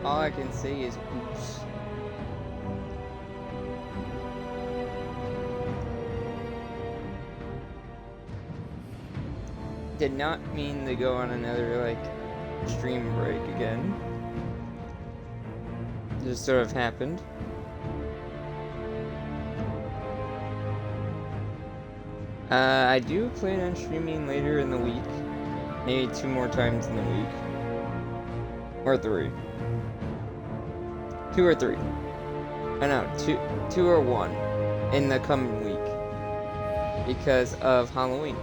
all I can say is oops. Did not mean to go on another, like, stream break again. Just sort of happened. I do plan on streaming later in the week. Maybe 2 more times in the week. Or 3. 2 or 3. I know, 2 or 1 in the coming week. Because of Halloween.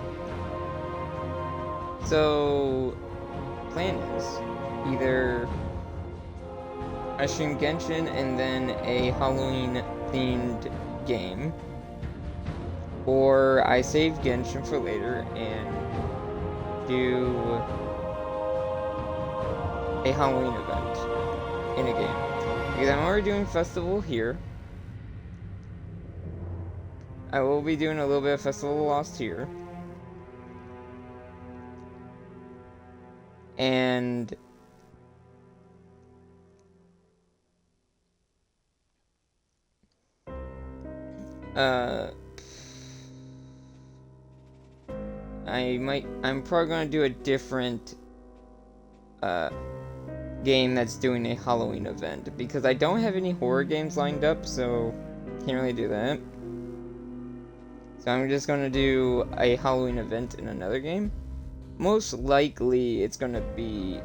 So, plan is either I stream Genshin and then a Halloween themed game, or I save Genshin for later and do a Halloween event in a game. Because I'm already doing Festival here. I will be doing a little bit of Festival of Lost here. And I'm probably gonna do a different game that's doing a Halloween event, because I don't have any horror games lined up, so can't really do that. So I'm just gonna do a Halloween event in another game. Most likely it's gonna be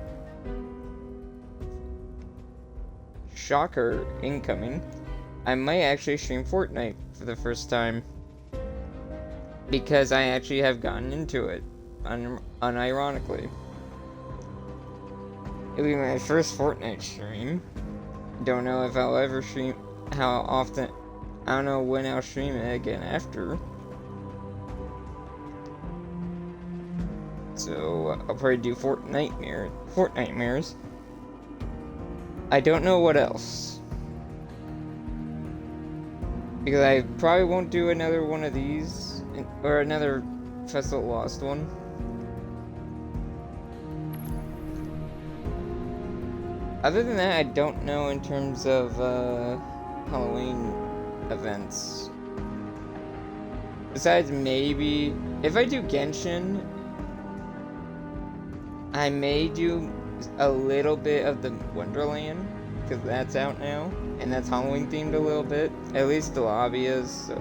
shocker incoming. I might actually stream Fortnite for the first time, because I actually have gotten into it, unironically. It'll be my first Fortnite stream. Don't know if I'll ever stream, how often, I don't know when I'll stream it again after. So I'll probably do Fortnitemares. I don't know what else, because I probably won't do another one of these, or another Festival Lost one. Other than that, I don't know in terms of Halloween events. Besides, maybe if I do Genshin, I may do a little bit of the Wonderland, because that's out now, and that's Halloween themed a little bit. At least the lobby is, so.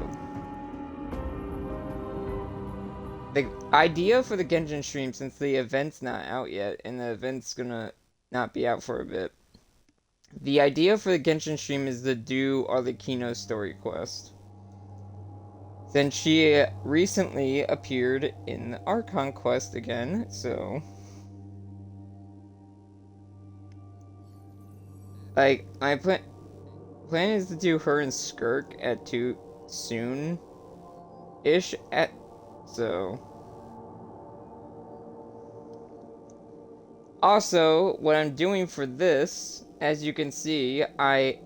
The idea for the Genshin stream, since the event's not out yet, and the event's gonna not be out for a bit, the idea for the Genshin stream is to do Arlecchino's story quest, since she recently appeared in the Archon quest again, so. Like, my plan is to do her and Skirk at 2 soon-ish, so. Also, what I'm doing for this, as you can see, I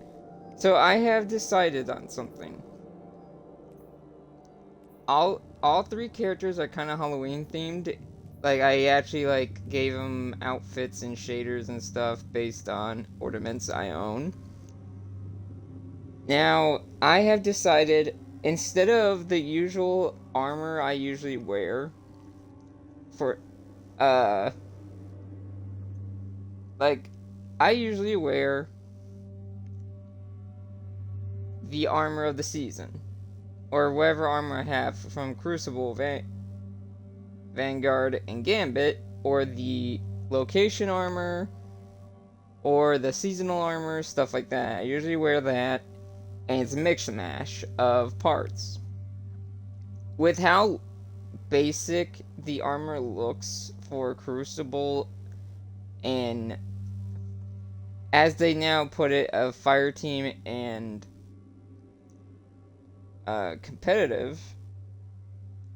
have decided on something. All 3 characters are kind of Halloween themed. Like, I actually, like, gave them outfits and shaders and stuff based on ornaments I own. Now, I have decided, instead of the usual armor I usually wear for, like, I usually wear the armor of the season, or whatever armor I have from Crucible, Vanguard, and Gambit, or the location armor, or the seasonal armor, stuff like that. I usually wear that, and it's a mix-mash of parts. With how basic the armor looks for Crucible, and as they now put it, of Fire Team and competitive,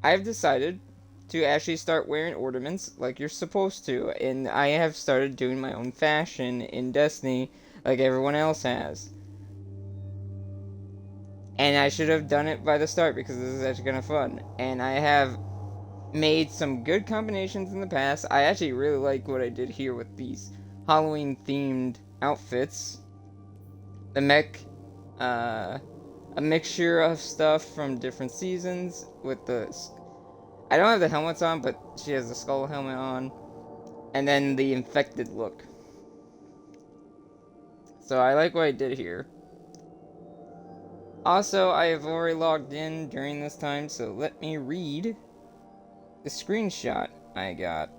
I've decided to actually start wearing ornaments like you're supposed to, and I have started doing my own fashion in Destiny like everyone else has. And I should have done it by the start, because this is actually kind of fun. And I have made some good combinations in the past. I actually really like what I did here with these Halloween themed outfits. The mech, a mixture of stuff from different seasons with the. I don't have the helmets on, but she has the skull helmet on. And then the infected look. So I like what I did here. Also, I have already logged in during this time, so let me read the screenshot I got.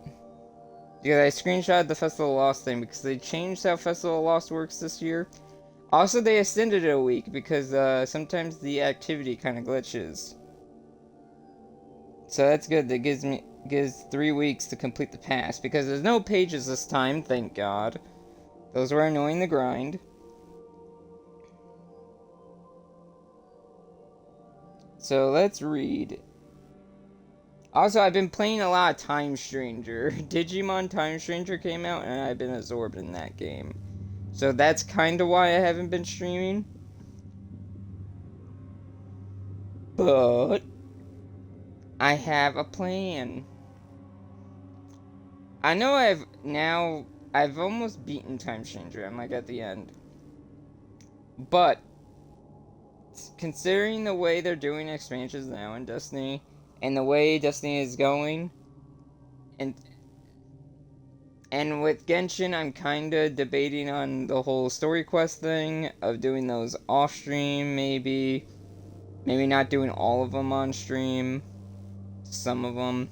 Because I screenshotted the Festival of Lost thing because they changed how Festival of Lost works this year. Also, they extended it a week because sometimes the activity kind of glitches. So that's good. That gives 3 weeks to complete the pass because there's no pages this time, thank God. Those were annoying the grind. So let's read. Also, I've been playing a lot of Time Stranger. Digimon Time Stranger came out, and I've been absorbed in that game. So that's kind of why I haven't been streaming. But I have a plan. I know I've almost beaten Time Stranger. I'm like at the end. But considering the way they're doing expansions now in Destiny, and the way Destiny is going, and with Genshin, I'm kind of debating on the whole story quest thing of doing those off stream, maybe not doing all of them on stream, some of them.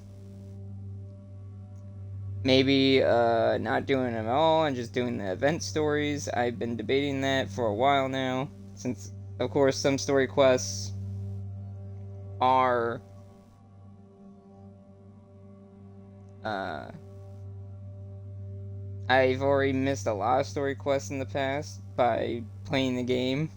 Maybe not doing them all and just doing the event stories. I've been debating that for a while now, since, of course, some story quests are I've already missed a lot of story quests in the past by playing the game.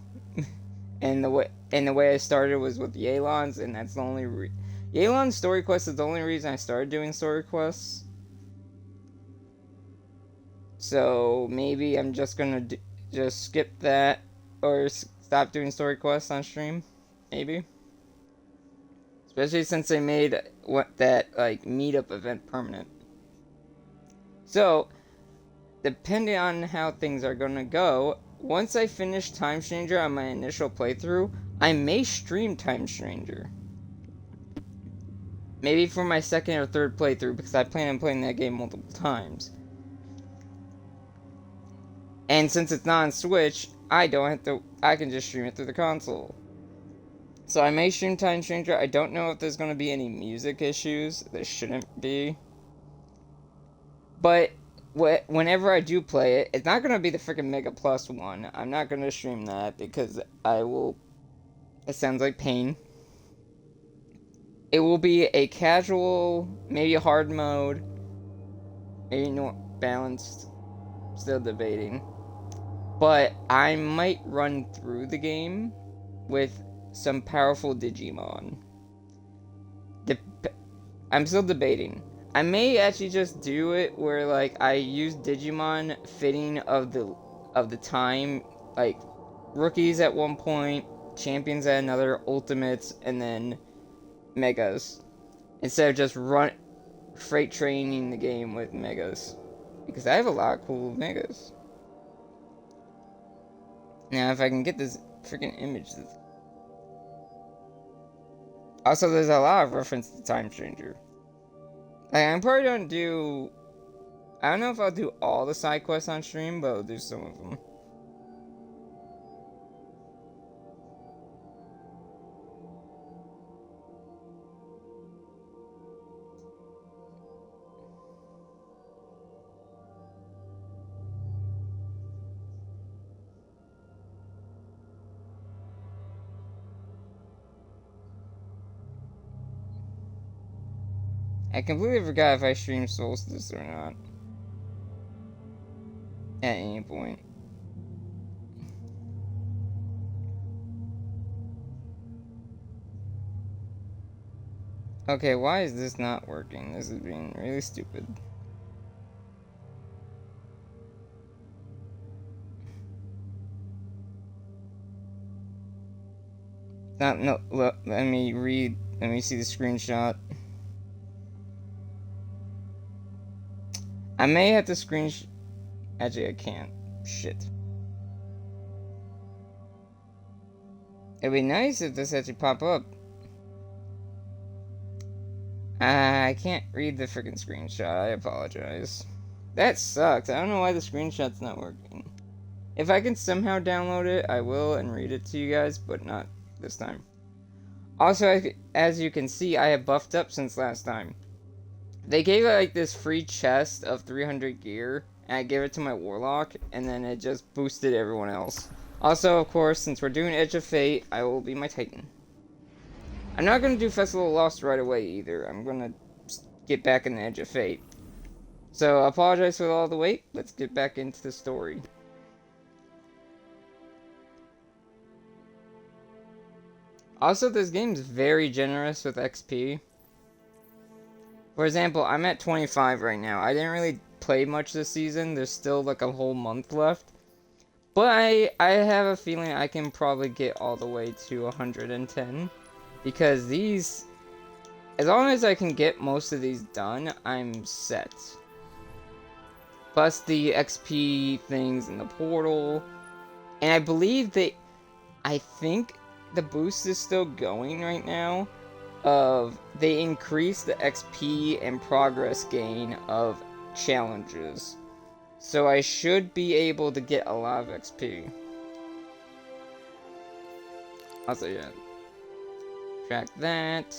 and the way I started was with Yelan's, and that's the only Yelan's story quest is the only reason I started doing story quests. So maybe I'm just gonna just skip that or stop doing story quests on stream. Maybe, especially since they made that like meetup event permanent. So depending on how things are gonna go, once I finish Time Stranger on my initial playthrough, I may stream Time Stranger. Maybe for my second or third playthrough, because I plan on playing that game multiple times. And since it's not on Switch, I can just stream it through the console. So I may stream Time Stranger. I don't know if there's going to be any music issues. There shouldn't be. But whenever I do play it, it's not going to be the freaking Mega Plus one. I'm not going to stream that because it sounds like pain. It will be a casual, maybe a hard mode, maybe not balanced, still debating. But I might run through the game with some powerful Digimon. I'm still debating. I may actually just do it where like I use Digimon fitting of the time, like rookies at one point, champions at another, ultimates, and then megas, instead of just freight training the game with megas, because I have a lot of cool megas. Now, if I can get this freaking image. Also, there's a lot of reference to Time Stranger. Like, I'm probably gonna do. I don't know if I'll do all the side quests on stream, but I'll do some of them. I completely forgot if I streamed Solstice or not. At any point. Okay, why is this not working? This is being really stupid. No, look, let me see the screenshot. I may have to actually, I can't. Shit. It'd be nice if this actually pop up. I can't read the freaking screenshot. I apologize. That sucks. I don't know why the screenshot's not working. If I can somehow download it, I will and read it to you guys, but not this time. Also, as you can see, I have buffed up since last time. They gave like this free chest of 300 gear, and I gave it to my warlock, and then it just boosted everyone else. Also, of course, since we're doing Edge of Fate, I will be my Titan. I'm not going to do Festival of Lost right away either. I'm going to get back in the Edge of Fate. So, I apologize for all the wait. Let's get back into the story. Also, this game is very generous with XP. For example, I'm at 25 right now. I didn't really play much this season. There's still like a whole month left. But I have a feeling I can probably get all the way to 110. Because these... As long as I can get most of these done, I'm set. Plus the XP things in the portal. And I believe they... I think the boost is still going right now. They increase the XP and progress gain of challenges. So I should be able to get a lot of XP. Also, yeah. Track that.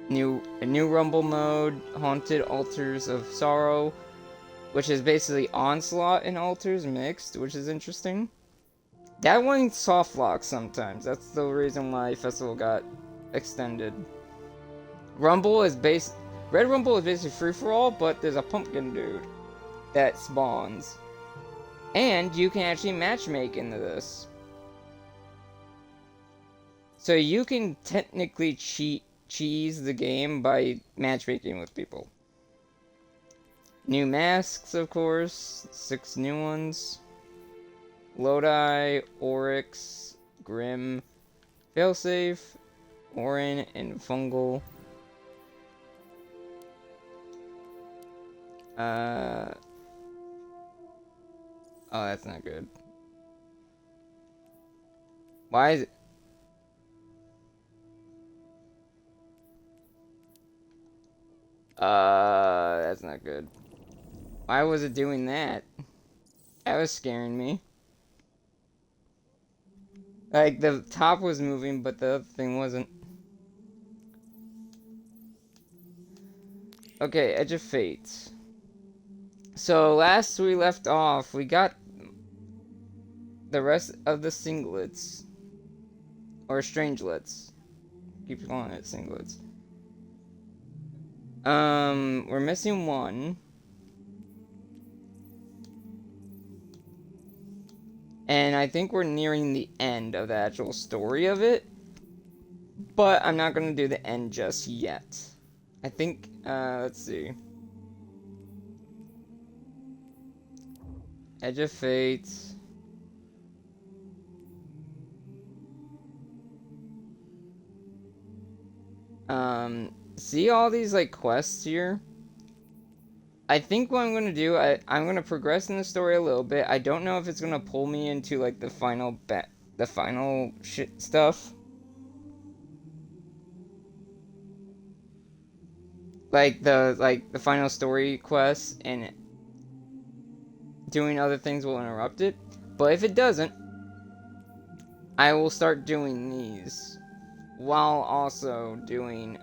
A new Rumble mode, Haunted Altars of Sorrow, which is basically Onslaught and Altars mixed, which is interesting. That one soft locks sometimes. That's the reason why Festival got extended. Rumble is Red Rumble is basically free for all, but there's a pumpkin dude that spawns. And you can actually matchmake into this. So you can technically cheese the game by matchmaking with people. New masks, of course. 6 new ones. Lodi, Oryx, Grim, Failsafe, Orin, and Fungal. Oh, that's not good. Why is it? That's not good. Why was it doing that? That was scaring me. Like, the top was moving, but the other thing wasn't. Okay, Edge of Fate. So, last we left off, we got the rest of the singlets. Or strangelets. Keep calling it singlets. We're missing one. And I think we're nearing the end of the actual story of it. But I'm not going to do the end just yet. I think, let's see. Edge of Fate. See all these, like, quests here? I think what I'm going to do, I'm going to progress in the story a little bit. I don't know if it's going to pull me into, like, the final shit stuff. Like, the final story quests, and doing other things will interrupt it. But if it doesn't, I will start doing these, while also doing,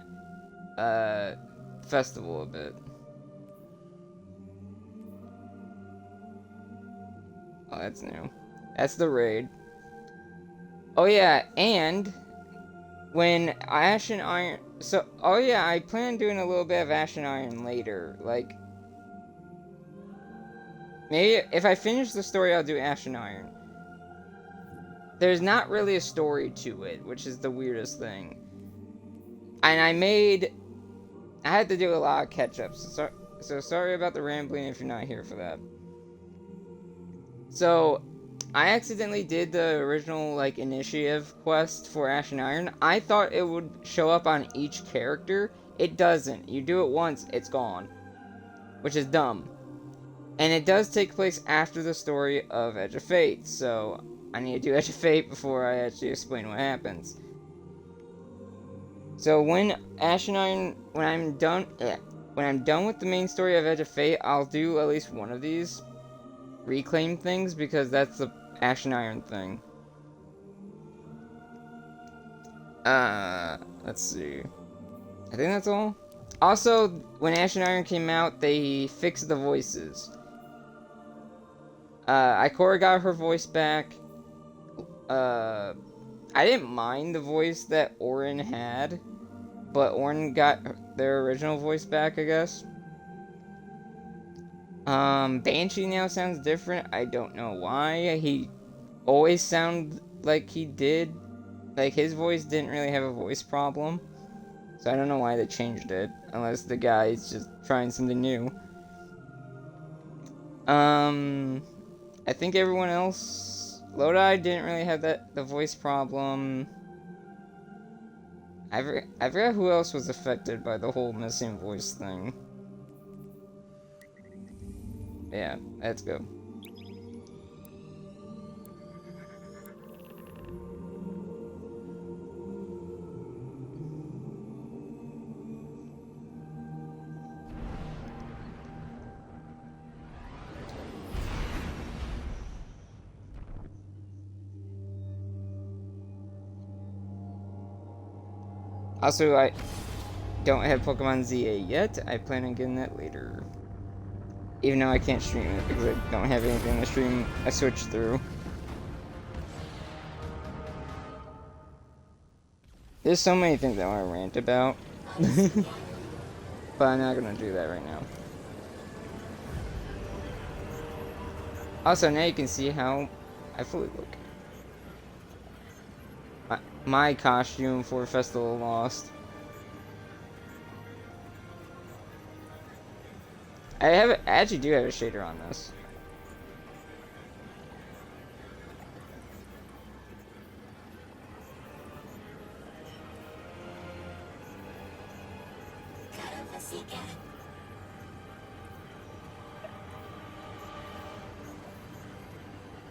Festival a bit. Oh, that's new. That's the raid. Oh yeah, and when Ash and Iron... So, oh yeah, I plan on doing a little bit of Ash and Iron later. Like, maybe if I finish the story, I'll do Ash and Iron. There's not really a story to it, which is the weirdest thing. And I had to do a lot of catch-ups. So sorry about the rambling if you're not here for that. So, I accidentally did the original, like, initiative quest for Ash and Iron. I thought it would show up on each character. It doesn't. You do it once, it's gone. Which is dumb. And it does take place after the story of Edge of Fate, so I need to do Edge of Fate before I actually explain what happens. So when I'm done with the main story of Edge of Fate, I'll do at least one of these reclaim things, because that's the Ashen Iron thing. Let's see. I think that's all. Also, when Ashen Iron came out, they fixed the voices. Ikora got her voice back. I didn't mind the voice that Orin had, but Orin got their original voice back, I guess. Banshee now sounds different. I don't know why. He always sounded like he did. Like, his voice didn't really have a voice problem. So I don't know why they changed it, unless the guy's just trying something new. I think everyone else... Lodi didn't really have the voice problem. I forgot who else was affected by the whole missing voice thing. Yeah, let's go. Also, I don't have Pokemon ZA yet. I plan on getting that later. Even though I can't stream it because I don't have anything to stream, I switched through. There's so many things I want to rant about. But I'm not going to do that right now. Also, now you can see how I fully look. My costume for Festival Lost. I actually do have a shader on this.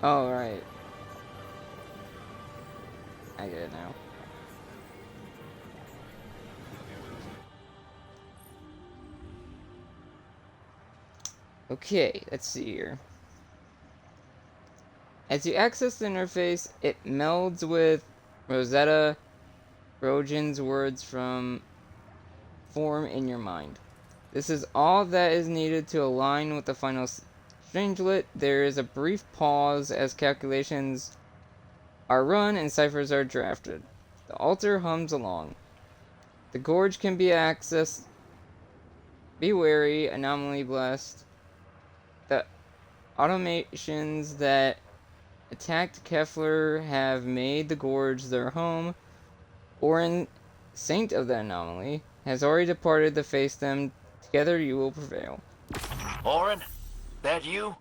Oh, right. I get it now. Okay, let's see here. As you access the interface, it melds with Rosetta Rojan's words from form in your mind. This is all that is needed to align with the final Strangelet. There is a brief pause as calculations are run and ciphers are drafted. The altar hums along. The gorge can be accessed. Be wary, anomaly blessed. The automations that attacked Kefler have made the gorge their home. Orin, saint of the anomaly, has already departed to face them. Together you will prevail. Orin, that you?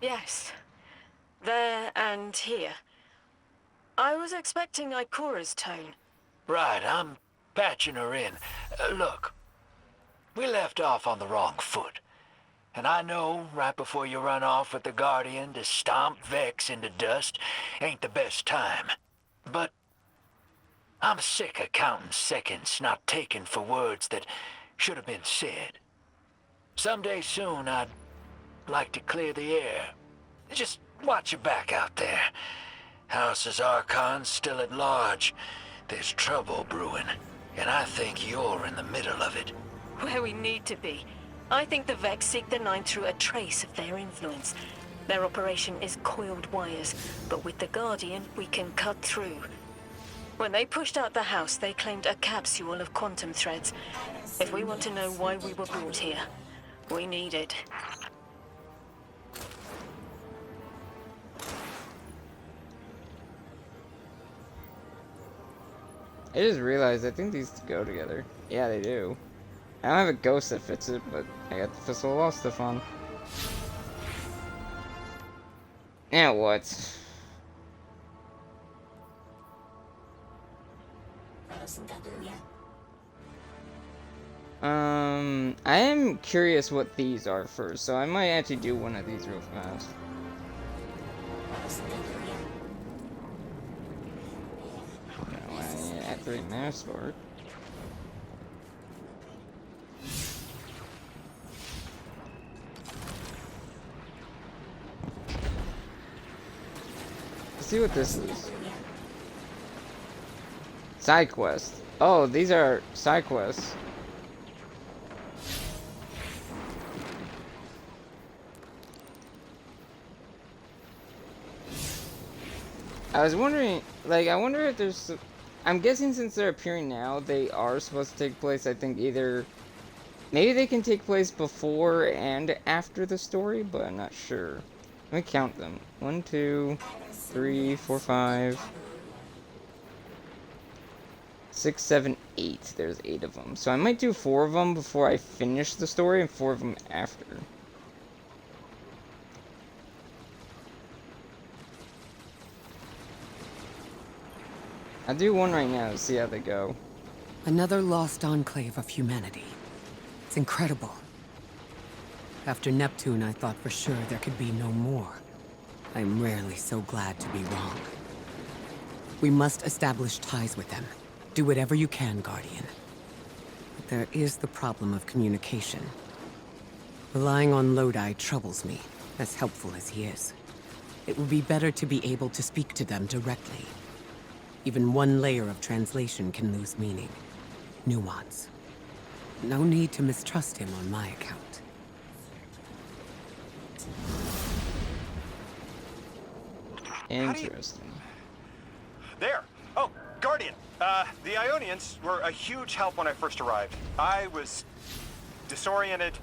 Yes. There and here. I was expecting Ikora's tone. Right, I'm patching her in. Look, we left off on the wrong foot. And I know right before you run off with the Guardian to stomp Vex into dust ain't the best time. But I'm sick of counting seconds not taken for words that should have been said. Someday soon I'd like to clear the air. Just watch your back out there. House's Archon's still at large. There's trouble brewing, and I think you're in the middle of it. Where we need to be. I think the Vex seek the Nine through a trace of their influence. Their operation is coiled wires, but with the Guardian, we can cut through. When they pushed out the house, they claimed a capsule of quantum threads. If we want to know why we were brought here, we need it. I just realized I think these go together. Yeah, they do. I don't have a ghost that fits it, but I got the Festival of Lost stuff on. Now what? I am curious what these are first, so I might actually do one of these real fast. No, I activate mass spark. Let's see what this is. Side quest. Oh, these are side quests. I was wondering, like, I wonder if there's... I'm guessing since they're appearing now, they are supposed to take place, I think, either... Maybe they can take place before and after the story, but I'm not sure. Let me count them. 1, 2, 3, 4, 5... 6, 7, 8. There's 8 of them. So I might do 4 of them before I finish the story and 4 of them after. I'll do one right now to see how they go. Another lost enclave of humanity. It's incredible. After Neptune, I thought for sure there could be no more. I'm rarely so glad to be wrong. We must establish ties with them. Do whatever you can, Guardian. But there is the problem of communication. Relying on Lodi troubles me, as helpful as he is. It would be better to be able to speak to them directly. Even one layer of translation can lose meaning. Nuance. No need to mistrust him on my account. Interesting. There! Oh, Guardian! The Ionians were a huge help when I first arrived. I was disoriented.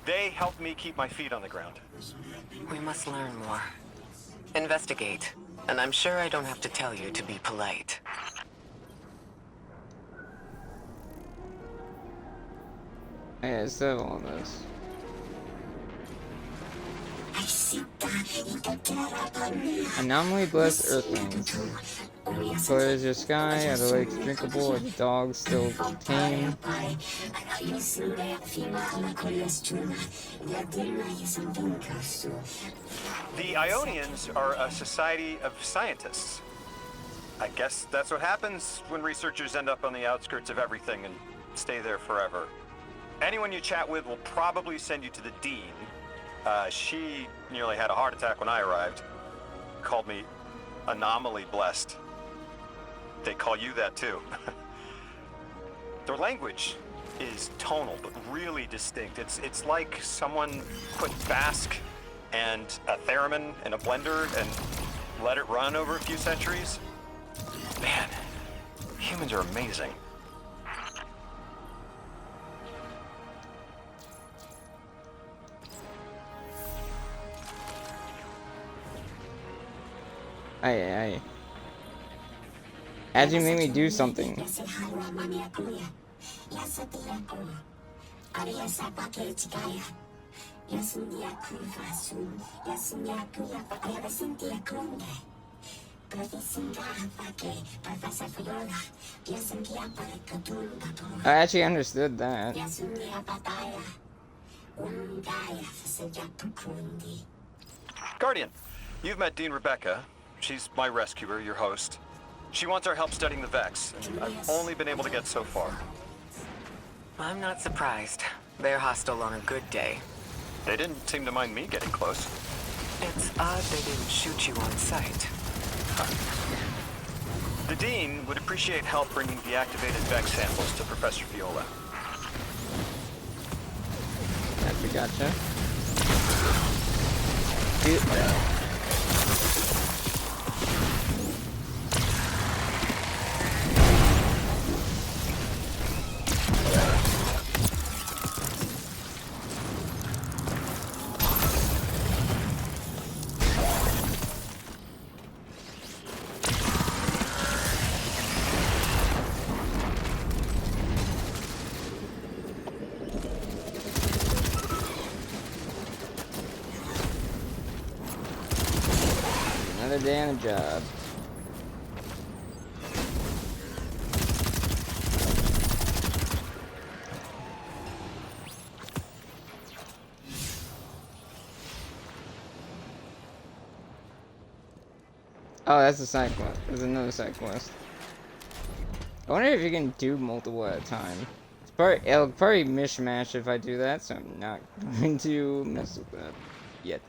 They helped me keep my feet on the ground. We must learn more. Investigate. And I'm sure I don't have to tell you to be polite. Yeah, I still have all this. Anomaly blessed earthlings. Color is your sky, are the lakes drinkable, are the dogs still tame? The Ionians are a society of scientists. I guess that's what happens when researchers end up on the outskirts of everything and stay there forever. Anyone you chat with will probably send you to the Dean. She nearly had a heart attack when I arrived. Called me anomaly blessed. They call you that too. Their language is tonal, but really distinct. It's like someone put Basque and a theremin in a blender and let it run over a few centuries. Man, humans are amazing. Aye. How'd you make me do something? I actually understood that. Guardian, you've met Dean Rebecca. She's my rescuer, your host. She wants our help studying the Vex, and I've only been able to get so far. I'm not surprised. They're hostile on a good day. They didn't seem to mind me getting close. It's odd they didn't shoot you on sight. The Dean would appreciate help bringing the activated Vex samples to Professor Viola. Gotcha. Another day on the job. Oh, that's a side quest. There's another side quest. I wonder if you can do multiple at a time. It'll probably mishmash if I do that, so I'm not going to mess with that yet.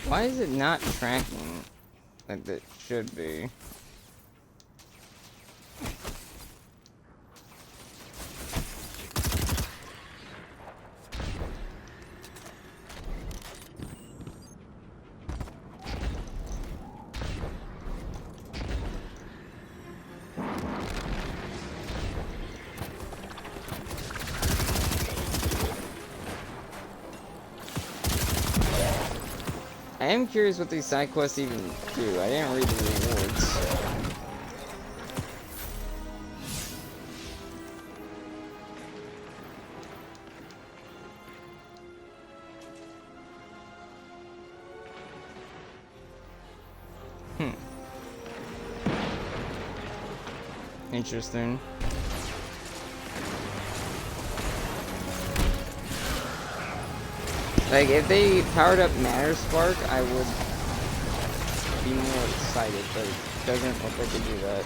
Why is it not tracking like it should be? I am curious what these side quests even do. I didn't read the rewards. Interesting. Like, if they powered up Matter Spark, I would be more excited, but it doesn't look like they do that.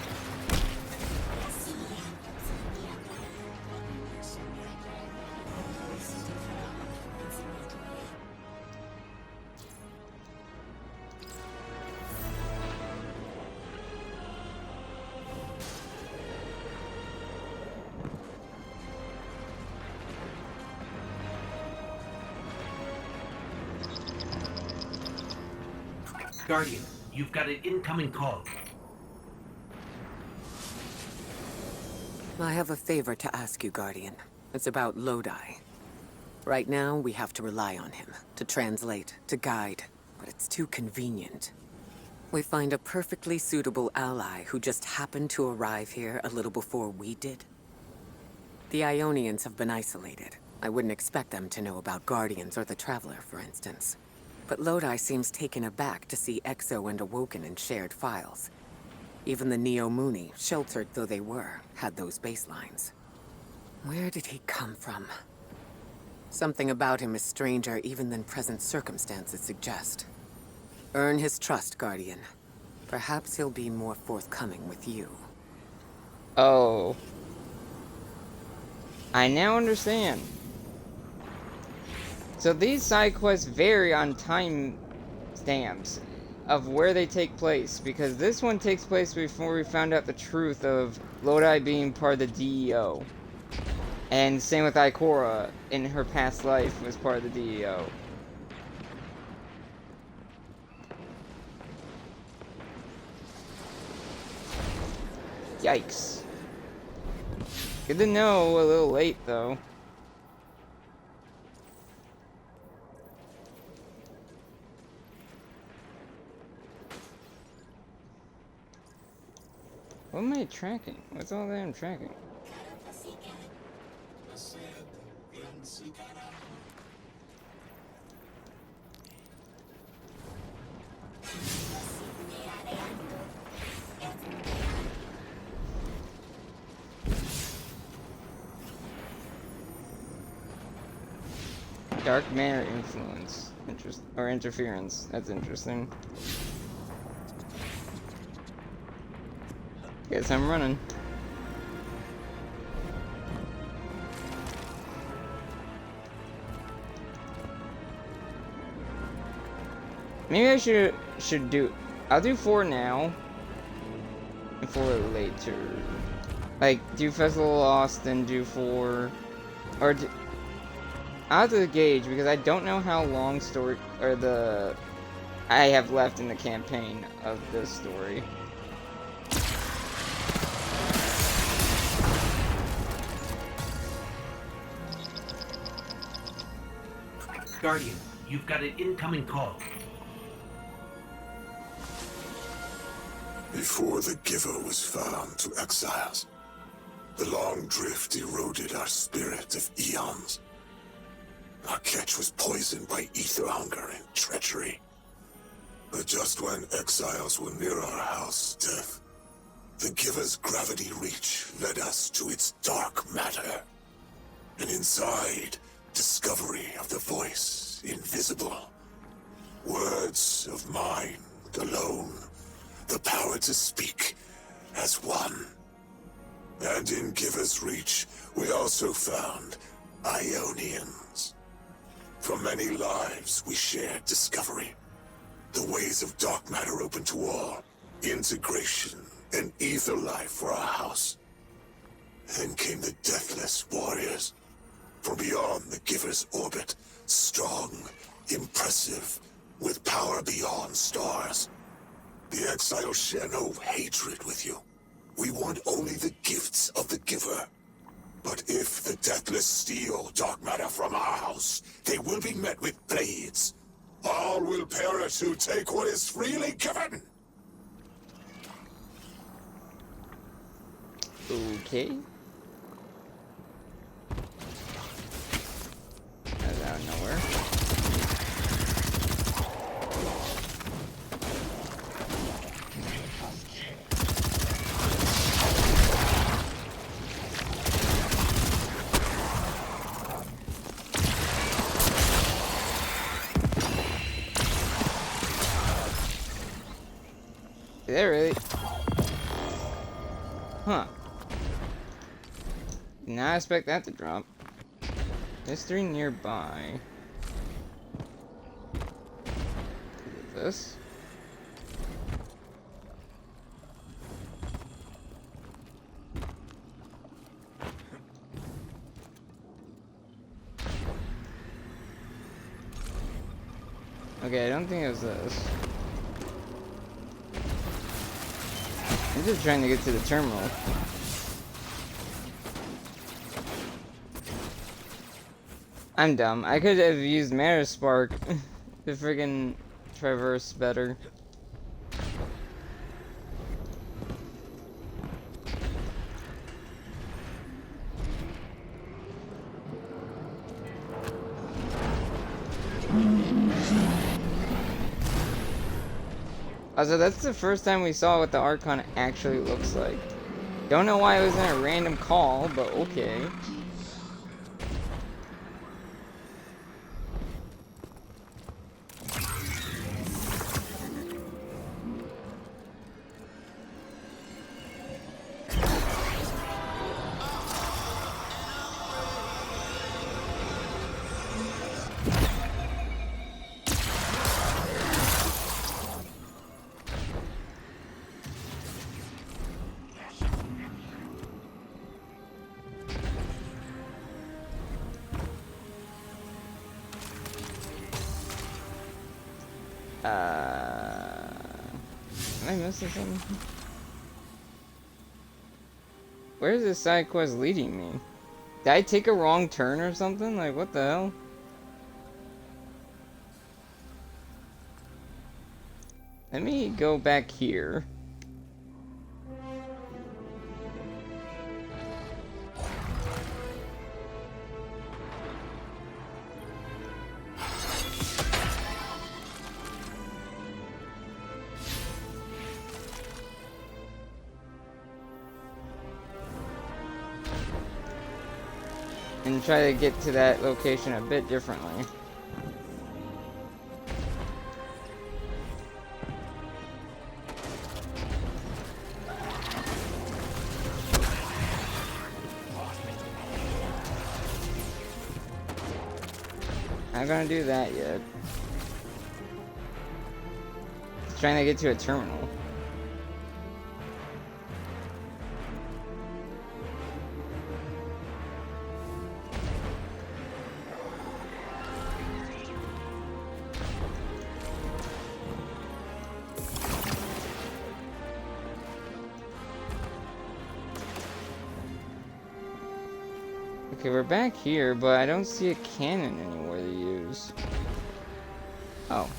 Guardian, you've got an incoming call. I have a favor to ask you, Guardian. It's about Lodi. Right now, we have to rely on him to translate, to guide, but it's too convenient. We find a perfectly suitable ally who just happened to arrive here a little before we did. The Ionians have been isolated. I wouldn't expect them to know about Guardians or the Traveler, for instance. But Lodi seems taken aback to see Exo and Awoken in shared files. Even the Neo-Muni, sheltered though they were, had those baselines. Where did he come from? Something about him is stranger even than present circumstances suggest. Earn his trust, Guardian. Perhaps he'll be more forthcoming with you. Oh. I now understand. So these side quests vary on time stamps of where they take place, because this one takes place before we found out the truth of Lodi being part of the DEO. And same with Ikora, in her past life, was part of the DEO. Yikes. Good to know, a little late though. What am I tracking? What's all that I'm tracking? Dark matter influence. Or interference. That's interesting. Guess I'm running. Maybe I should do. I'll do 4 now. And 4 later. Like, do Festival Lost, then do 4. Or do, I'll have to gauge, because I don't know how long story, or I have left in the campaign of this story. Guardian, you've got an incoming call. Before the Giver was found to exiles, the long drift eroded our spirit of eons. Our catch was poisoned by ether hunger and treachery. But just when exiles were near our house, death, the Giver's gravity reach led us to its dark matter. And inside, discovery of the voice invisible. Words of mind alone. The power to speak as one. And in Giver's reach, we also found Ionians. From many lives, we shared discovery. The ways of dark matter open to all. Integration and ether life for our house. Then came the Deathless Warriors. From beyond the Giver's orbit. Strong, impressive, with power beyond stars. The exiles share no hatred with you. We want only the gifts of the Giver. But if the Deathless steal dark matter from our house, they will be met with blades. All will perish who take what is freely given. Okay. That's out of nowhere. Is that really? Huh. Did not expect that to drop. Mystery nearby. Is it this? Okay, I don't think it was this. I'm just trying to get to the terminal. I'm dumb. I could have used Matter Spark to friggin' traverse better. Also, that's the first time we saw what the Archon actually looks like. Don't know why it was in a random call, but okay. Am I missing something? Where is this side quest leading me? Did I take a wrong turn or something? Like, what the hell? Let me go back here. And try to get to that location a bit differently. Not gonna do that yet. Just trying to get to a terminal. Okay, we're back here, but I don't see a cannon anywhere to use. Oh.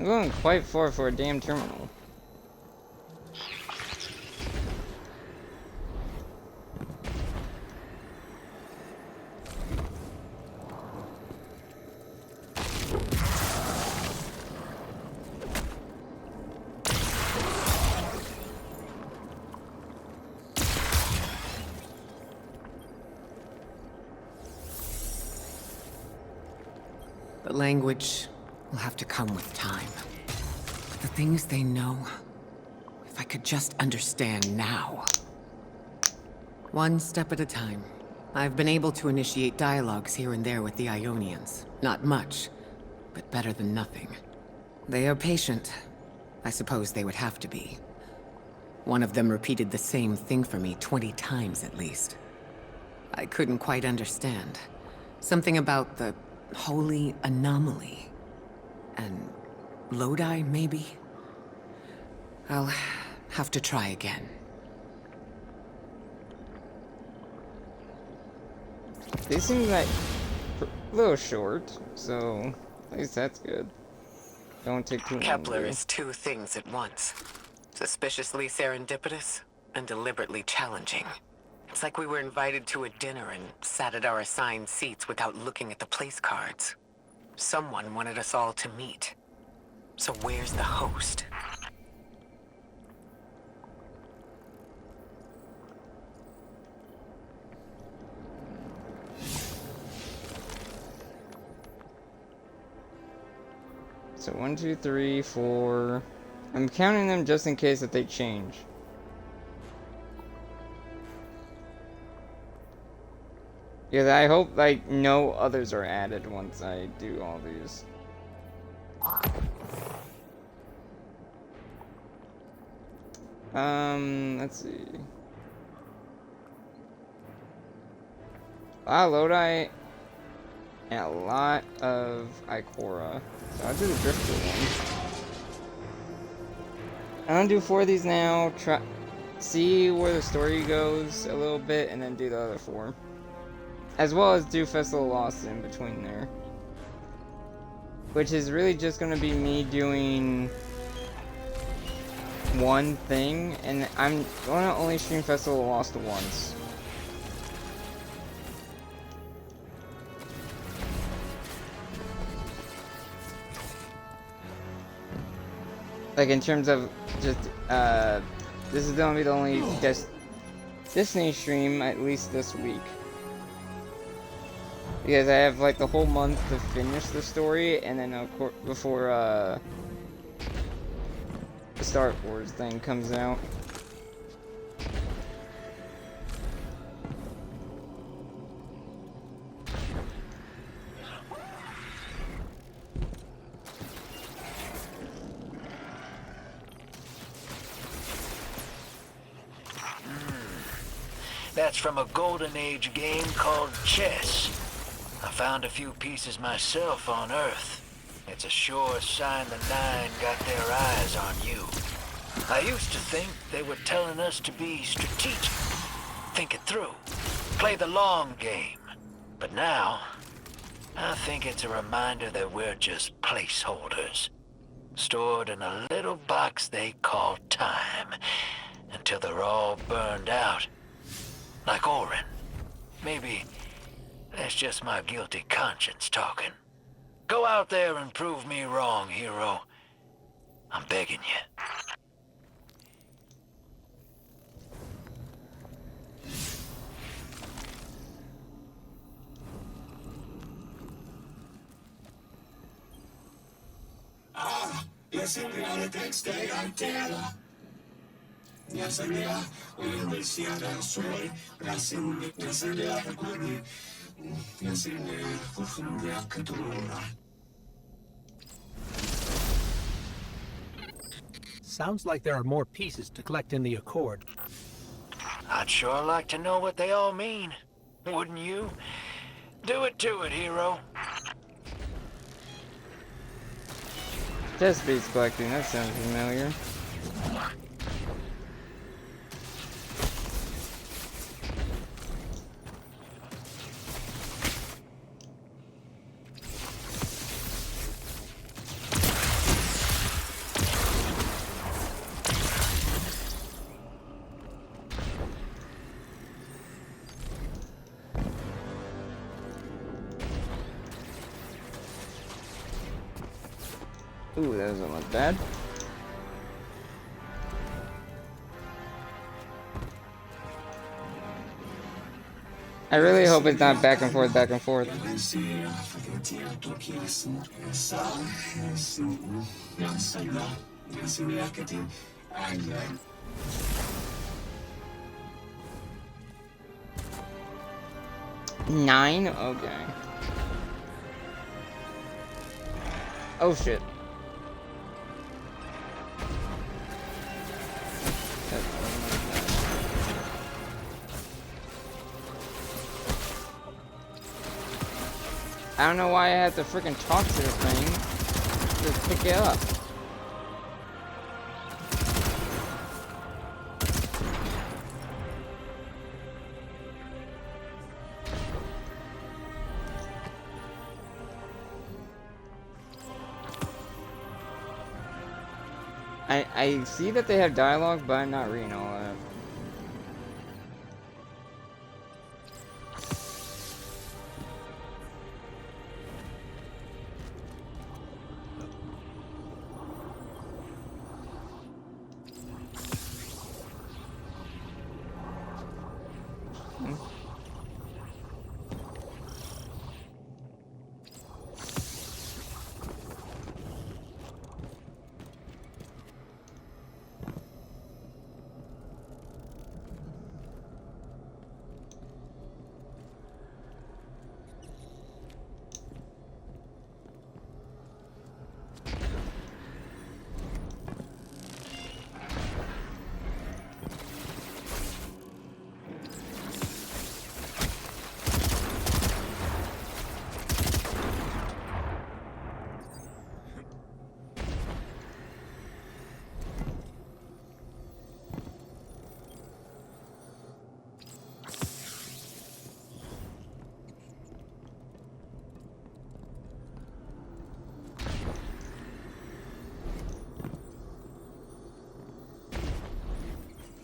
I'm going quite far for a damn terminal. The language will have to come with time. But the things they know, if I could just understand now. One step at a time. I've been able to initiate dialogues here and there with the Ionians. Not much, but better than nothing. They are patient. I suppose they would have to be. One of them repeated the same thing for me 20 times at least. I couldn't quite understand. Something about the holy anomaly. And Lodi, maybe? I'll have to try again. They seem like a little short, so at least that's good. Don't take too long. Kepler is two things at once. Suspiciously serendipitous and deliberately challenging. It's like we were invited to a dinner and sat at our assigned seats without looking at the place cards. Someone wanted us all to meet. So where's the host? So 1, 2, 3, 4. I'm counting them just in case that they change. Because I hope like no others are added once I do all these. Let's see. Lodi and a lot of Ikora. So I'll do the Drifter one. I'm gonna do 4 of these now, see where the story goes a little bit, and then do the other 4. As well as do Festival of Lost in between there. Which is really just gonna be me doing one thing, and I'm gonna only stream Festival of Lost once. Like in terms of just this is gonna be the only Disney stream at least this week. Because I have like the whole month to finish the story, and then of course before the Star Wars thing comes out. That's from a Golden Age game called chess. I found a few pieces myself on Earth. It's a sure sign the Nine got their eyes on you. I used to think they were telling us to be strategic, think it through, play the long game. But now, I think it's a reminder that we're just placeholders, stored in a little box they call time, until they're all burned out. Like Orin. Maybe that's just my guilty conscience talking. Go out there and prove me wrong, hero. I'm begging you. Sounds like there are more pieces to collect in the Accord. I'd sure like to know what they all mean. Wouldn't you? Do it to it, hero. Test beats collecting, that sounds familiar. Ooh, that doesn't look bad. I really hope it's not back and forth, back and forth. Nine? Okay. Oh shit. I don't know why I have to freaking talk to this thing to pick it up. I see that they have dialogue, but I'm not reading all that.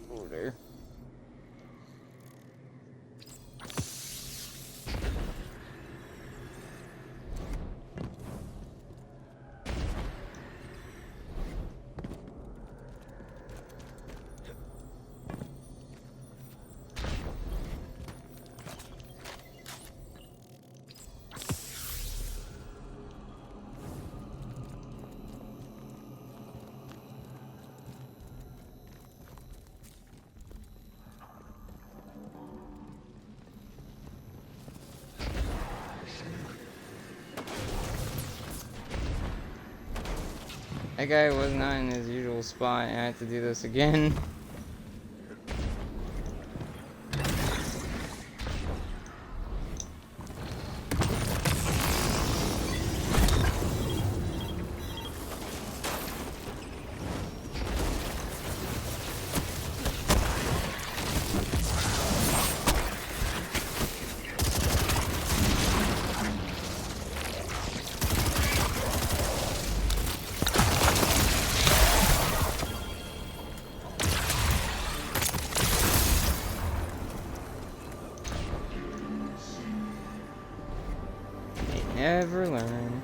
Order. That guy was not in his usual spot, and I had to do this again. Never learn.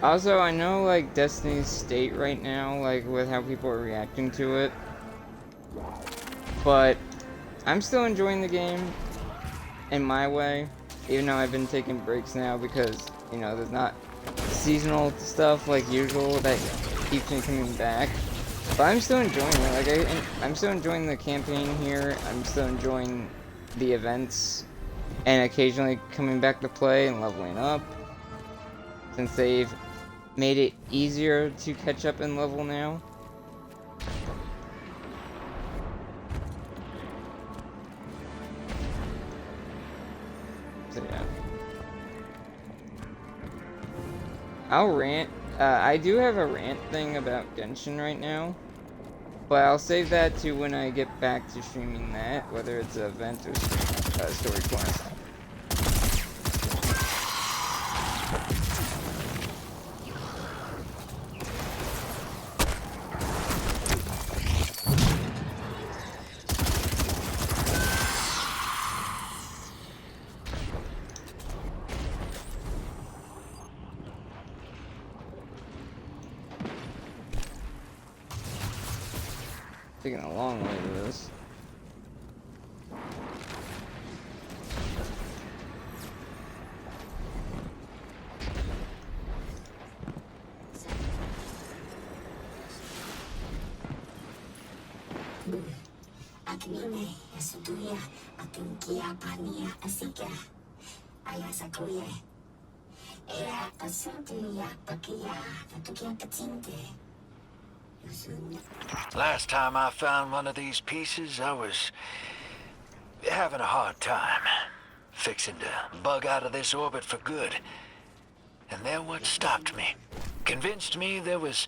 Also, I know, like, Destiny's state right now, like, with how people are reacting to it. But I'm still enjoying the game in my way, even though I've been taking breaks now because, you know, there's not seasonal stuff like usual that keeps me coming back. But I'm still enjoying it. Like, I'm still enjoying the campaign here. I'm still enjoying the events, and occasionally coming back to play and leveling up, since they've made it easier to catch up and level now. So yeah, I'll rant. I do have a rant thing about Genshin right now, but I'll save that to when I get back to streaming that, whether it's an event or story quest. taking a long way to this. Last time I found one of these pieces, I was having a hard time. Fixing to bug out of this orbit for good. And then what stopped me? Convinced me there was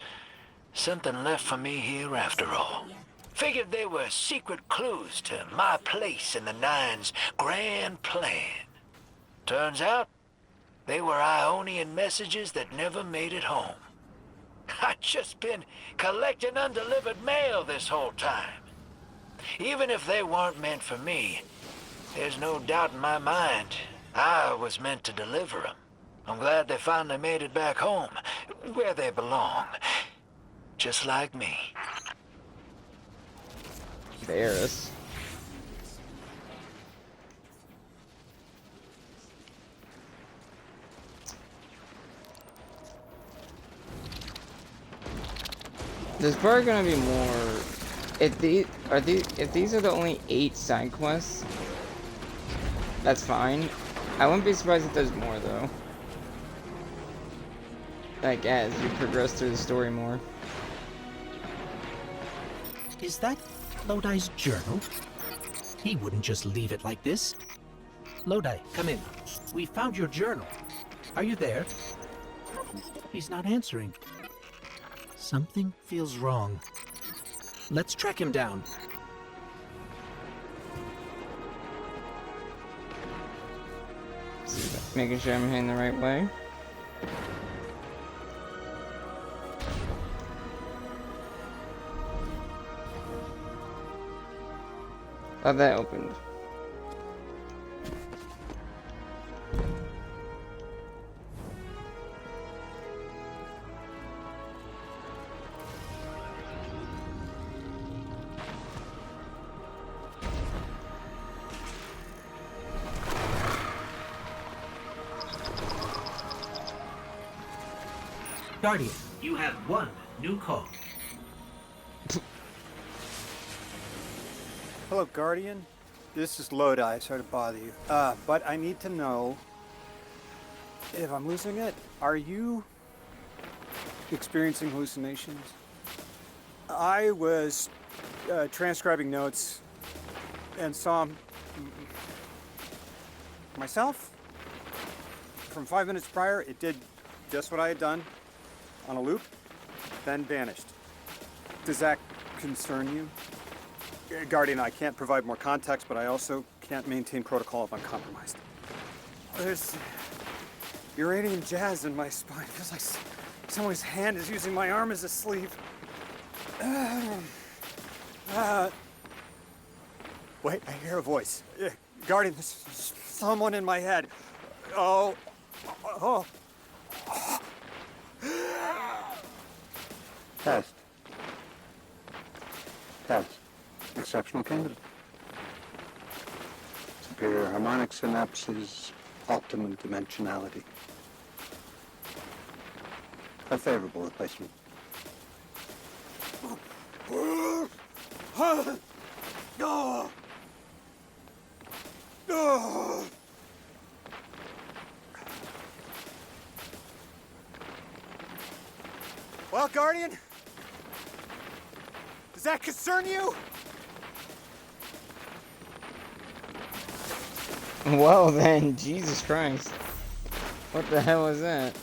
something left for me here after all. Figured they were secret clues to my place in the Nine's grand plan. Turns out, they were Ionian messages that never made it home. I've just been collecting undelivered mail this whole time. Even if they weren't meant for me, there's no doubt in my mind I was meant to deliver them. I'm glad they finally made it back home, where they belong. Just like me. Varys. There's probably gonna be more. If these are the only 8 side quests, that's fine. I wouldn't be surprised if there's more though. Like as you progress through the story more. Is that Lodi's journal? He wouldn't just leave it like this. Lodi, come in. We found your journal. Are you there? He's not answering. Something feels wrong. Let's track him down. Making sure I'm heading the right way. Oh, that opened. Guardian, you have one new call. Hello, Guardian. This is Lodi. Sorry to bother you. But I need to know if I'm losing it. Are you experiencing hallucinations? I was transcribing notes and saw myself from 5 minutes prior. It did just what I had done on a loop, then vanished. Does that concern you? Guardian, I can't provide more context, but I also can't maintain protocol if I'm compromised. There's Uranian jazz in my spine. It feels like someone's hand is using my arm as a sleeve. Wait, I hear a voice. Guardian, there's someone in my head. Oh. Test. Exceptional candidate. Superior harmonic synapses, optimum dimensionality. A favorable replacement. Well, Guardian, does that concern you? Well then, Jesus Christ. What the hell was that?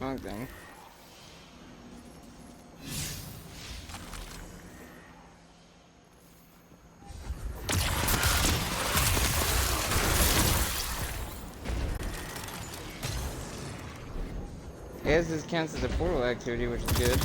Wrong thing. I guess this counts as a portal activity, which is good.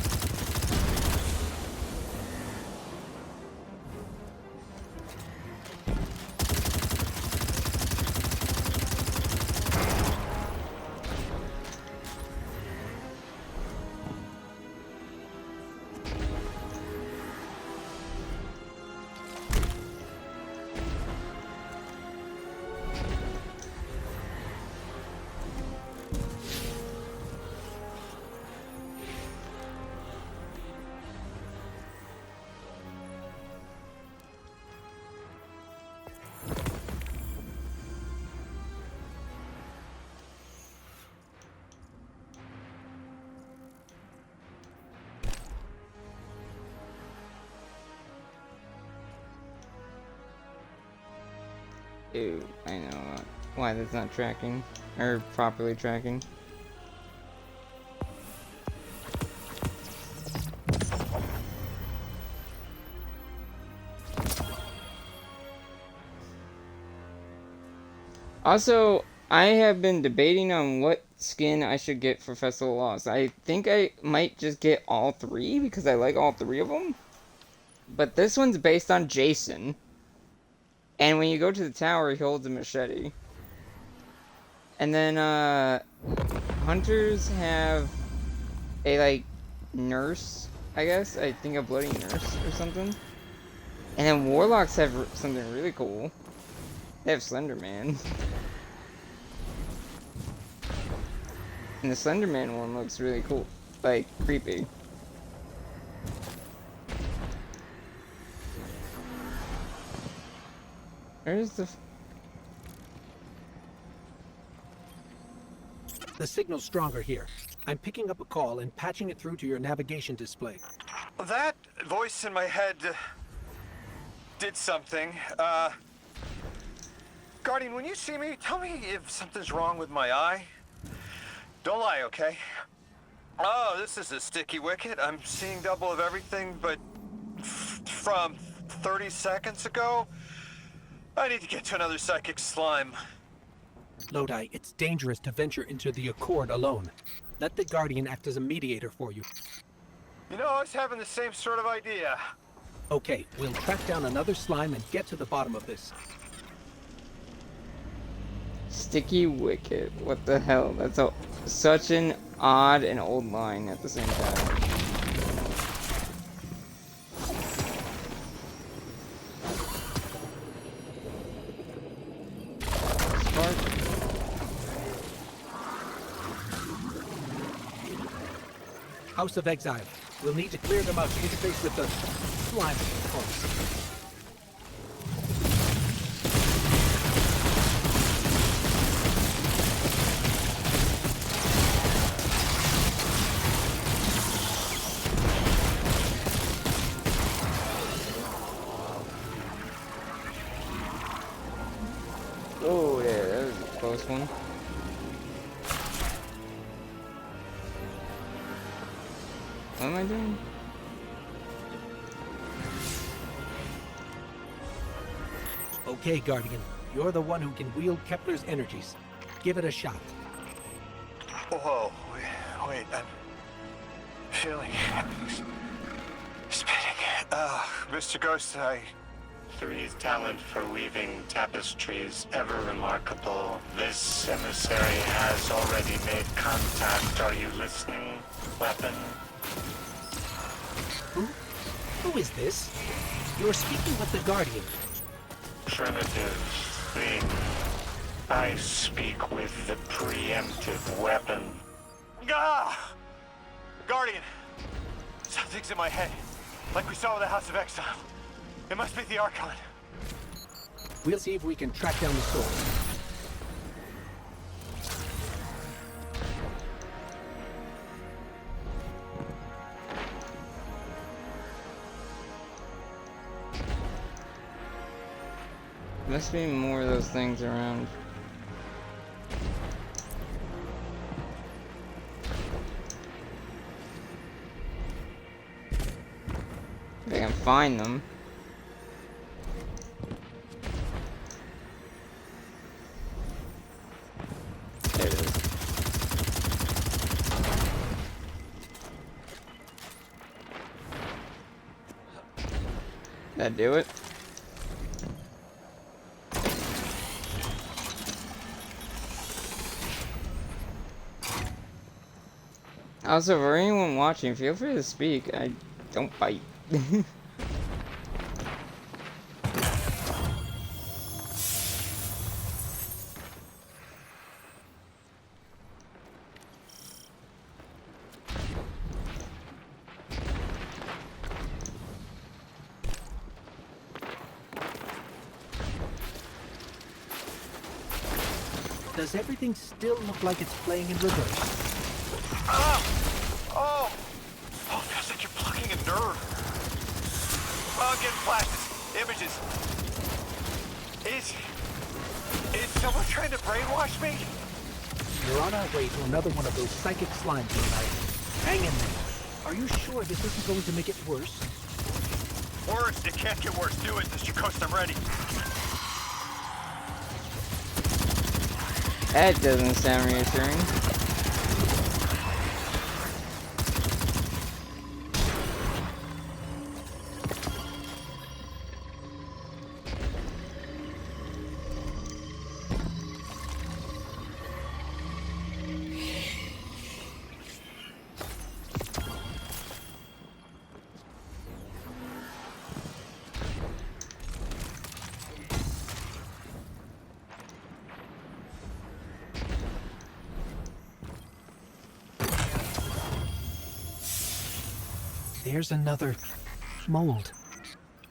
Ew, I know why that's not tracking, or properly tracking. Also, I have been debating on what skin I should get for Festival of Lost. I think I might just get all three, because I like all three of them. But this one's based on Jason. And when you go to the tower, he holds a machete. And then, hunters have a, like, nurse, I guess. I think a bloody nurse or something. And then warlocks have something really cool. They have Slender Man. And the Slender Man one looks really cool. Like, creepy. Where's the... The signal's stronger here. I'm picking up a call and patching it through to your navigation display. That voice in my head did something. Guardian, when you see me, tell me if something's wrong with my eye. Don't lie, okay? Oh, this is a sticky wicket. I'm seeing double of everything, but from 30 seconds ago, I need to get to another psychic slime. Lodi, it's dangerous to venture into the Accord alone. Let the Guardian act as a mediator for you. You know, I was having the same sort of idea. Okay, we'll track down another slime and get to the bottom of this. Sticky wicket. What the hell? That's such an odd and old line at the same time. Spark. House of Exile. We'll need to clear them out to interface with the slime, of course. Oh, yeah, that was a close one. What am I doing? Okay, Guardian. You're the one who can wield Kepler's energies. Give it a shot. Whoa, wait, I'm feeling spinning. Mr. Ghost, Three's talent for weaving tapestries ever remarkable. This emissary has already made contact. Are you listening, weapon? Who is this? You're speaking with the Guardian. Primitive thing. I speak with the preemptive weapon. Ah! Guardian! Something's in my head. Like we saw with the House of Exile. It must be the Archon. We'll see if we can track down the source. Must be more of those things around. find them. There it is. That do it? Also, for anyone watching, feel free to speak. I don't bite. Does everything still look like it's playing in reverse? Oh, feels like you're plucking a nerve. Oh, I'm getting flashes, images. Is someone trying to brainwash me? We're on our way to another one of those psychic slimes tonight. Hang in there. Are you sure this isn't going to make it worse? Worse, it can't get worse. Do it, Mr. Coast, I'm ready. That doesn't sound reassuring. There's another mold.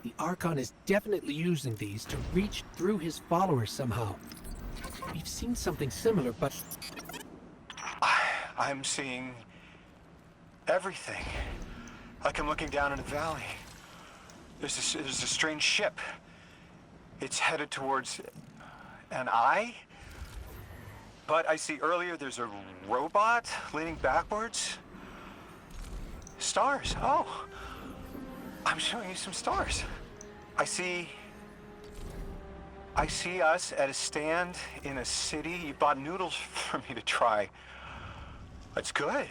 The Archon is definitely using these to reach through his followers somehow. We've seen something similar, but I'm seeing everything. Like I'm looking down in a valley. There's a strange ship. It's headed towards an eye. But I see earlier there's a robot leaning backwards. Stars. Oh, I'm showing you some stars. I see us at a stand in a city. You bought noodles for me to try. That's good.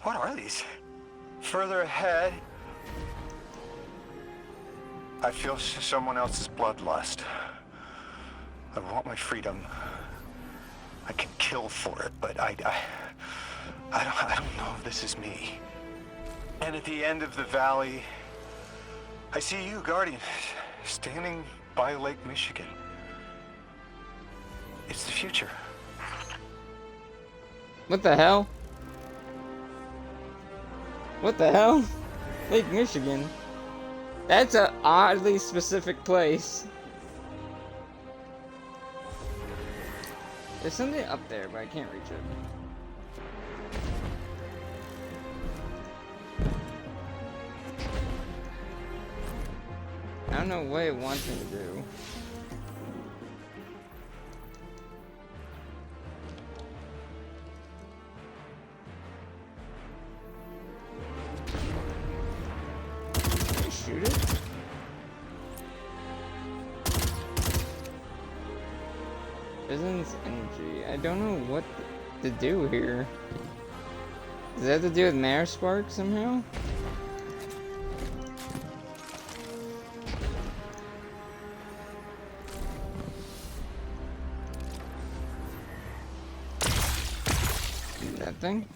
What are these? Further ahead, I feel someone else's bloodlust. I want my freedom. I can kill for it, but I don't know if this is me. And at the end of the valley, I see you, Guardian, standing by Lake Michigan. It's the future. What the hell? What the hell? Lake Michigan. That's a oddly specific place. There's something up there, but I can't reach it. I don't know what it wants me to do. Can I shoot it? Prison's energy. I don't know what to do here. Does that have to do with Mare Spark somehow? That thing?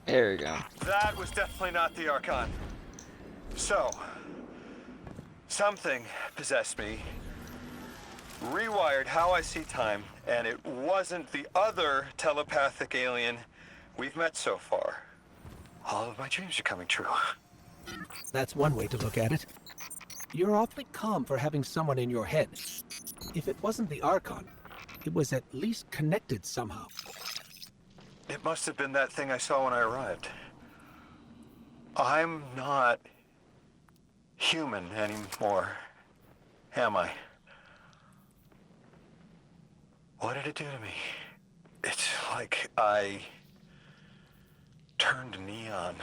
There we go. That was definitely not the Archon. So, something possessed me, rewired how I see time, and it wasn't the other telepathic alien we've met so far. All of my dreams are coming true. that's one way to look at it. You're awfully calm for having someone in your head. If it wasn't the Archon, it was at least connected somehow. It must have been that thing I saw when I arrived. I'm not human anymore, am I? What did it do to me? It's like I turned neon.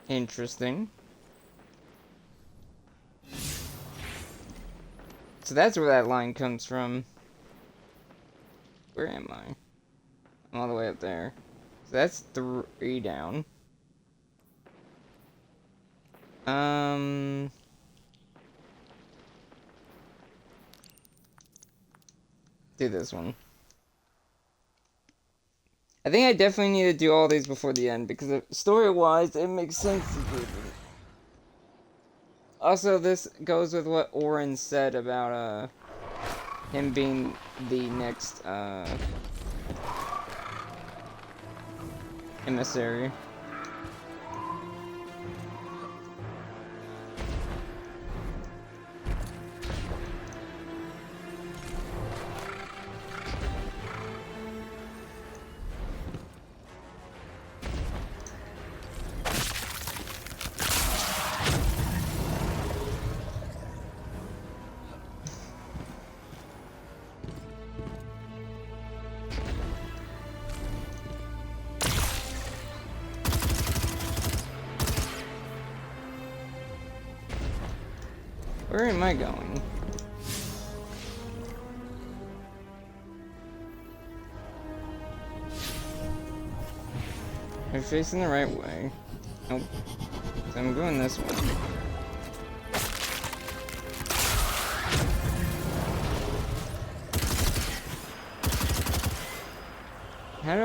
Interesting. So that's where that line comes from. Where am I? I'm all the way up there. So that's 3 down. Do this one. I think I definitely need to do all these before the end, because story-wise, it makes sense to do them. Also, this goes with what Oren said about, him being the next, emissary. Where am I going? I'm facing the right way. Nope. So I'm going this way. How do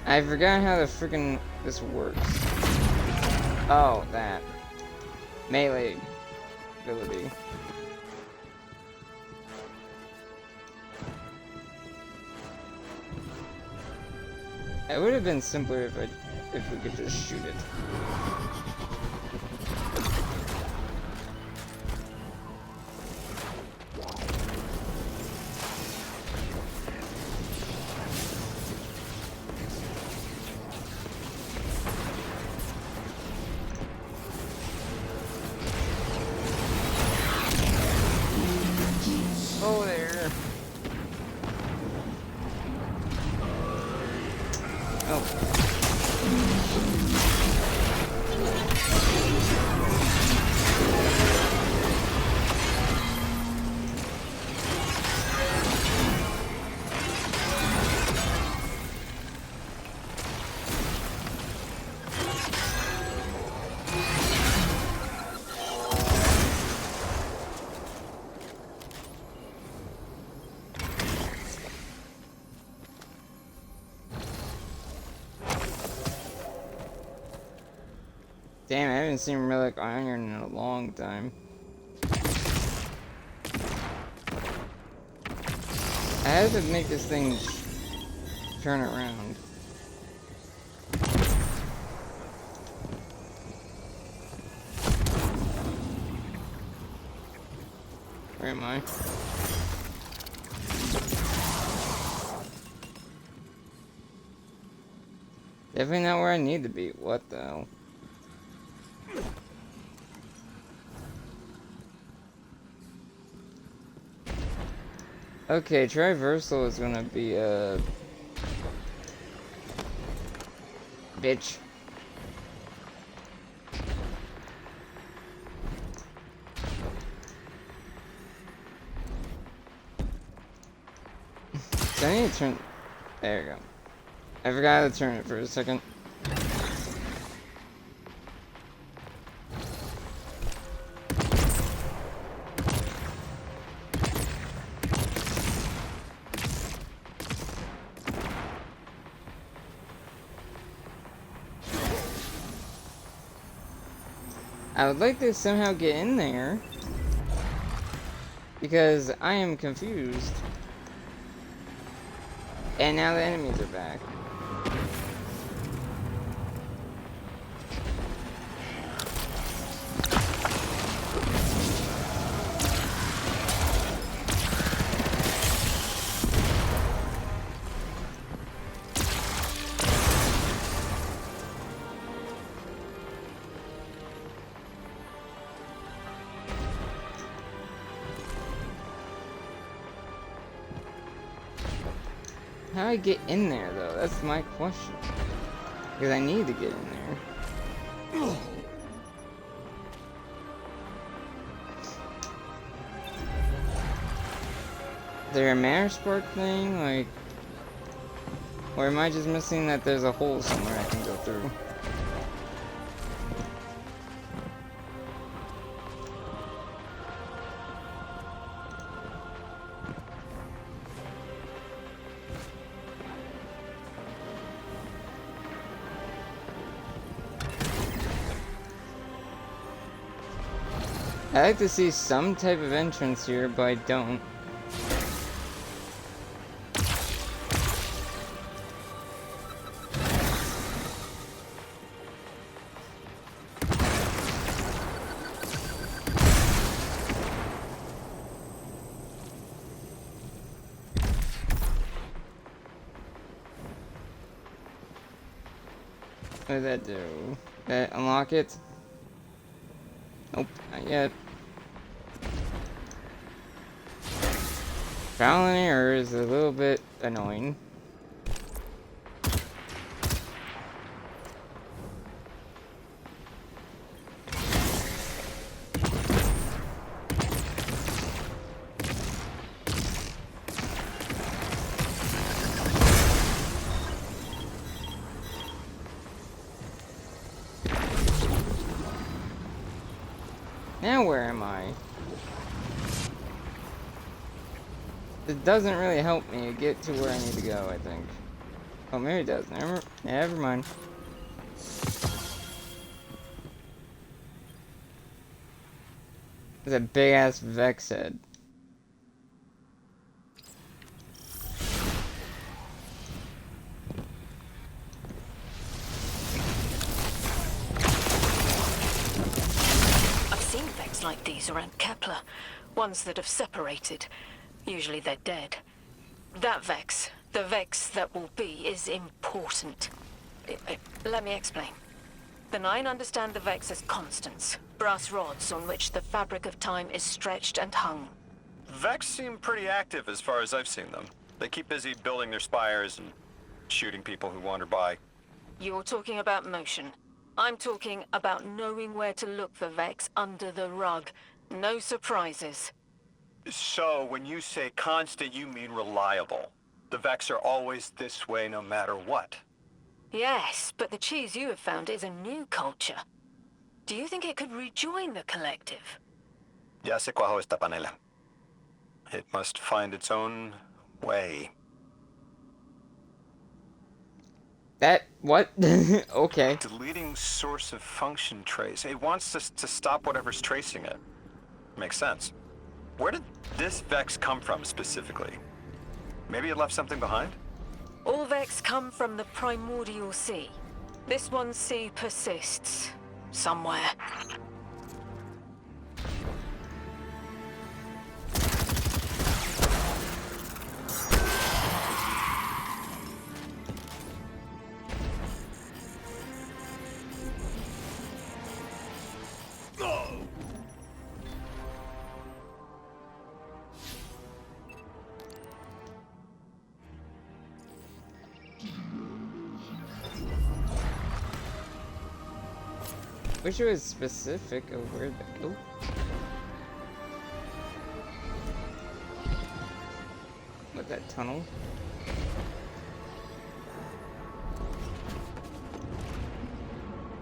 I forgot how the freaking this works. Oh, that. Melee ability. It would have been simpler if we could just shoot it. Oh, there. Oh. Damn, I haven't seen Relic Iron in a long time. I had to make this thing turn around. Where am I? Definitely not where I need to be. What the hell? Okay, traversal is gonna be a bitch. So I need to turn. There you go. I forgot to turn it for a second. I would like to somehow get in there, because I am confused. And now the enemies are back. How do I get in there, though? That's my question. Because I need to get in there. Is there a Mare Spark thing? Like... Or am I just missing that there's a hole somewhere I can go through? I like to see some type of entrance here, but I don't. What did that do? That unlock it? Nope, not yet. Trial and error is a little bit annoying. Now where am I? It doesn't really help me get to where I need to go, I think. Oh, maybe it does. Never mind. There's a big ass Vex head. I've seen Vex like these around Kepler. Ones that have separated. Usually they're dead. That Vex, the Vex that will be, is important. Let me explain. The Nine understand the Vex as constants, brass rods on which the fabric of time is stretched and hung. Vex seem pretty active as far as I've seen them. They keep busy building their spires and shooting people who wander by. You're talking about motion. I'm talking about knowing where to look for Vex under the rug. No surprises. So, when you say constant, you mean reliable. The Vex are always this way no matter what. Yes, but the cheese you have found is a new culture. Do you think it could rejoin the collective? Ya se cuajo esta panela. It must find its own way. That... what? Okay. Deleting source of function trace. It wants us to stop whatever's tracing it. Makes sense. Where did this Vex come from specifically? Maybe it left something behind? All Vex come from the primordial sea. This one sea persists. Somewhere. Wish it was specific of where the... oh. What, that tunnel?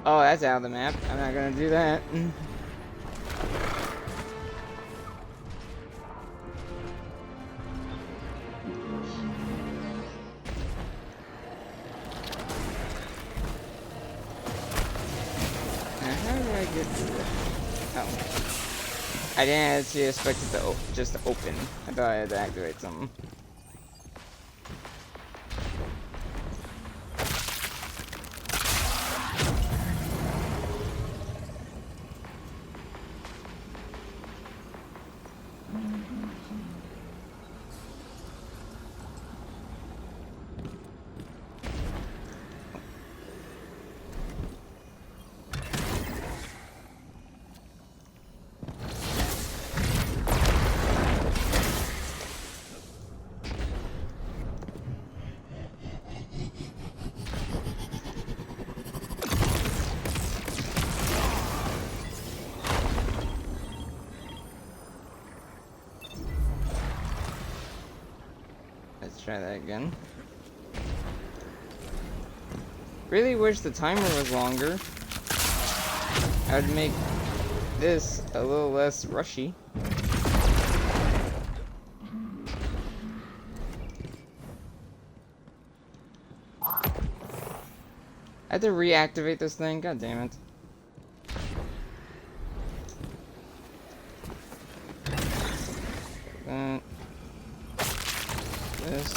Oh, that's out of the map. I'm not gonna do that. I didn't actually expect it to just open. I thought I had to activate something. Let's try that again. Really wish the timer was longer. I would make this a little less rushy. I had to reactivate this thing, god damn it. That. This.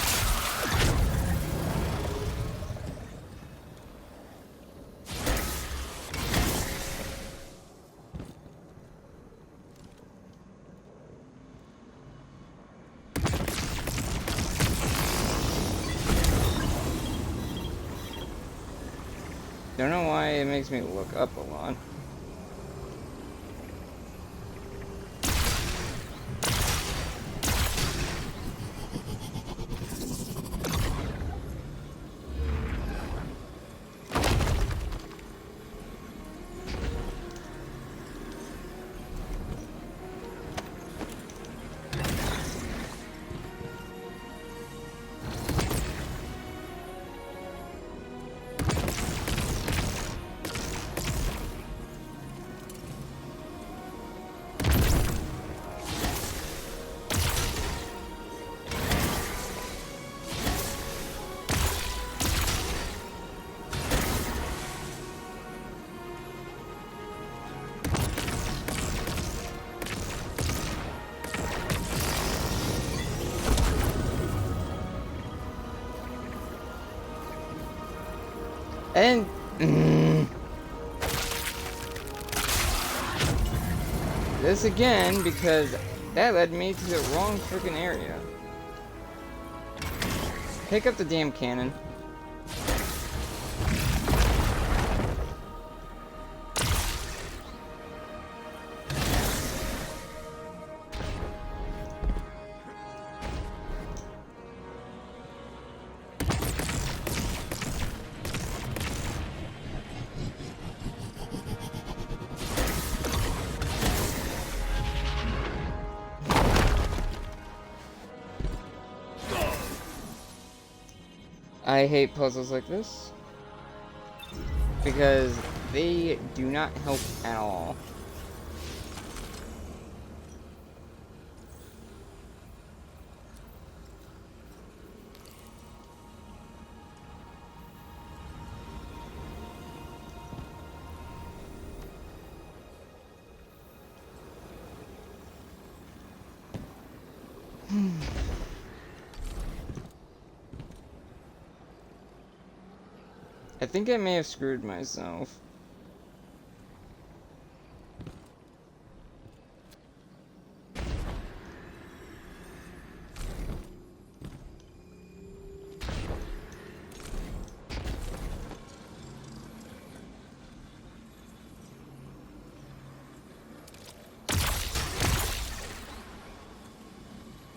Don't know why it makes me look up a lot. And this again because that led me to the wrong freaking area. Pick up the damn cannon. I hate puzzles like this because they do not help at all. I think I may have screwed myself.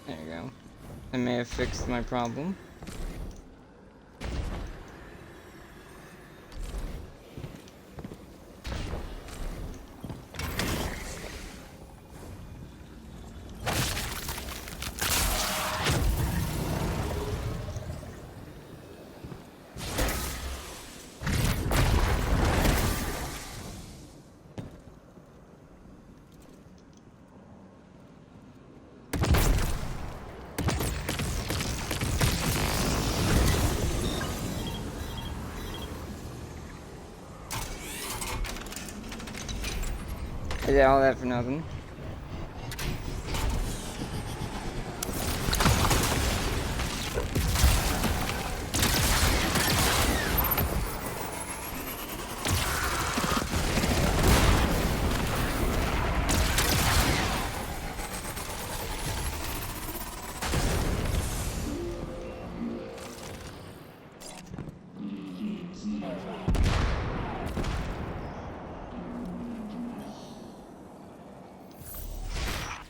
There you go. I may have fixed my problem. I did all that for nothing.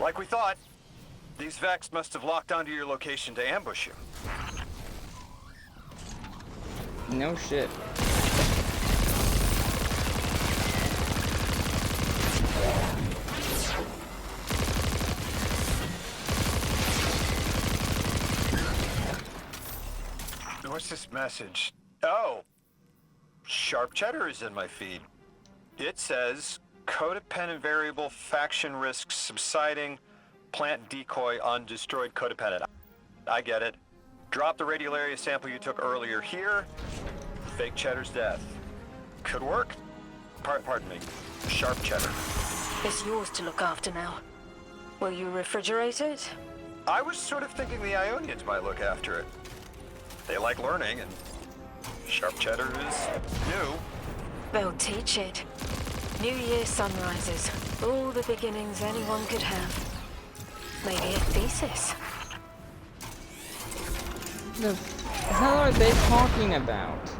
Like we thought, these Vex must have locked onto your location to ambush you. No shit. this message? Oh, Sharp Cheddar is in my feed. It says, codependent variable, faction risks subsiding, plant decoy on destroyed codependent. I get it. Drop the radiolaria sample you took earlier here. Fake Cheddar's death. Could work. Pardon me. Sharp Cheddar. It's yours to look after now. Will you refrigerate it? I was sort of thinking the Ionians might look after it. They like learning, and Sharp Cheddar is new. They'll teach it. New Year sunrises. All the beginnings anyone could have. Maybe a thesis. The hell are they talking about?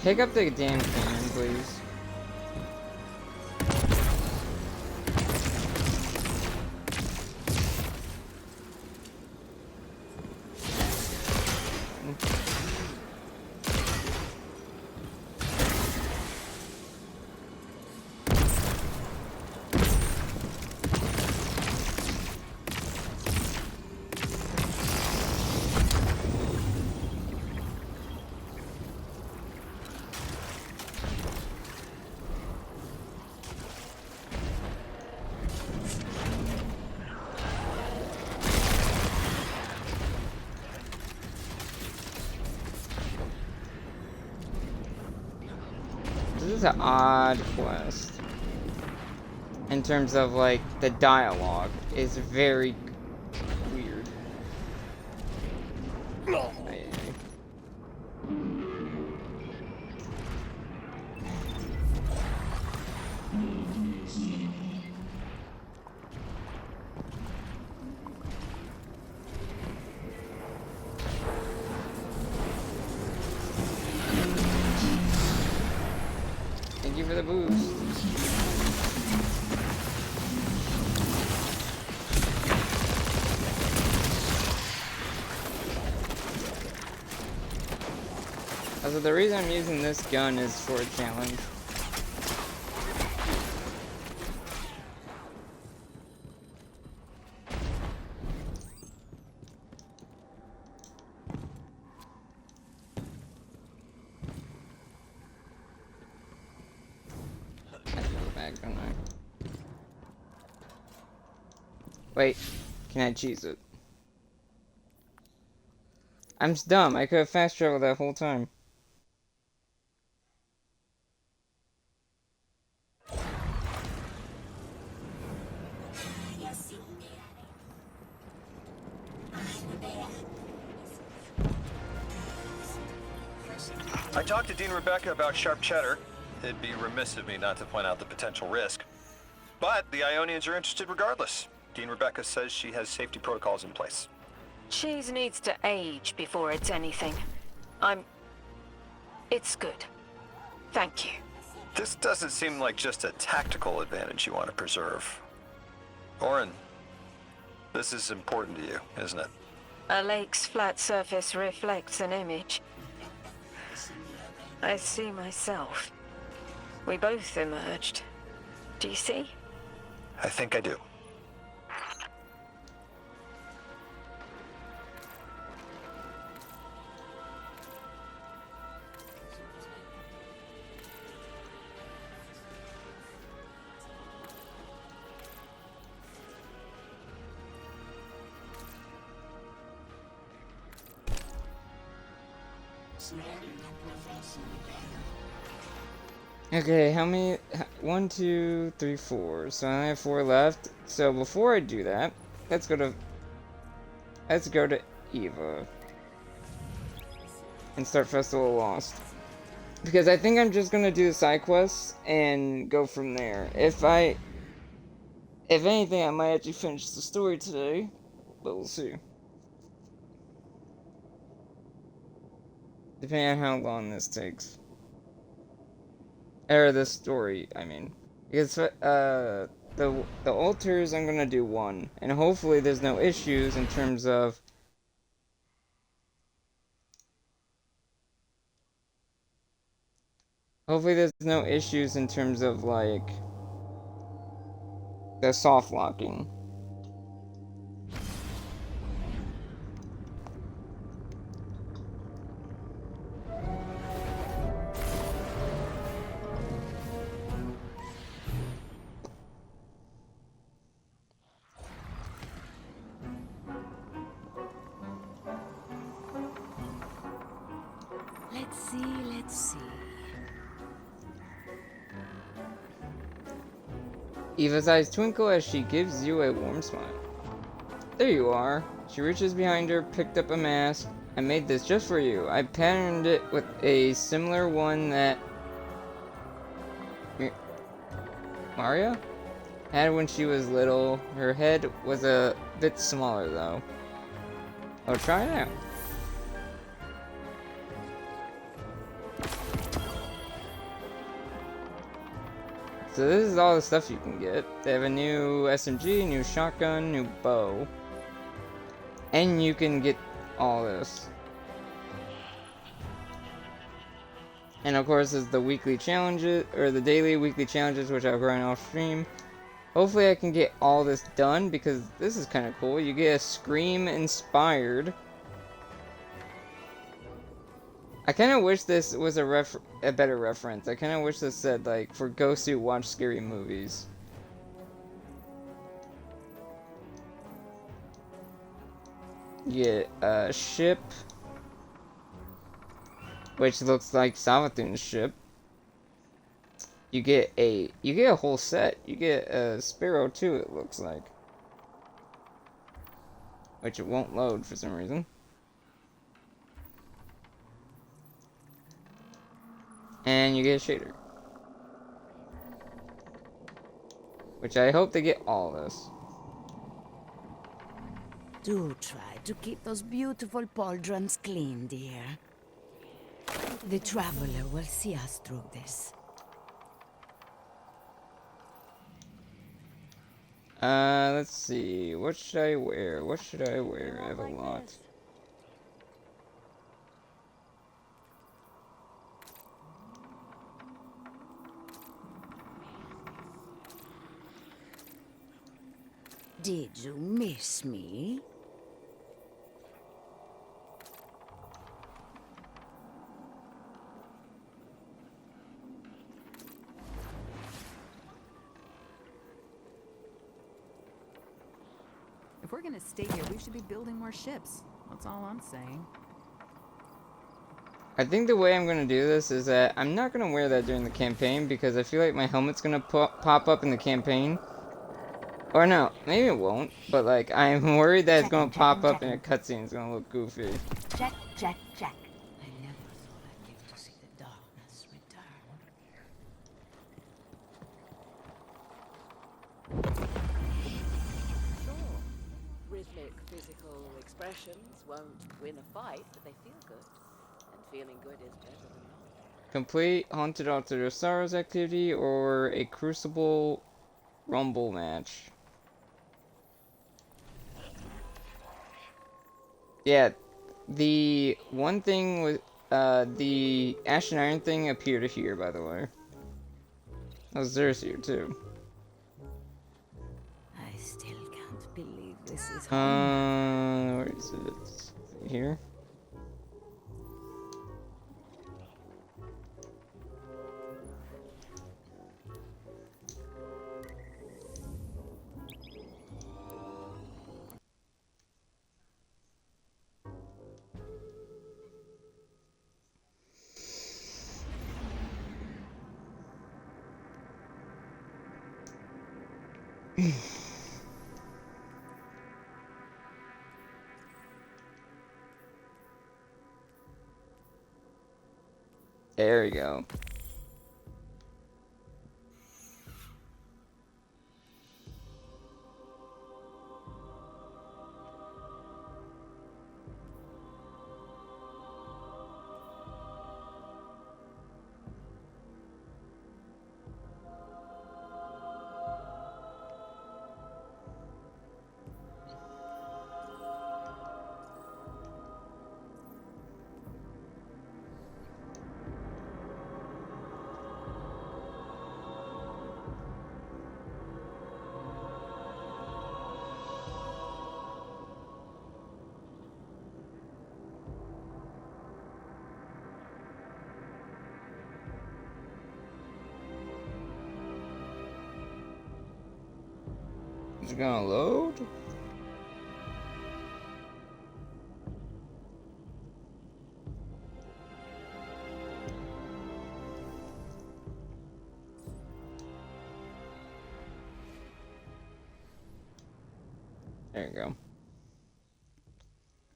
Pick up the damn cannon, please. This is an odd quest. In terms of, like, the dialogue is very weird. Aye, aye. Thank you for the boost. Also, the reason I'm using this gun is for a challenge. I have to go back, don't I? Wait, can I cheese it? I'm dumb. I could have fast traveled that whole time. I talked to Dean Rebecca about Sharp Cheddar. It'd be remiss of me not to point out the potential risk. But the Ionians are interested regardless. Dean Rebecca says she has safety protocols in place. Cheese needs to age before it's anything. It's good. Thank you. This doesn't seem like just a tactical advantage you want to preserve. Orin, this is important to you, isn't it? A lake's flat surface reflects an image. I see myself. We both emerged. Do you see? I think I do. Okay, how many? 1, 2, 3, 4. So I only have 4 left. So before I do that, let's go to Eva and start Festival of Lost. Because I think I'm just gonna do the side quests and go from there. If anything, I might actually finish the story today, but we'll see. Depending on how long this takes. Or this story, I mean. Because, the altars, I'm gonna do one, and hopefully there's no issues in terms of like the soft locking. Let's see. Eva's eyes twinkle as she gives you a warm smile. There you are. She reaches behind her, picked up a mask. I made this just for you. I patterned it with a similar one that Maria had when she was little. Her head was a bit smaller though. Oh, try it out. So this is all the stuff you can get. They have a new SMG, new shotgun, new bow. And you can get all this. And of course there's the weekly challenges, or the daily weekly challenges, which I'll grind off stream. Hopefully I can get all this done, because this is kind of cool. You get a Scream inspired. I kind of wish this was a better reference. I kind of wish this said, like, for ghosts who watch scary movies. You get a ship, which looks like Savathun's ship. You get a whole set. You get a Sparrow too, it looks like. Which it won't load for some reason. And you get a shader. Which I hope they get all of this. Do try to keep those beautiful pauldrons clean, dear. The Traveler will see us through this. Let's see. What should I wear? What should I wear? I have a lot. Did you miss me? If we're gonna stay here, we should be building more ships. That's all I'm saying. I think the way I'm going to do this is that I'm not going to wear that during the campaign, because I feel like my helmet's going to pop up in the campaign. Or no, maybe it won't, but like, I'm worried that it's going to pop up in a cutscene. It's going to look goofy. Check. I never thought I'd live to see the darkness return. Sure. Rhythmic physical expressions won't win a fight, but they feel good. And feeling good is better than not. Complete Haunted Altar of Sorrows activity or a Crucible Rumble match. Yeah, the one thing with the Ash and Iron thing appeared here, by the way. Oh, Zer's here too. I still can't believe this is home. Where is it? Is it here? There we go. Is it gonna load? There you go.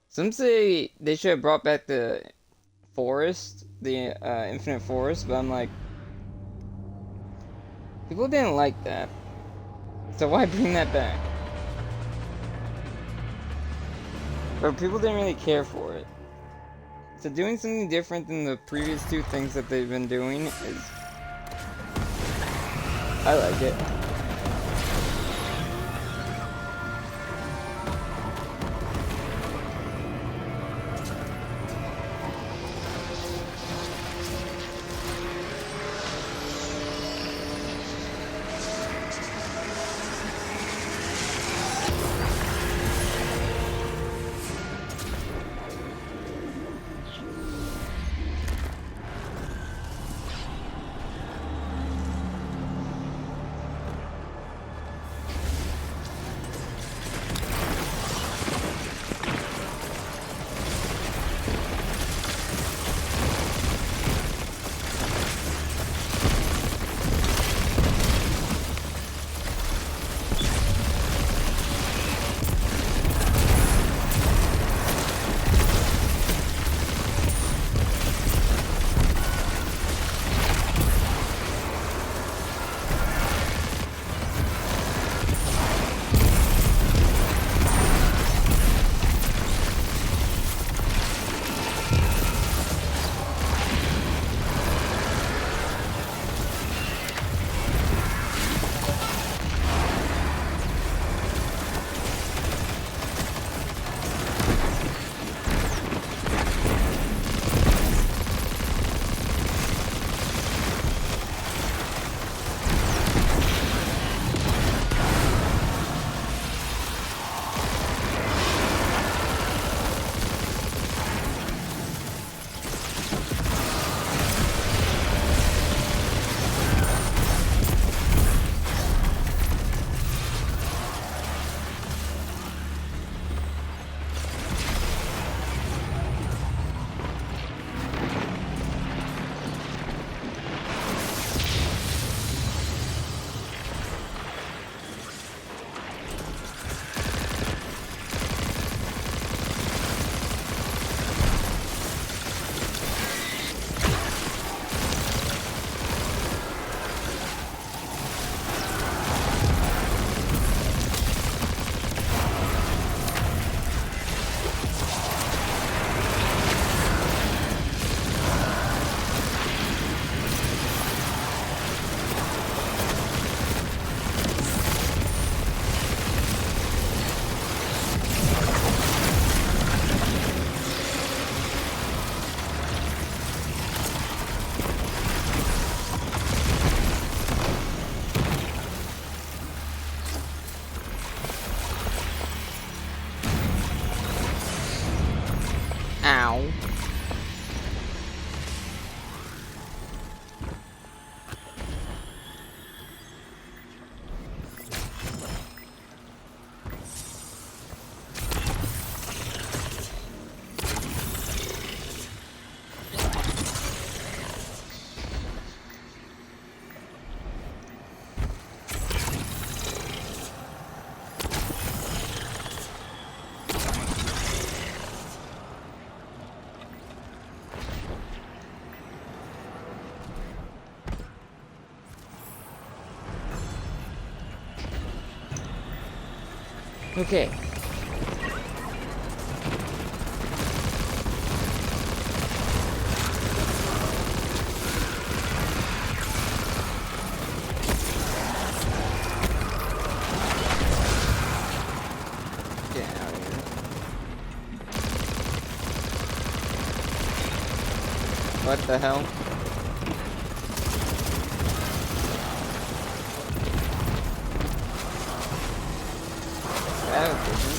Some say they should have brought back the forest, the infinite forest, but I'm like, people didn't like that. So why bring that back? Or people didn't really care for it. So doing something different than the previous two things that they've been doing is... I like it. Ow. Okay. Get out of here. What the hell? That was different.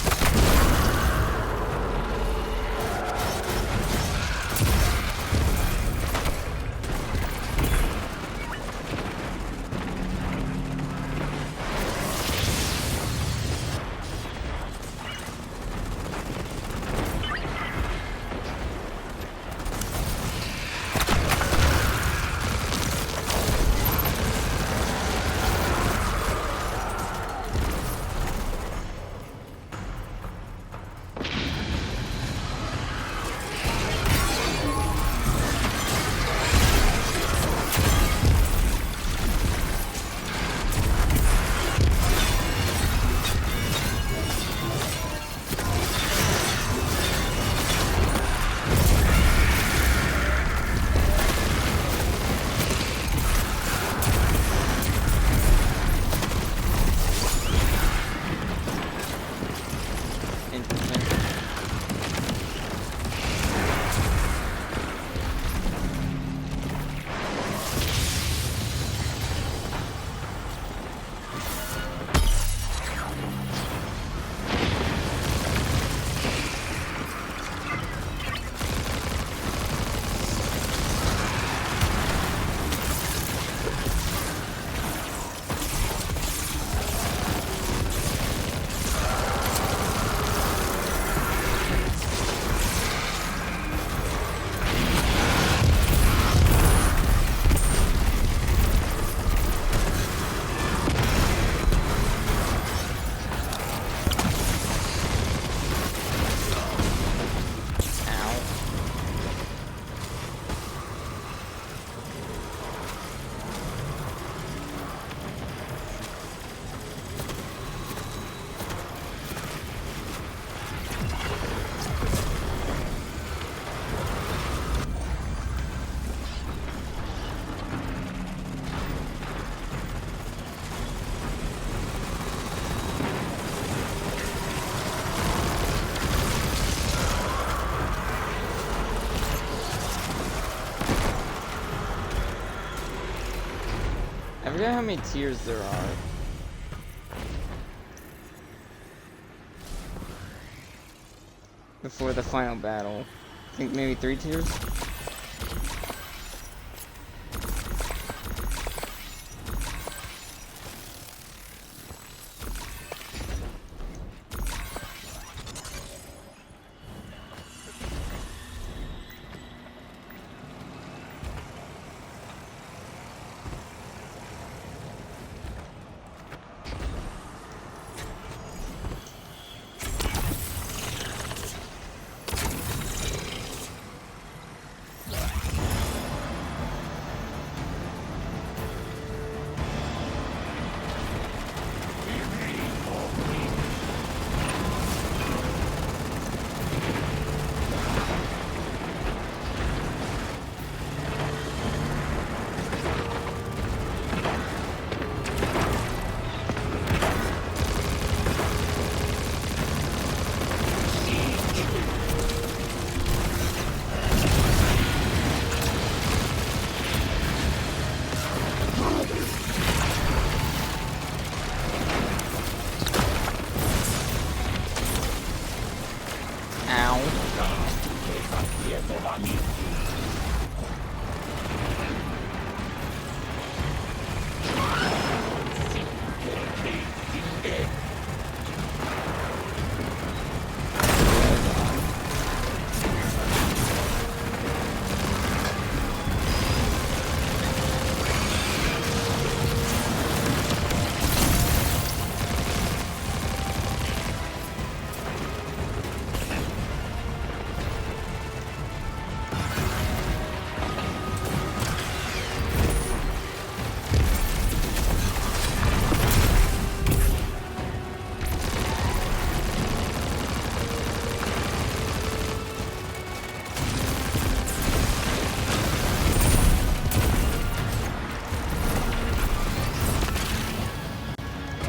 forget how many tiers there are. Before the final battle. I think maybe 3 tiers?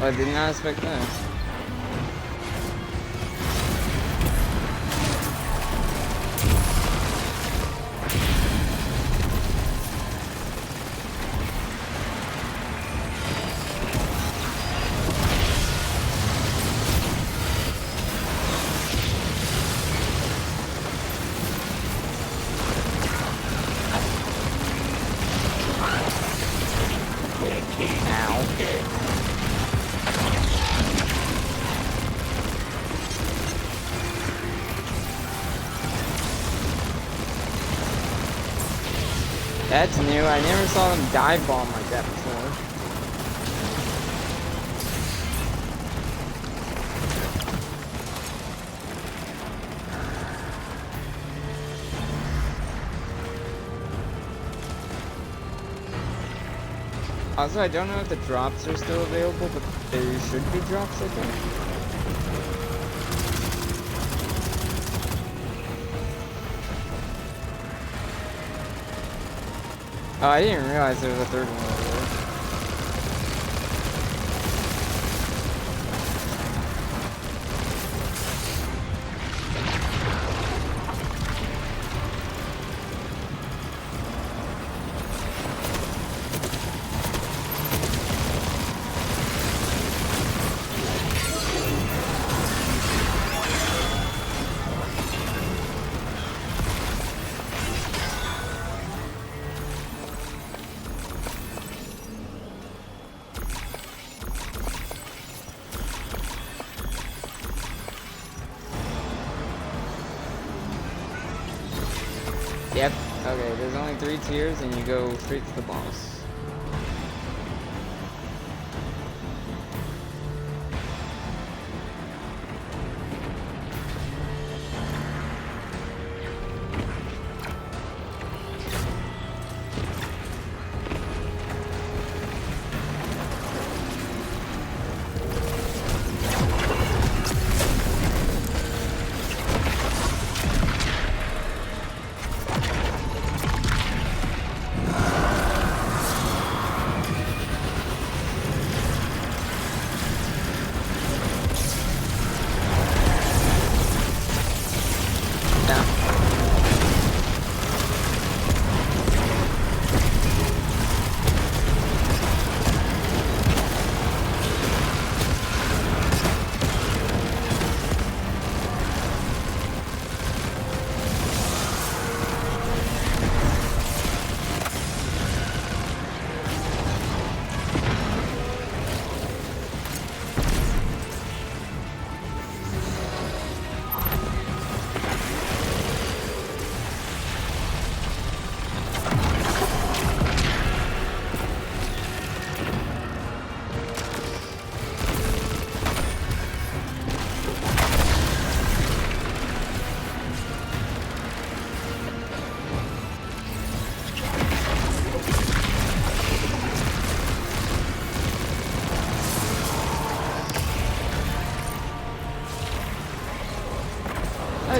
I did not expect that. That's new. I never saw them dive bomb like that before. Also, I don't know if the drops are still available, but there should be drops, I think. Oh, I didn't realize there was a third one over there. Yep. Okay, there's only 3 tiers and you go straight to the boss.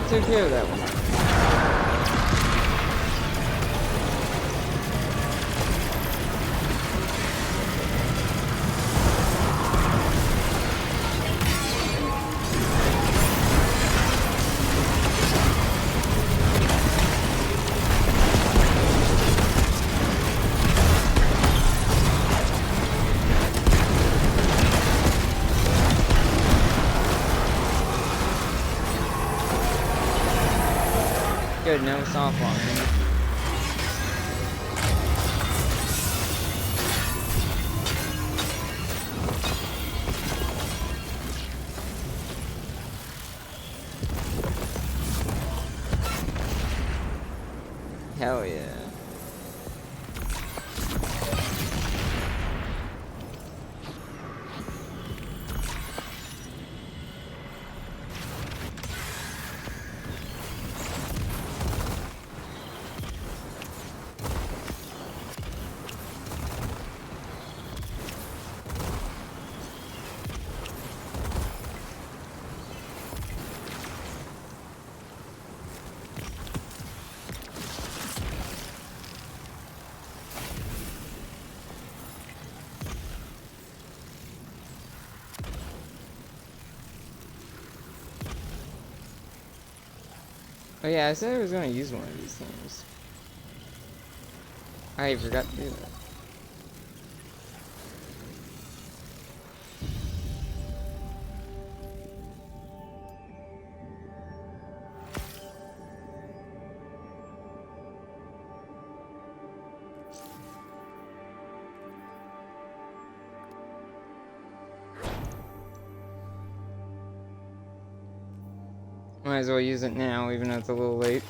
took care of that one. Good, no soft launching. Hell yeah. Oh yeah, I said I was going to use one of these things. I forgot to do that. Might as well use it now, even though it's a little late.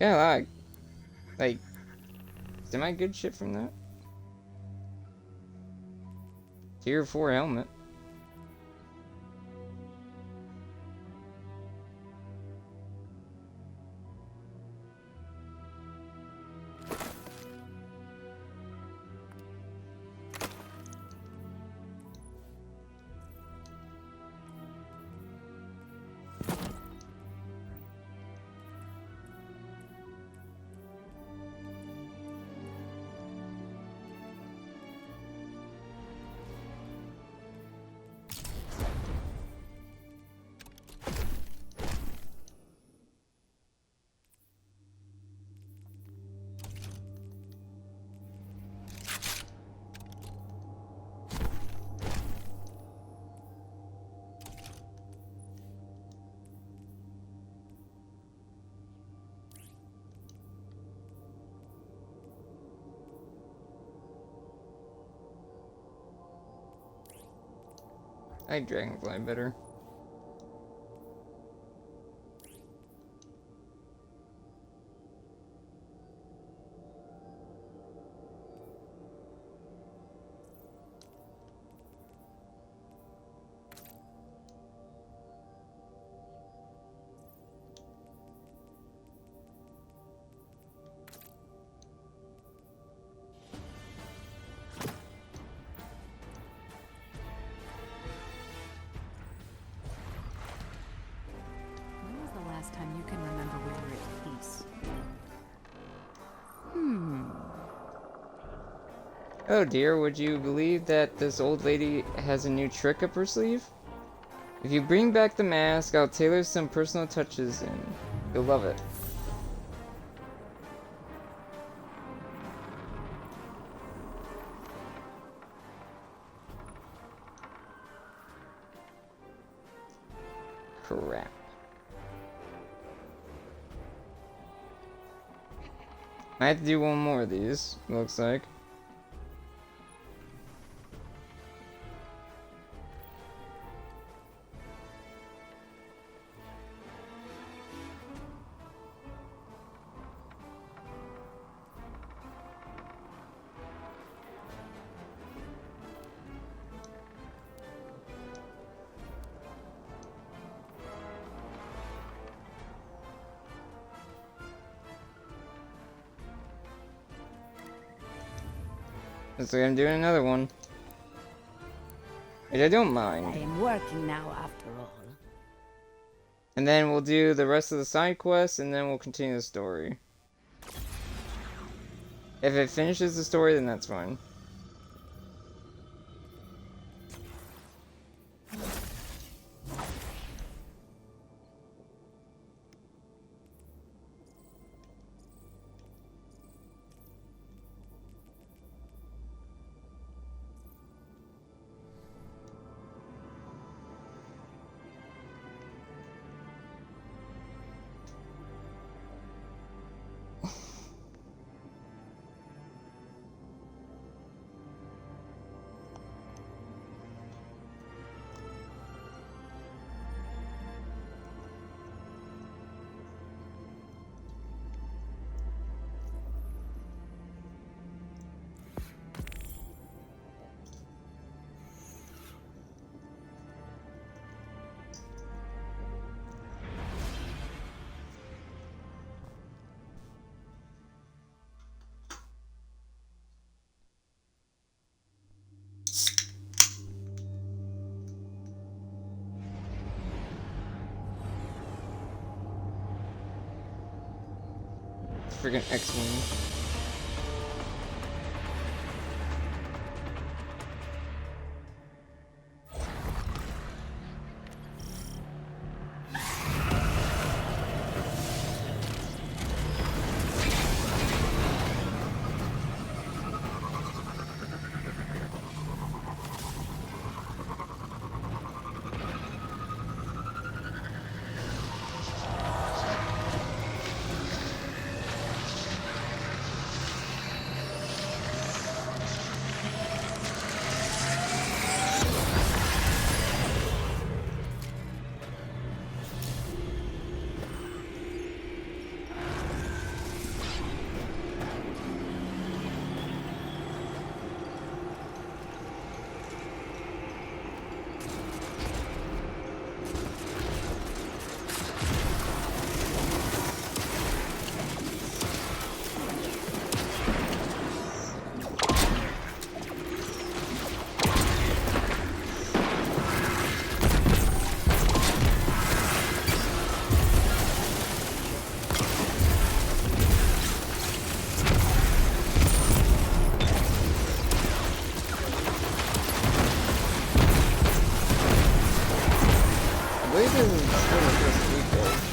Yeah, like, am I good shit from that? Tier 4 helmet. I like Dragonfly better. When was the last time you can remember we were at peace? Oh dear, would you believe that this old lady has a new trick up her sleeve? If you bring back the mask, I'll tailor some personal touches and you'll love it. Crap. I have to do one more of these, looks like. Looks like I'm doing another one. Which I don't I mind. am working now after all. And then we'll do the rest of the side quests, and then we'll continue the story. If it finishes the story, then that's fine. Freaking X-Wing.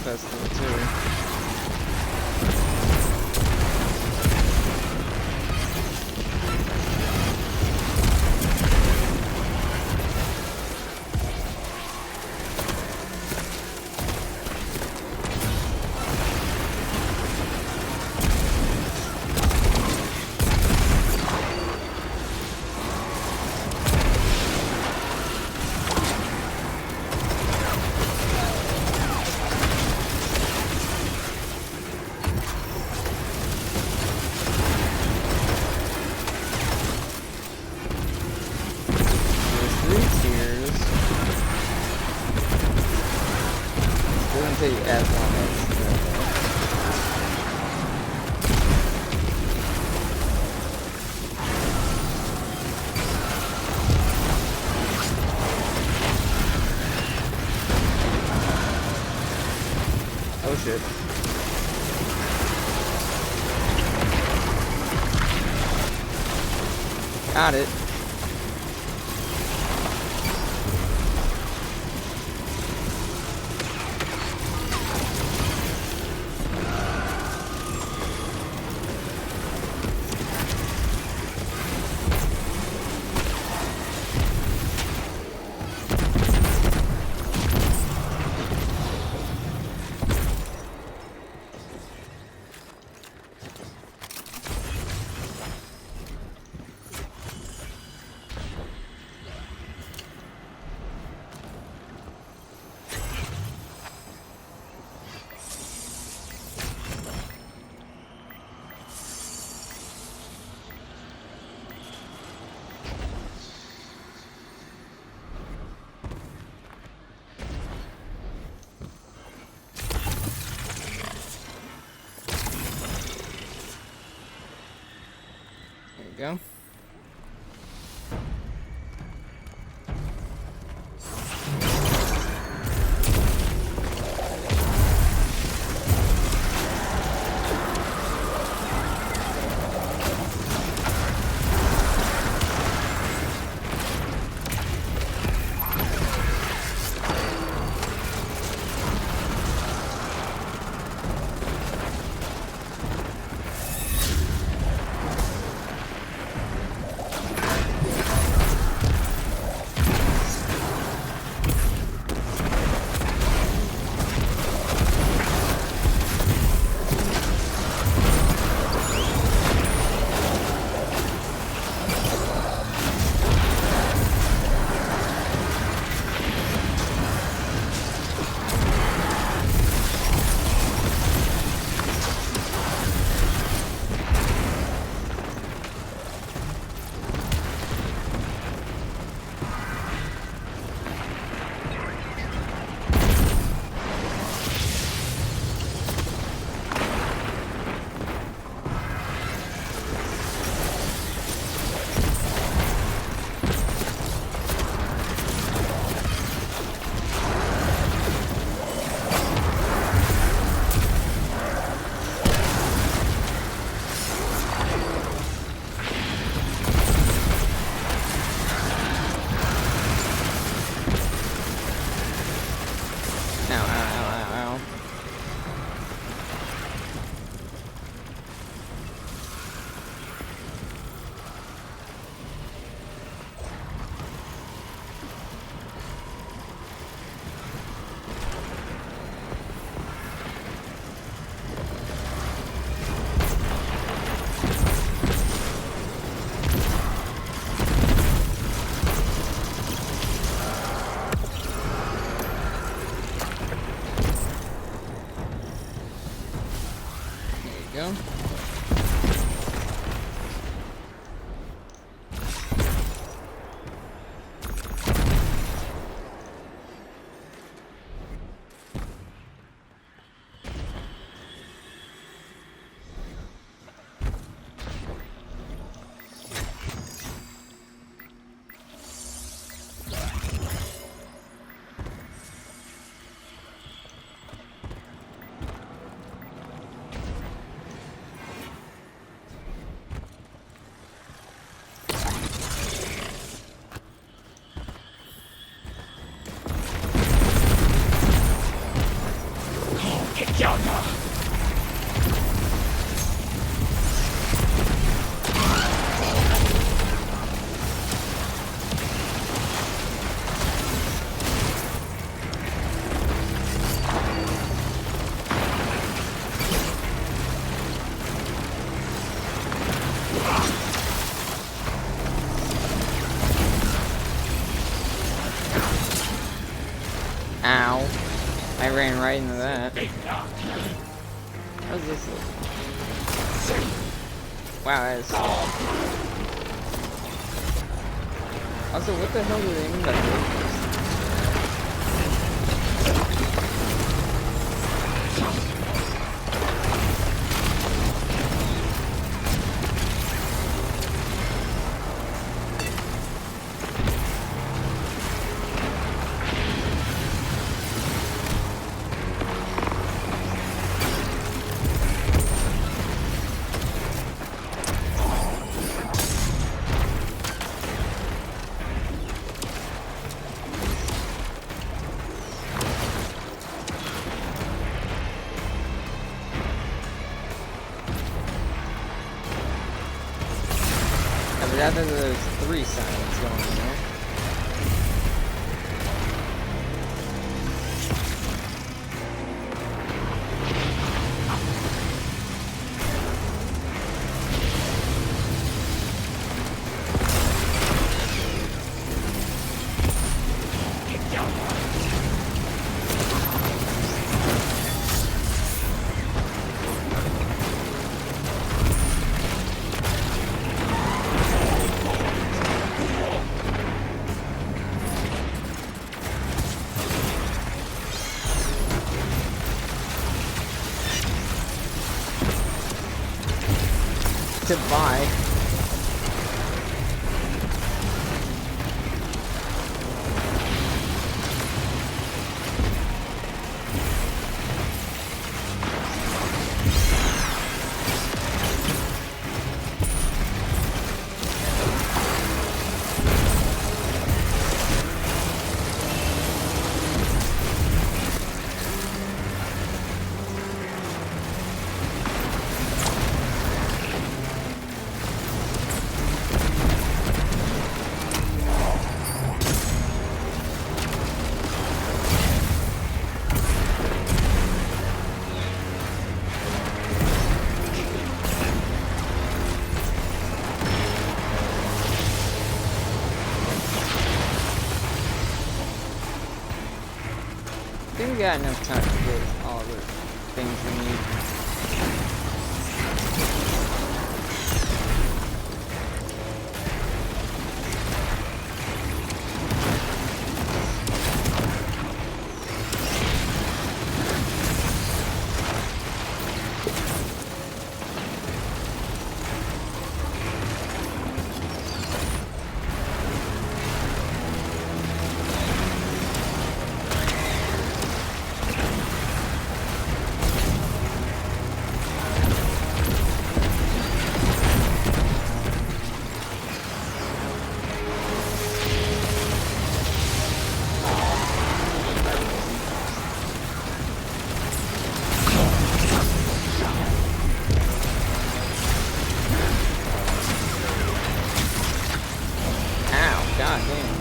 Festival too. Take as long as oh shit. Got it. Go. go. Ow. I ran right into that. How's this look? Wow, that is small. Also, what the hell do they mean by this? Rather there's 3 silents going on. To buy. I think we got enough time to get all the things we need. God damn.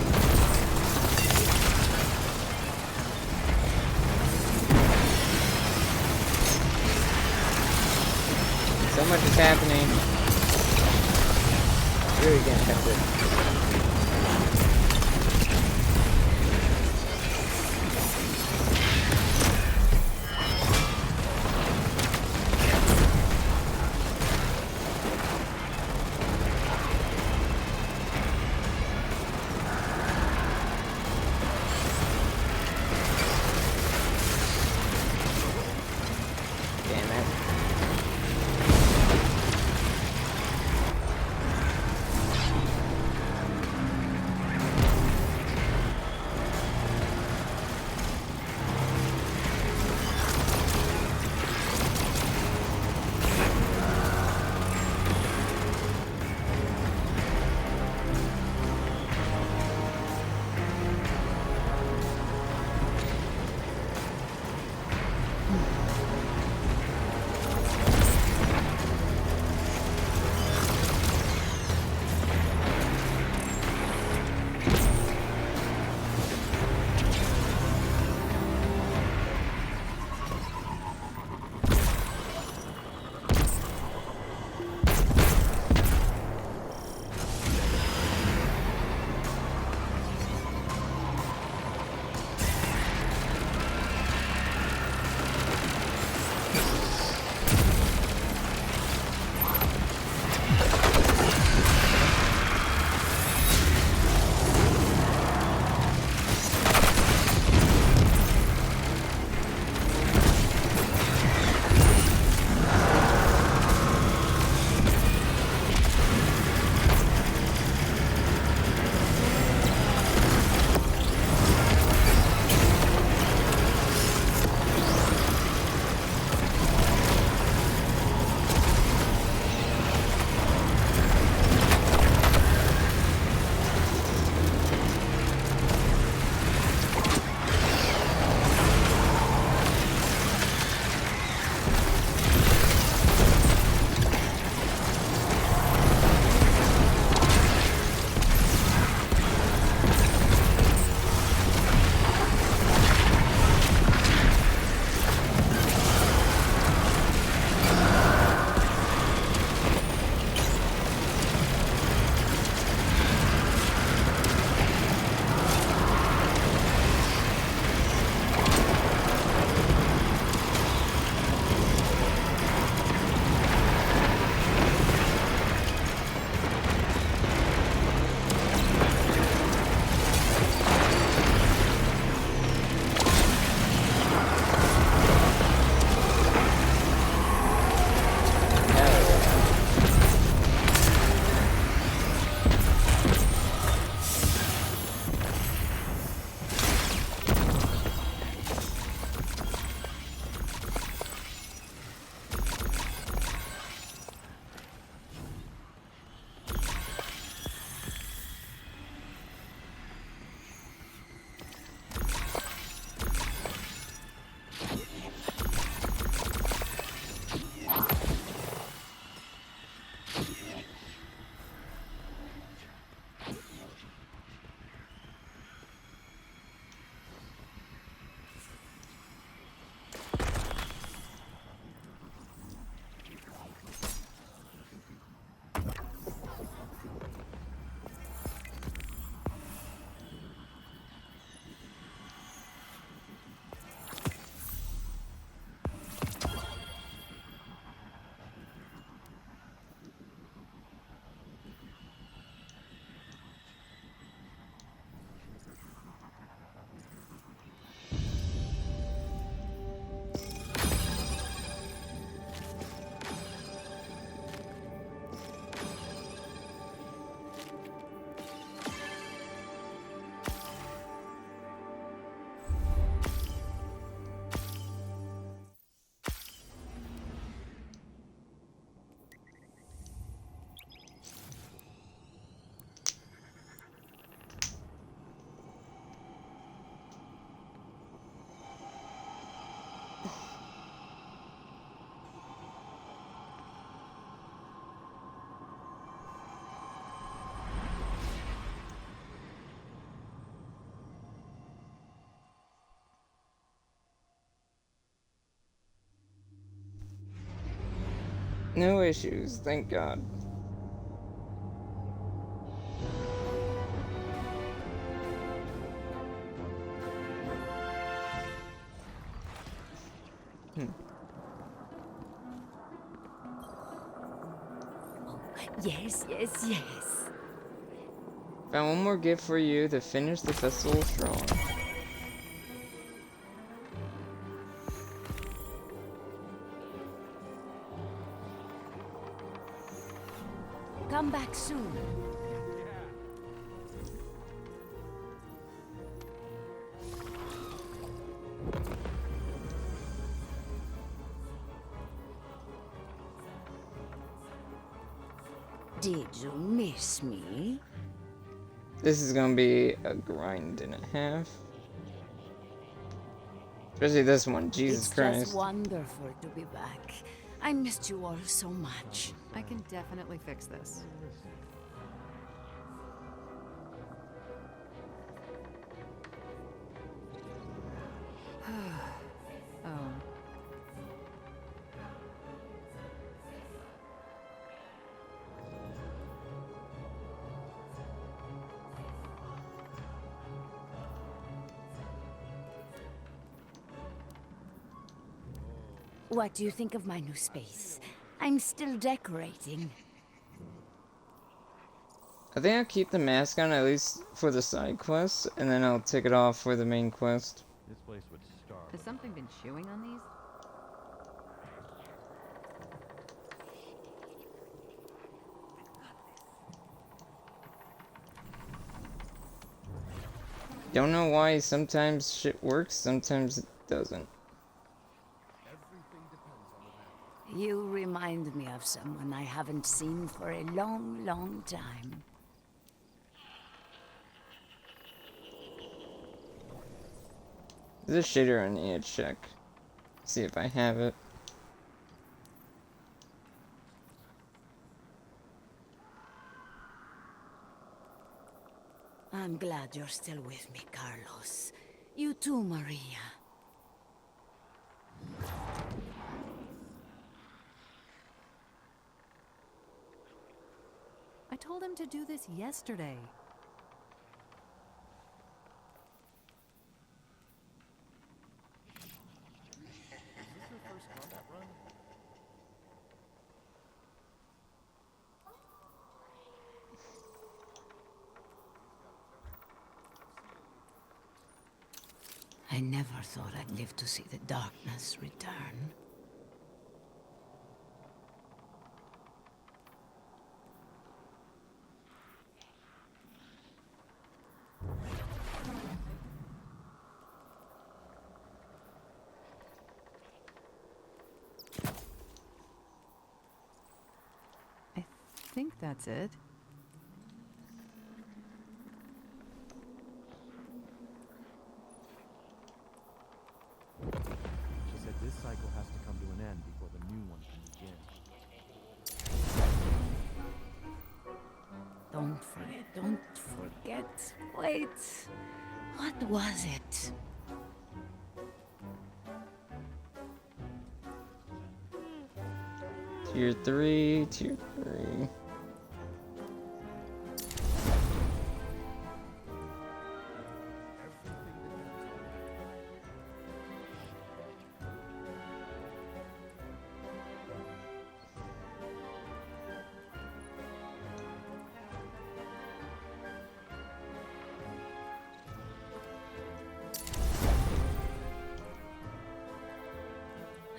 So much is happening. Really gonna have to. No issues, thank God. Yes, yes, yes. Found one more gift for you to finish the festival strong. Come back soon. Did you miss me? This is gonna be a grind and a half. Especially this one, Jesus It's Christ. just wonderful to be back. I missed you all so much. I can definitely fix this. Oh. What do you think of my new space? I'm still decorating. I think I'll keep the mask on at least for the side quests, and then I'll take it off for the main quest. This place would starve. Has something been chewing on these? Don't know why sometimes shit works, sometimes it doesn't. You remind me of someone I haven't seen for a long, long time. There's a shader I need to check. See if I have it. I'm glad you're still with me, Carlos. You too, Maria. I told him to do this yesterday. I never thought I'd live to see the darkness return. I think that's it. She said this cycle has to come to an end before the new one can begin. Don't forget. Wait. What was it? Tier 3, Tier 3.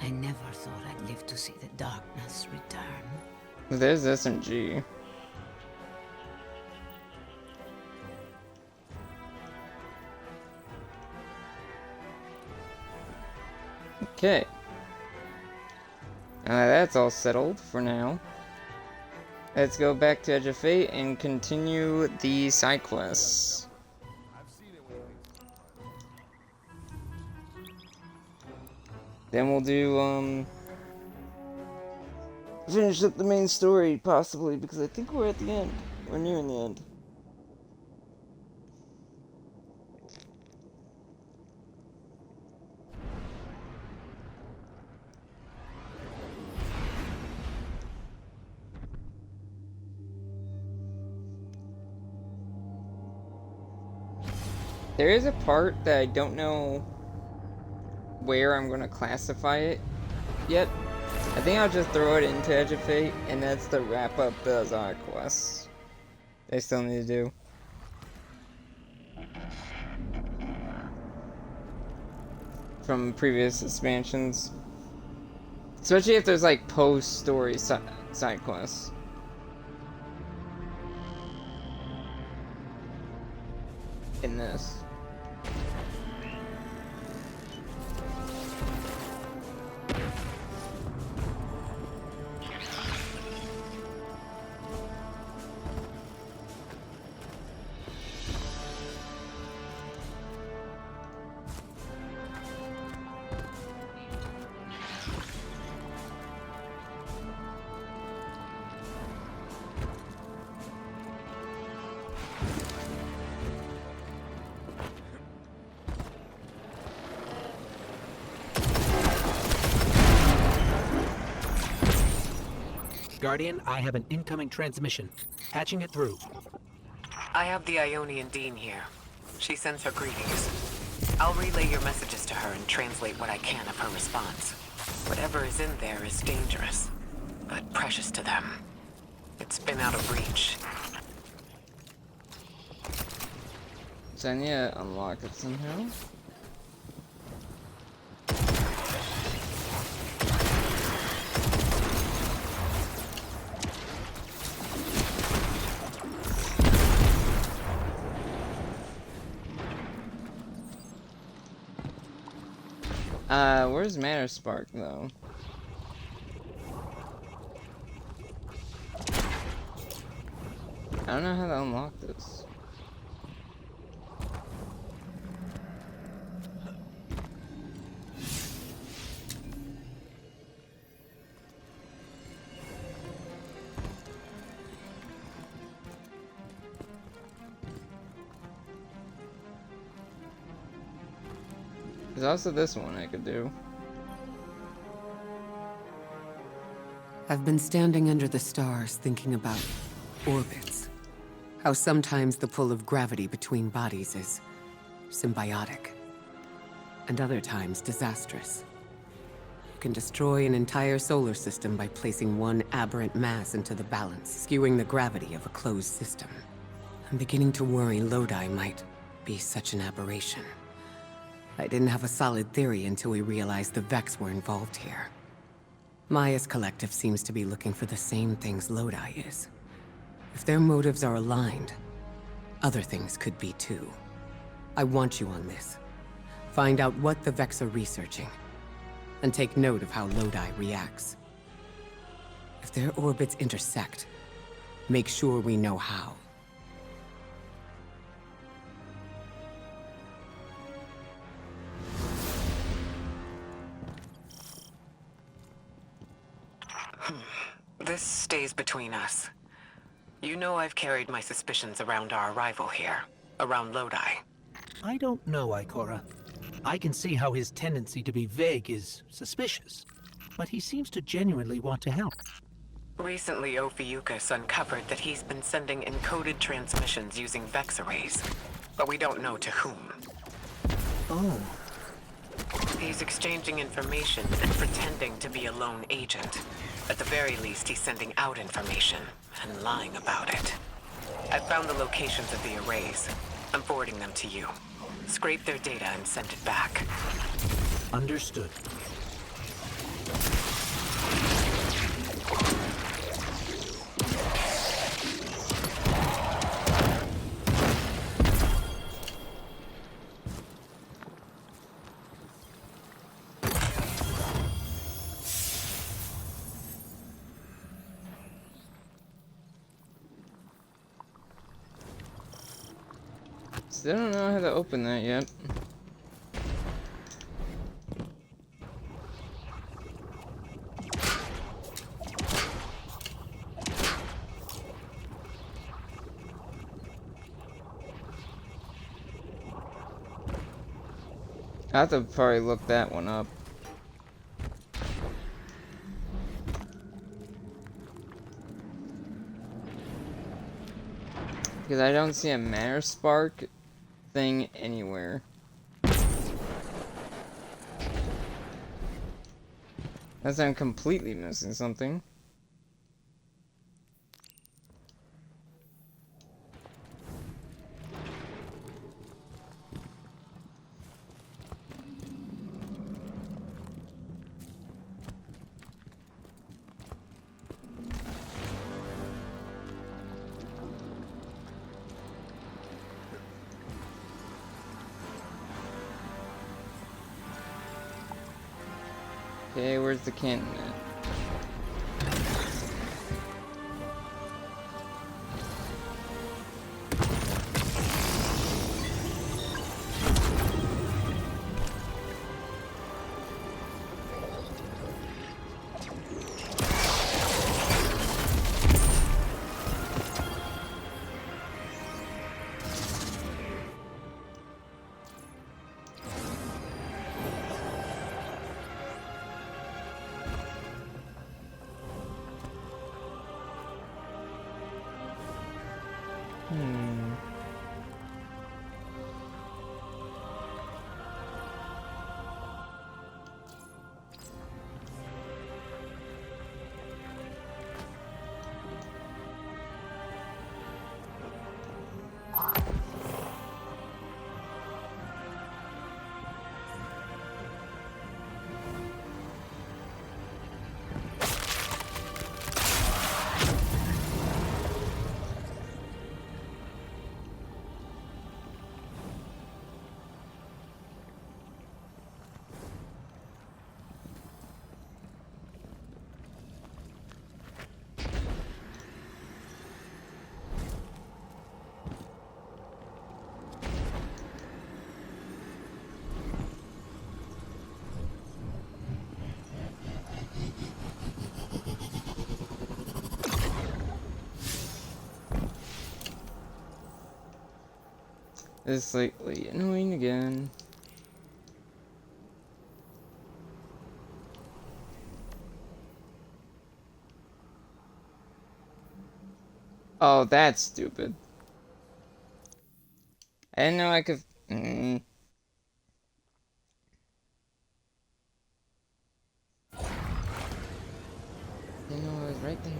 I never thought I'd live to see the darkness return. There's SMG. Okay. That's all settled for now. Let's go back to Edge of Fate and continue the side quests. Then we'll do, finish up the main story, possibly, because I think we're at the end. We're nearing the end. There is a part that I don't know where I'm going to classify it yet. I think I'll just throw it into Edge of Fate, and that's to wrap up the Zara quests they still need to do. From previous expansions. Especially if there's like post-story side quests. In this. Guardian, I have an incoming transmission. Patching it through. I have the Ionian Dean here. She sends her greetings. I'll relay your messages to her and translate what I can of her response. Whatever is in there is dangerous, but precious to them. It's been out of reach. So I need to unlock it somehow. Where's Matter Spark though? I don't know how to unlock this. There's also this one I could do. I've been standing under the stars thinking about orbits. How sometimes the pull of gravity between bodies is symbiotic, and other times disastrous. You can destroy an entire solar system by placing one aberrant mass into the balance, skewing the gravity of a closed system. I'm beginning to worry Lodi might be such an aberration. I didn't have a solid theory until we realized the Vex were involved here. Maya's collective seems to be looking for the same things Lodi is. If their motives are aligned, other things could be too. I want you on this. Find out what the Vex are researching, and take note of how Lodi reacts. If their orbits intersect, make sure we know how. This stays between us. You know I've carried my suspicions around our arrival here, around Lodi. I don't know, Ikora. I can see how his tendency to be vague is suspicious, but he seems to genuinely want to help. Recently, Ophiuchus uncovered that he's been sending encoded transmissions using Vex arrays, but we don't know to whom. Oh. He's exchanging information and pretending to be a lone agent. At the very least, he's sending out information and lying about it. I've found the locations of the arrays. I'm forwarding them to you. Scrape their data and send it back. Understood. Still don't know how to open that yet. I have to probably look that one up. Because I don't see a Matter Spark thing anywhere. Unless I'm completely missing something. Okay, where's the cannon at? It's slightly annoying again. Oh, that's stupid. I didn't know I could... I didn't know I was right there.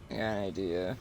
I got an idea.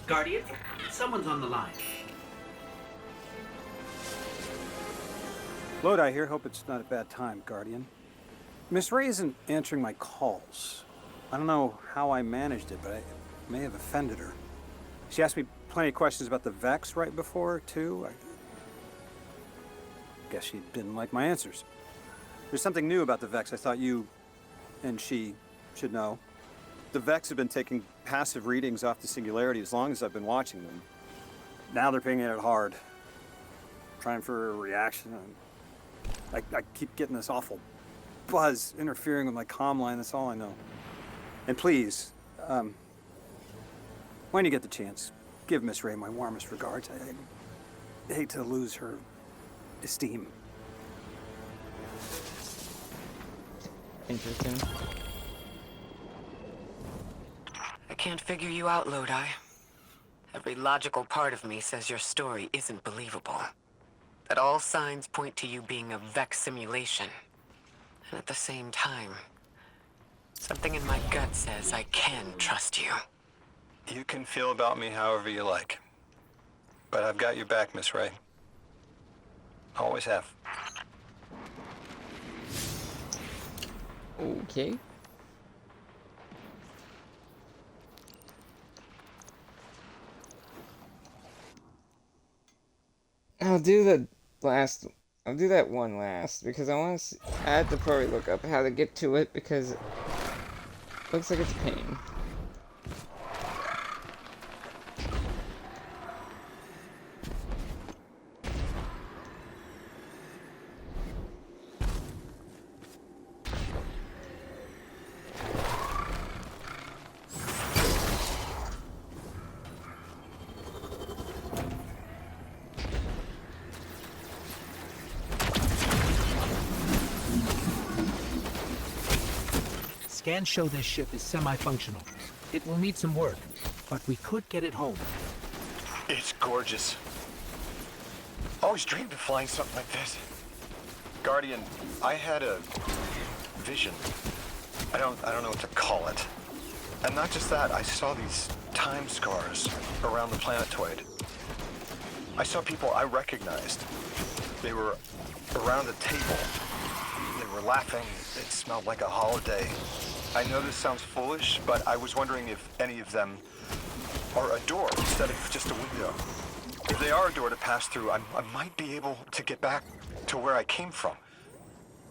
Guardian, someone's on the line. Lodi here. Hope it's not a bad time, Guardian. Miss Ray isn't answering my calls. I don't know how I managed it, but I may have offended her. She asked me plenty of questions about the Vex right before, too. I guess she didn't like my answers. There's something new about the Vex I thought you and she should know. The Vex have been taking passive readings off the Singularity as long as I've been watching them. Now they're pinging it hard. Trying for a reaction. I keep getting this awful buzz interfering with my comm line. That's all I know. And please, when you get the chance, give Miss Ray my warmest regards. I hate to lose her esteem. Interesting. I can't figure you out, Lodi. Every logical part of me says your story isn't believable. That all signs point to you being a Vex simulation. And at the same time, something in my gut says I can trust you. You can feel about me however you like. But I've got your back, Miss Ray. Always have. Okay. I'll do that one last because I have to probably look up how to get to it because it looks like it's a pain. Scans show this ship is semi-functional. It will need some work, but we could get it home. It's gorgeous. Always dreamed of flying something like this. Guardian, I had a vision. I don't know what to call it. And not just that, I saw these time scars around the planetoid. I saw people I recognized. They were around a table. They were laughing. It smelled like a holiday. I know this sounds foolish, but I was wondering if any of them are a door instead of just a window. If they are a door to pass through, I might be able to get back to where I came from.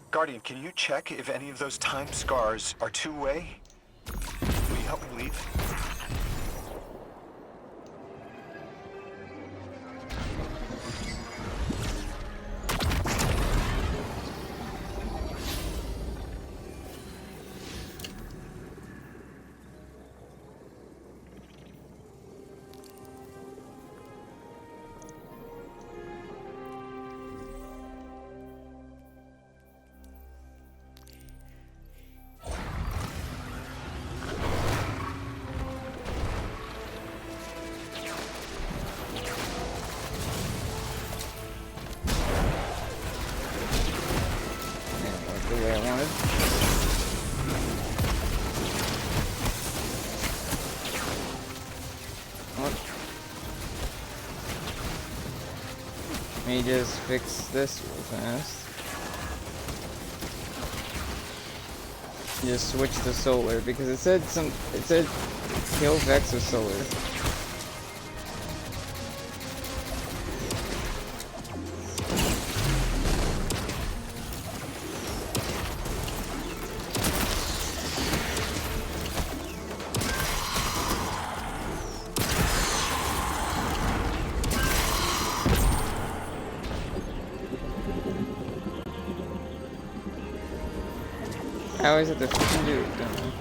Guardian, can you check if any of those time scars are two-way? Will you help me leave? The way I wanted. Let me just fix this real fast. Just switch to solar because it said kill Vex with solar. I always have to freaking do it, don't I?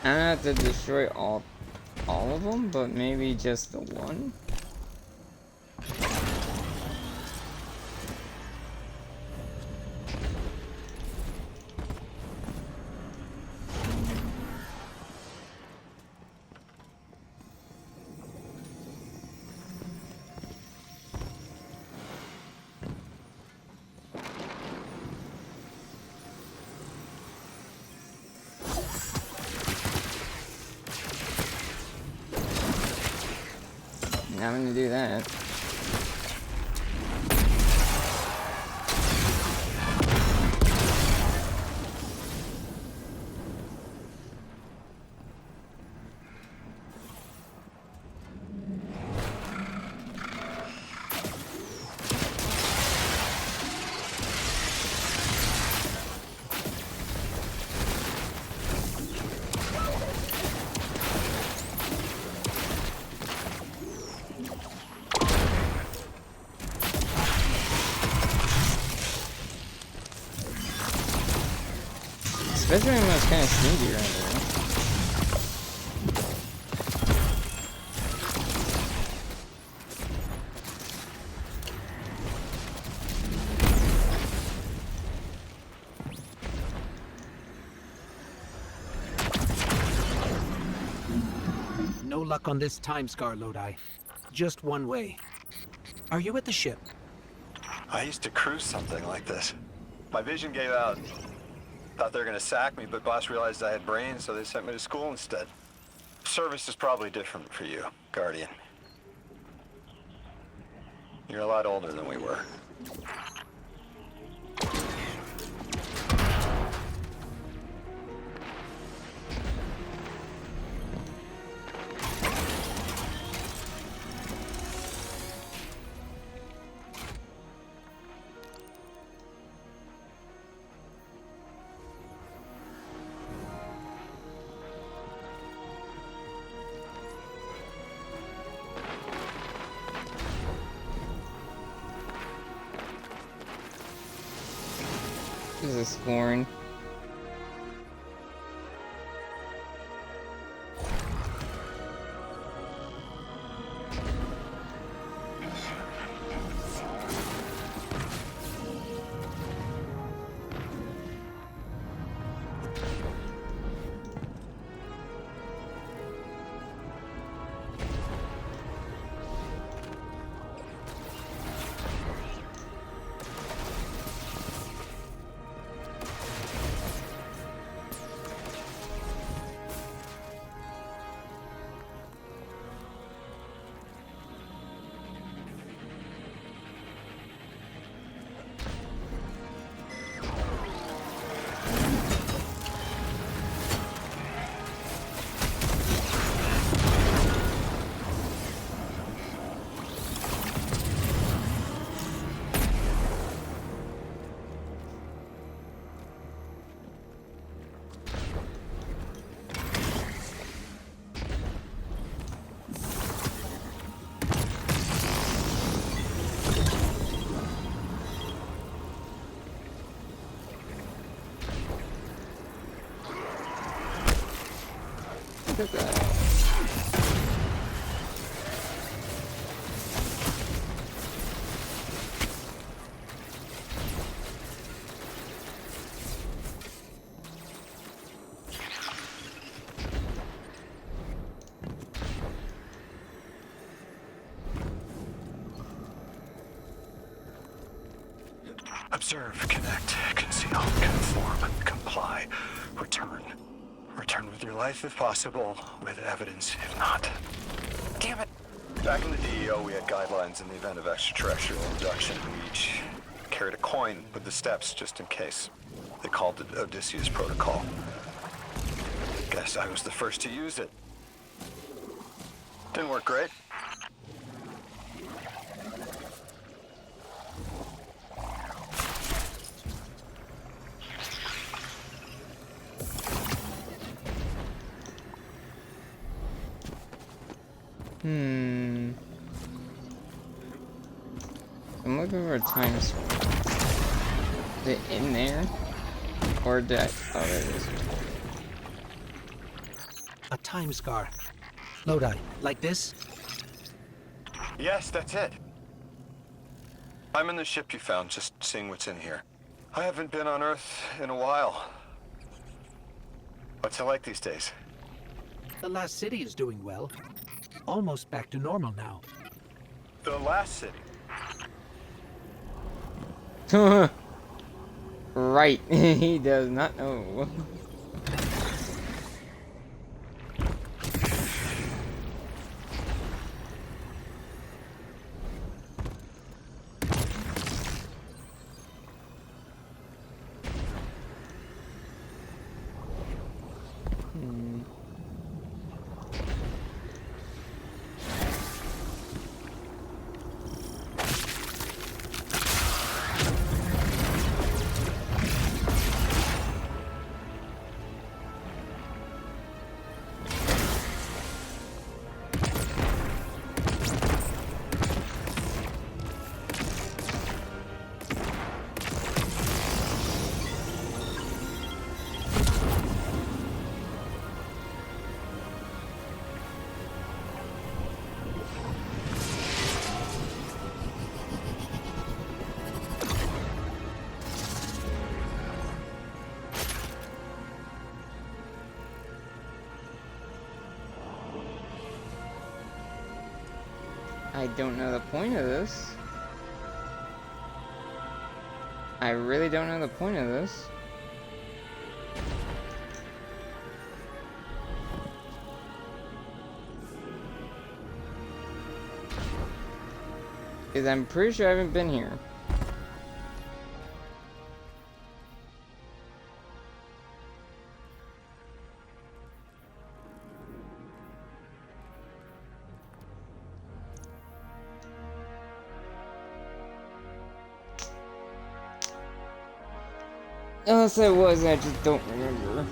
I don't have to destroy all of them, but maybe just the one. I'm gonna do that. Especially when it's kind of sneaky around there. No luck on this time scar, Lodi. Just one way. Are you at the ship? I used to cruise something like this. My vision gave out. Thought they were gonna sack me, but boss realized I had brains, so they sent me to school instead. Service is probably different for you, Guardian. You're a lot older than we were. This is scoring. Look at that. Observe, connect, conceal, conform, comply, return. Return with your life if possible, with evidence if not. Damn it! Back in the DEO, we had guidelines in the event of extraterrestrial abduction. We each carried a coin with the steps just in case. They called it Odysseus Protocol. Guess I was the first to use it. Didn't work great. I'm looking for a time square. Is it in there? Or did I... Oh, there it is. A time scar. Lodi, like this? Yes, that's it. I'm in the ship you found, just seeing what's in here. I haven't been on Earth in a while. What's it like these days? The last city is doing well. Almost back to normal now. The last city? Right. He does not know. I don't know the point of this. I really don't know the point of this. Because I'm pretty sure I haven't been here. Unless I was, I just don't remember.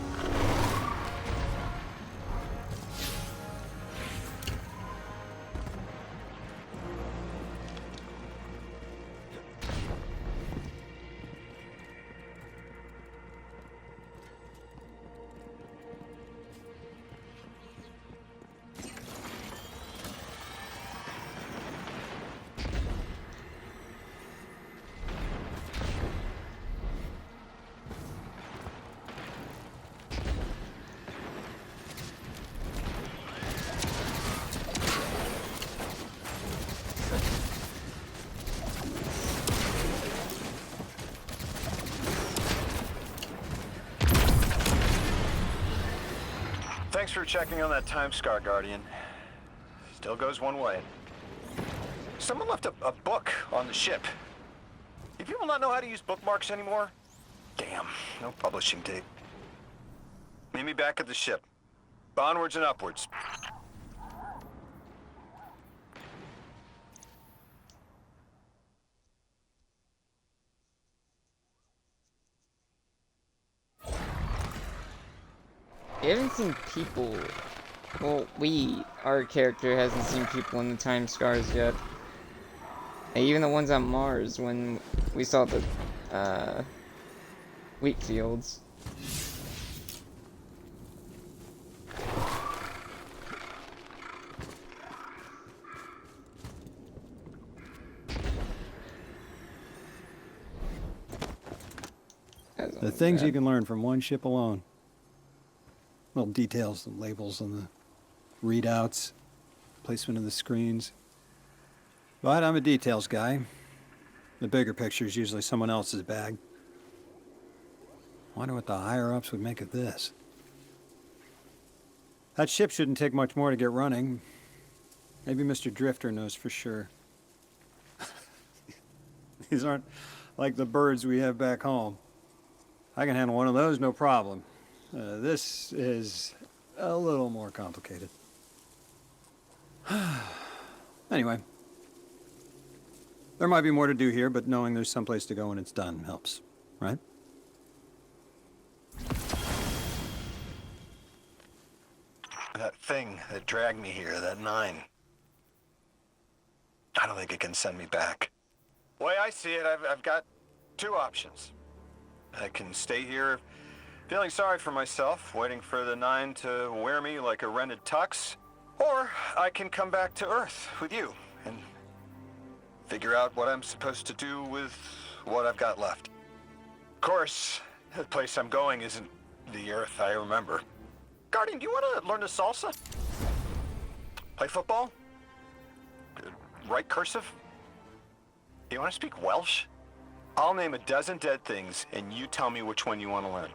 Thanks for checking on that time scar, Guardian. Still goes one way. Someone left a book on the ship. Do people not know how to use bookmarks anymore? Damn, no publishing date. Meet me back at the ship. Onwards and upwards. You haven't seen people. Well, our character hasn't seen people in the time scars yet. And even the ones on Mars when we saw the wheat fields. The things you can learn from one ship alone. Little details, the labels on the readouts, placement of the screens. But I'm a details guy. The bigger picture is usually someone else's bag. Wonder what the higher-ups would make of this. That ship shouldn't take much more to get running. Maybe Mr. Drifter knows for sure. These aren't like the birds we have back home. I can handle one of those, no problem. This is a little more complicated. Anyway. There might be more to do here, but knowing there's someplace to go when it's done helps, right? That thing that dragged me here, that 9. I don't think it can send me back. The way I see it, I've got 2 options. I can stay here feeling sorry for myself, waiting for the 9 to wear me like a rented tux. Or I can come back to Earth with you and figure out what I'm supposed to do with what I've got left. Of course, the place I'm going isn't the Earth I remember. Guardian, do you want to learn the salsa? Play football? Write cursive? Do you want to speak Welsh? I'll name a dozen dead things, and you tell me which one you want to learn.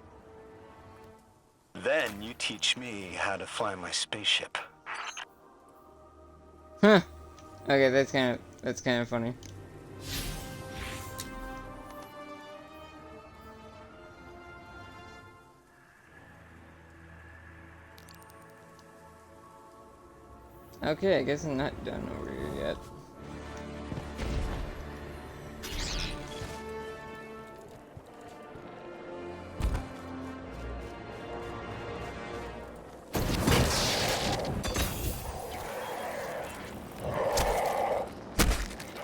Then you teach me how to fly my spaceship. Huh. Okay, that's kind of funny. Okay, I guess I'm not done over here yet.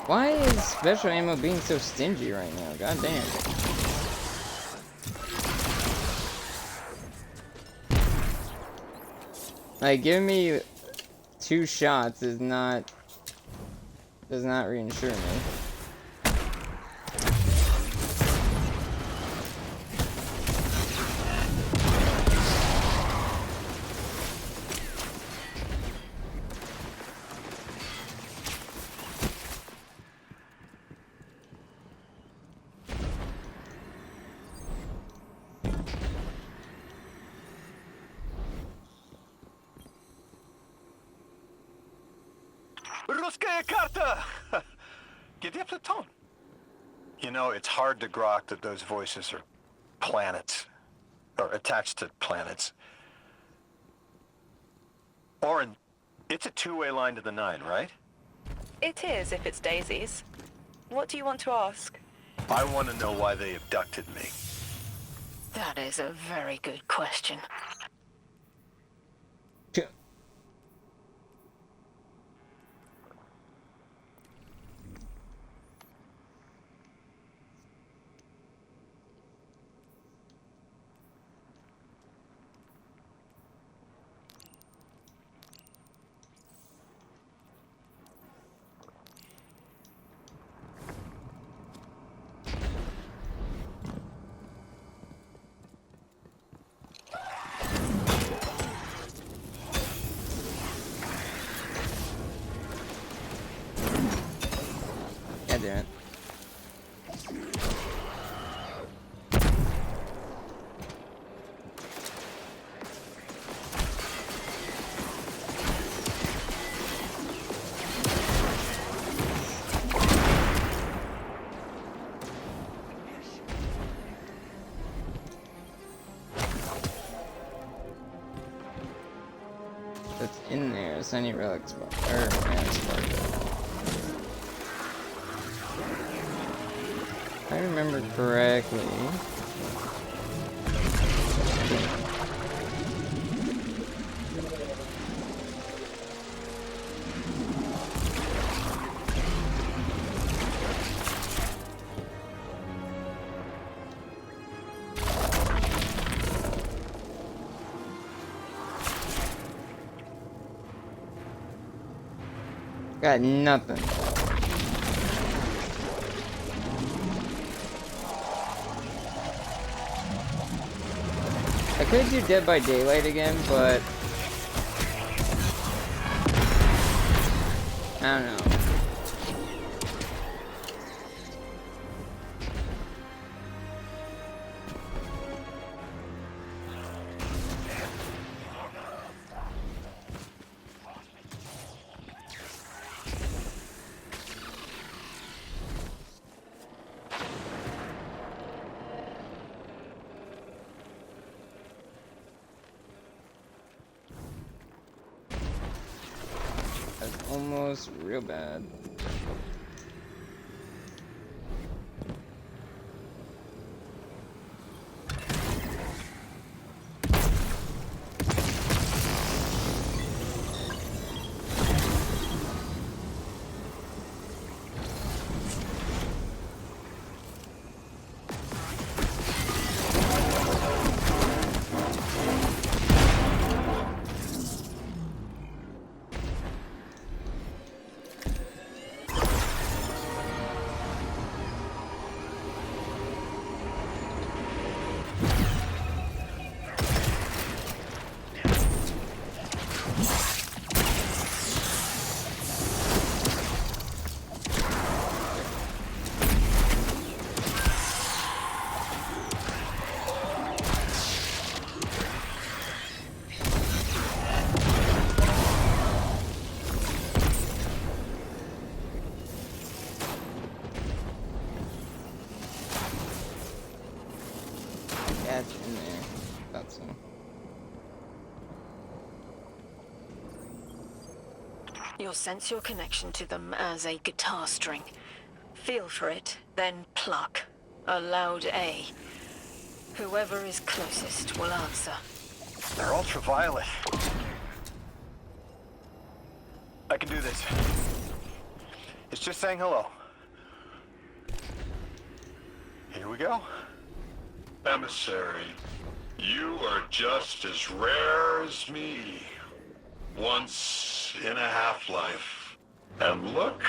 Why is special ammo being so stingy right now? God damn. Like, giving me 2 shots does not reassure me. Ruskaya karta! Где Platon? You know, it's hard to grok that those voices are planets. Or attached to planets. Orin, it's a two-way line to the Nine, right? It is, if it's daisies. What do you want to ask? I want to know why they abducted me. That is a very good question. God damn it. That's in there. It's any relic spark. Or man spark. If I remember correctly. Got nothing. I could do Dead by Daylight again, but I don't know. That's almost real bad. Yeah, it's in there. Thought so. You'll sense your connection to them as a guitar string. Feel for it, then pluck. A loud A. Whoever is closest will answer. They're ultraviolet. I can do this. It's just saying hello. Here we go. Emissary, you are just as rare as me. Once in a half-life. And look,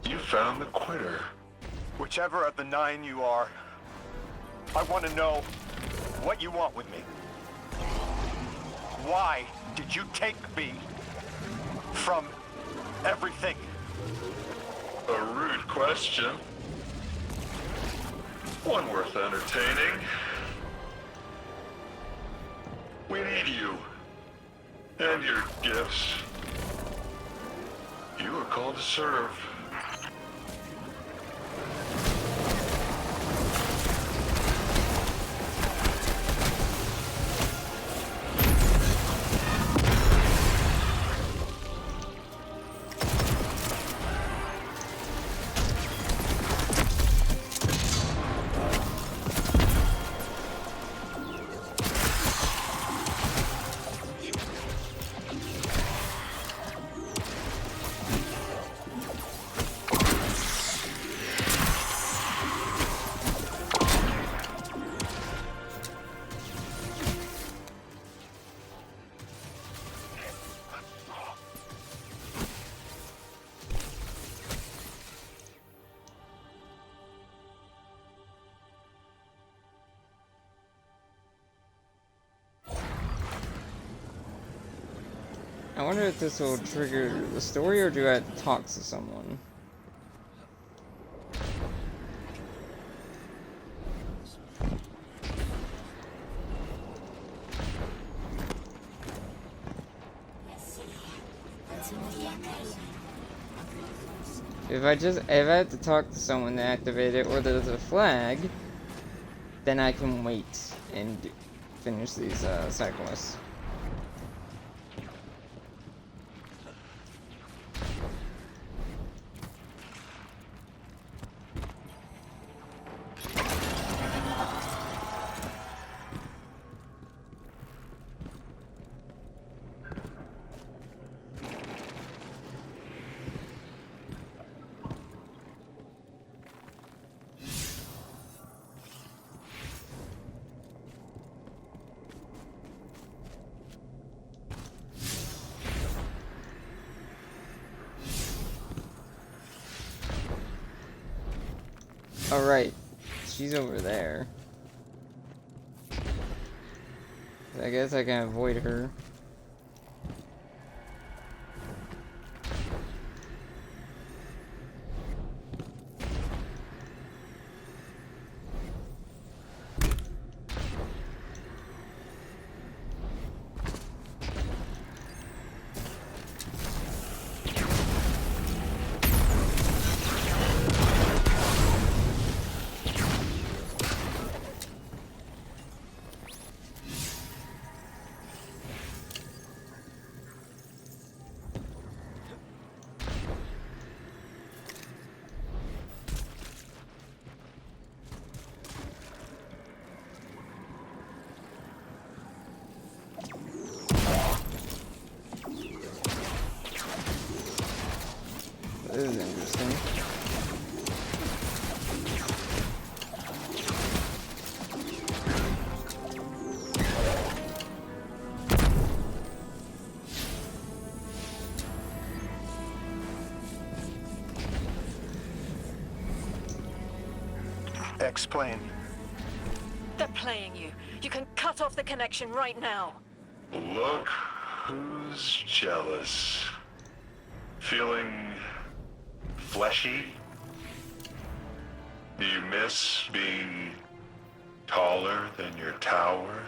you found the quitter. Whichever of the Nine you are, I want to know what you want with me. Why did you take me from everything? A rude question. One worth entertaining. We need you. And your gifts. call to serve. I wonder if this will trigger the story, or do I have to talk to someone? If I have to talk to someone to activate it, or there's a flag, then I can wait and finish these side quests. Alright, she's over there. I guess I can avoid her. This is interesting. Explain. They're playing you. You can cut off the connection right now. Look who's jealous. Feeling fleshy? Do you miss being taller than your tower?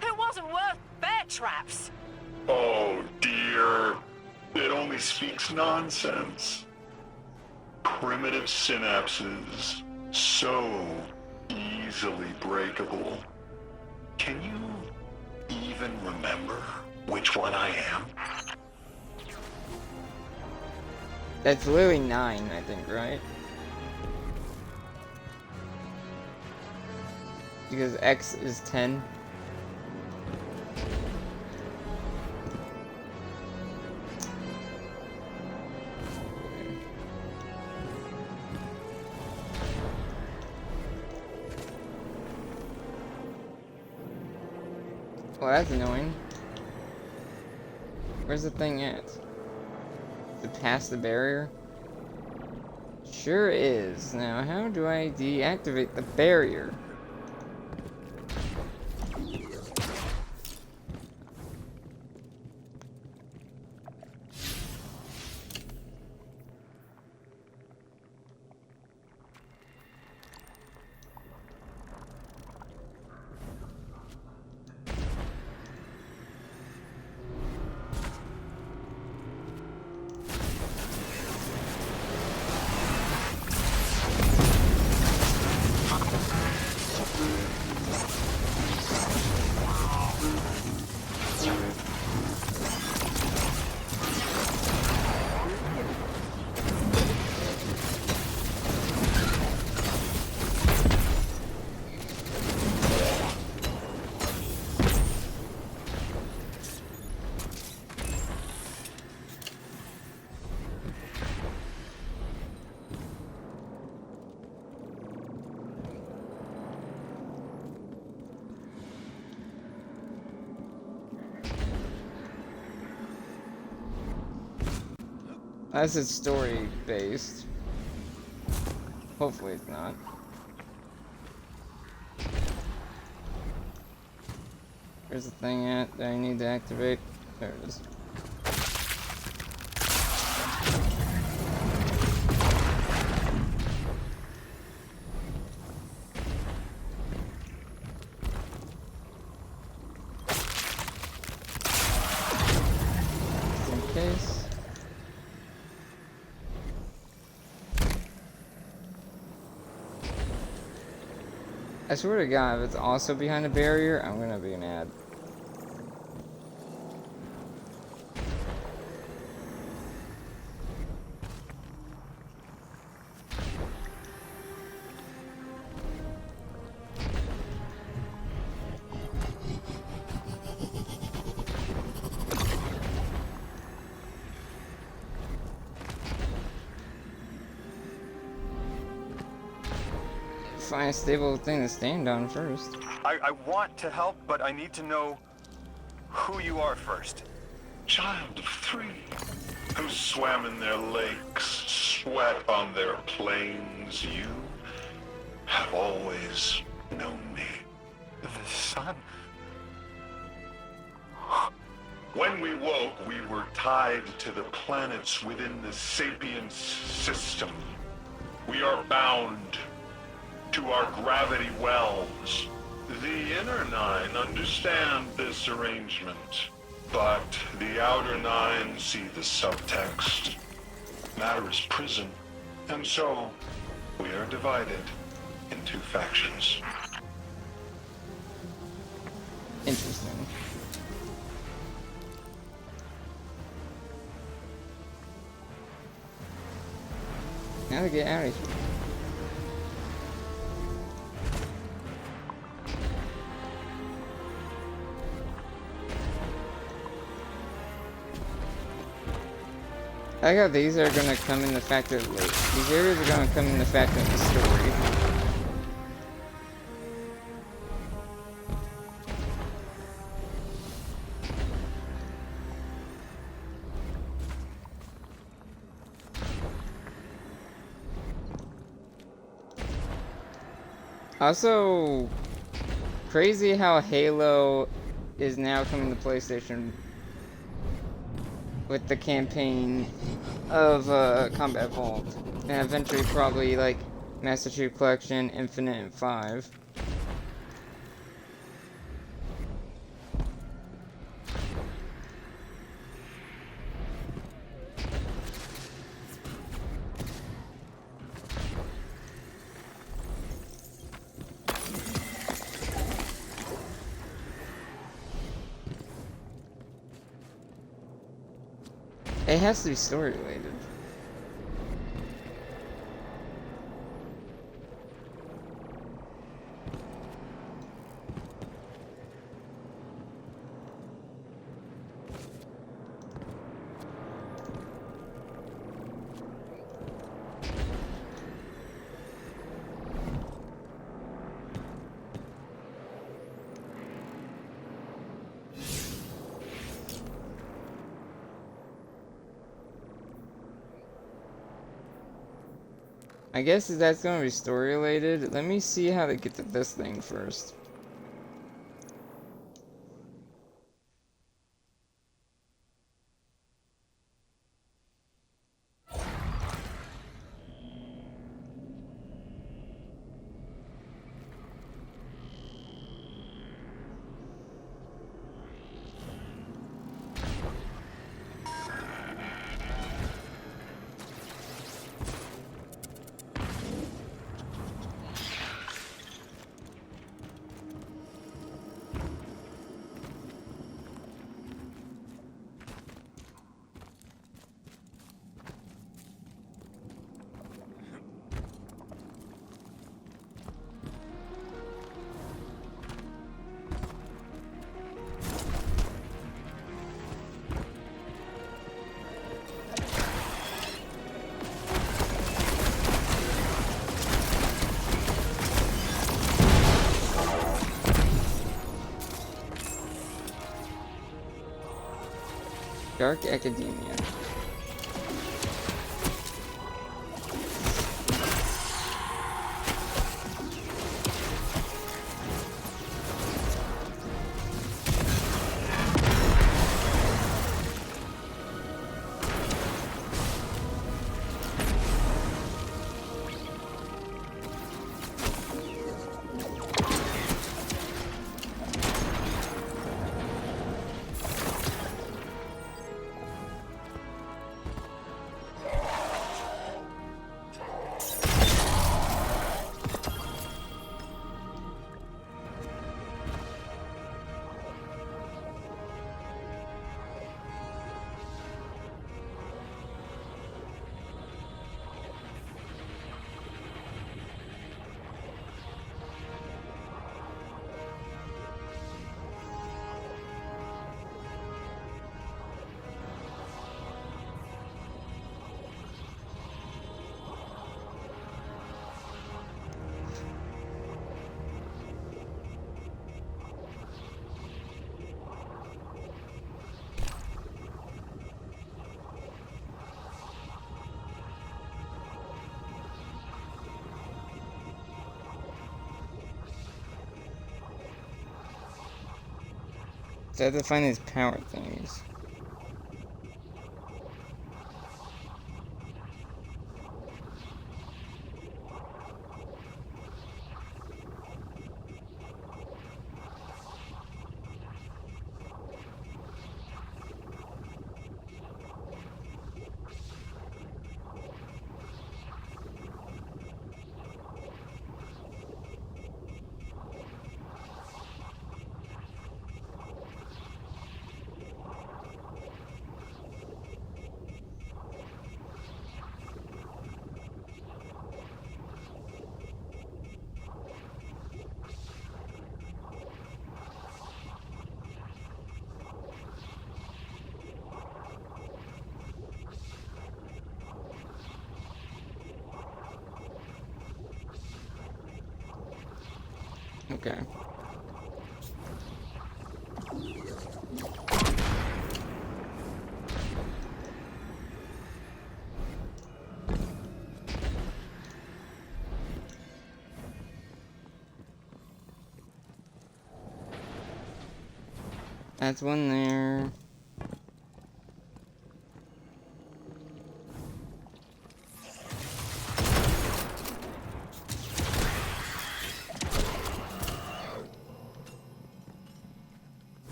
It wasn't worth bear traps. Oh dear, it only speaks nonsense. Primitive synapses, so easily breakable. Can you even remember which one I am? That's literally 9, I think, right? Because X is 10. Well, that's annoying. Where's the thing at? Is it past the barrier? Sure is. Now, how do I deactivate the barrier? Unless it's story based. Hopefully it's not. Where's the thing at that I need to activate? There it is. Just in case. I swear to God, if it's also behind a barrier, I'm gonna be mad. Find a stable thing to stand on first. I want to help, but I need to know who you are first. Child of 3, who swam in their lakes, sweat on their plains, you have always known me. The sun? When we woke, we were tied to the planets within the sapient system. We are bound to our gravity wells. The inner 9 understand this arrangement, but the outer 9 see the subtext. Matter is prison, and so we are divided into factions. Interesting. Now to get out of here. I got these are gonna come in the fact that these areas are gonna come in the fact of the story. Also, crazy how Halo is now coming to PlayStation with the campaign of Combat Vault, and eventually probably like Master Chief Collection, Infinite, and 5. It has to be story related. I guess if that's going to be story related, let me see how to get to this thing first. Dark Academia. So I have to find these power things. Okay. That's one there.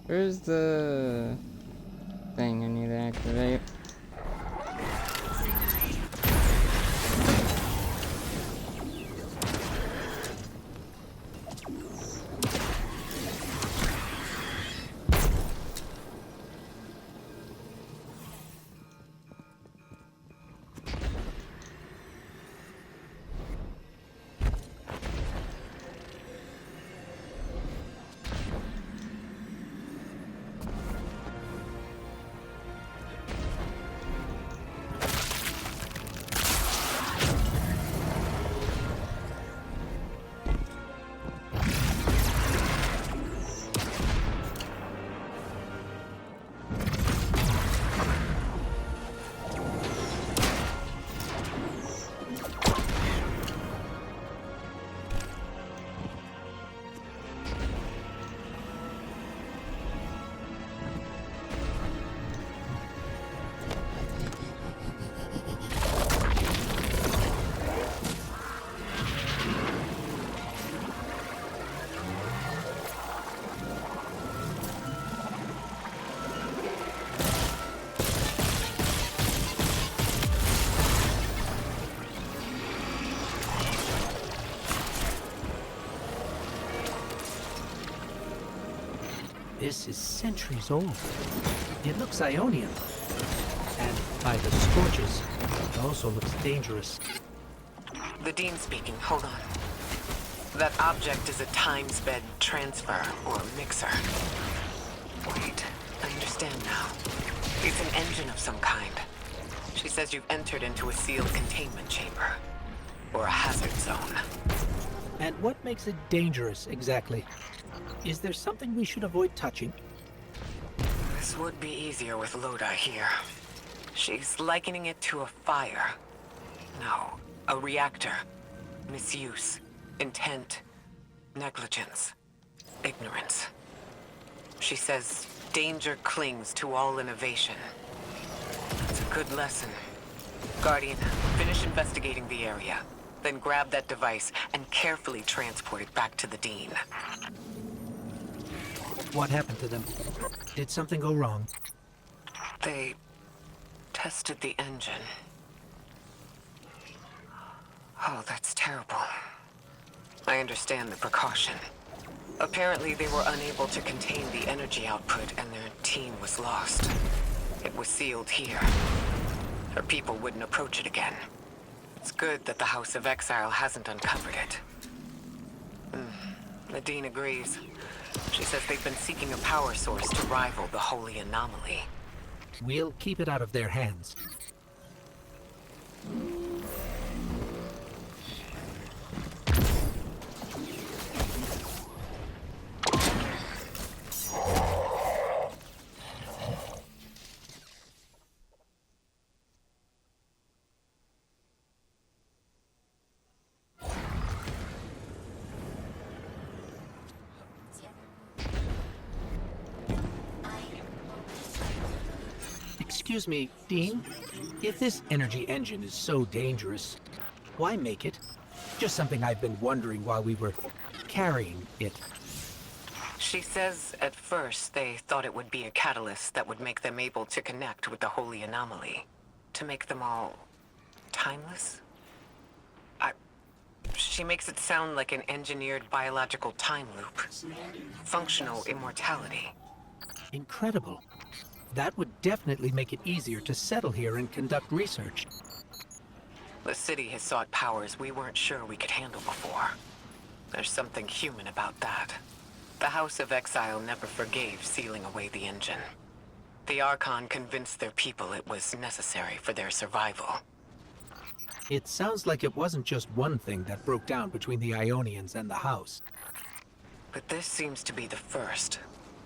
Where's the thing I need to activate? This is centuries old. It looks Ionian. And by the scorches, it also looks dangerous. The Dean speaking. Hold on. That object is a time-sped transfer, or mixer. Wait, I understand now. It's an engine of some kind. She says you've entered into a sealed containment chamber. Or a hazard zone. And what makes it dangerous, exactly? Is there something we should avoid touching? This would be easier with Lodi here. She's likening it to a fire. No, a reactor. Misuse. Intent. Negligence. Ignorance. She says danger clings to all innovation. It's a good lesson. Guardian, finish investigating the area. Then grab that device and carefully transport it back to the Dean. What happened to them? Did something go wrong? They tested the engine. Oh, that's terrible. I understand the precaution. Apparently, they were unable to contain the energy output and their team was lost. It was sealed here. Her people wouldn't approach it again. It's good that the House of Exile hasn't uncovered it. The Dean agrees. She says they've been seeking a power source to rival the Holy Anomaly. We'll keep it out of their hands. Excuse me, Dean? If this energy engine is so dangerous, why make it? Just something I've been wondering while we were carrying it. She says at first they thought it would be a catalyst that would make them able to connect with the holy anomaly. To make them all timeless? She makes it sound like an engineered biological time loop. Functional immortality. Incredible. That would definitely make it easier to settle here and conduct research. The city has sought powers we weren't sure we could handle before. There's something human about that. The House of Exile never forgave sealing away the engine. The Archon convinced their people it was necessary for their survival. It sounds like it wasn't just one thing that broke down between the Ionians and the House. But this seems to be the first.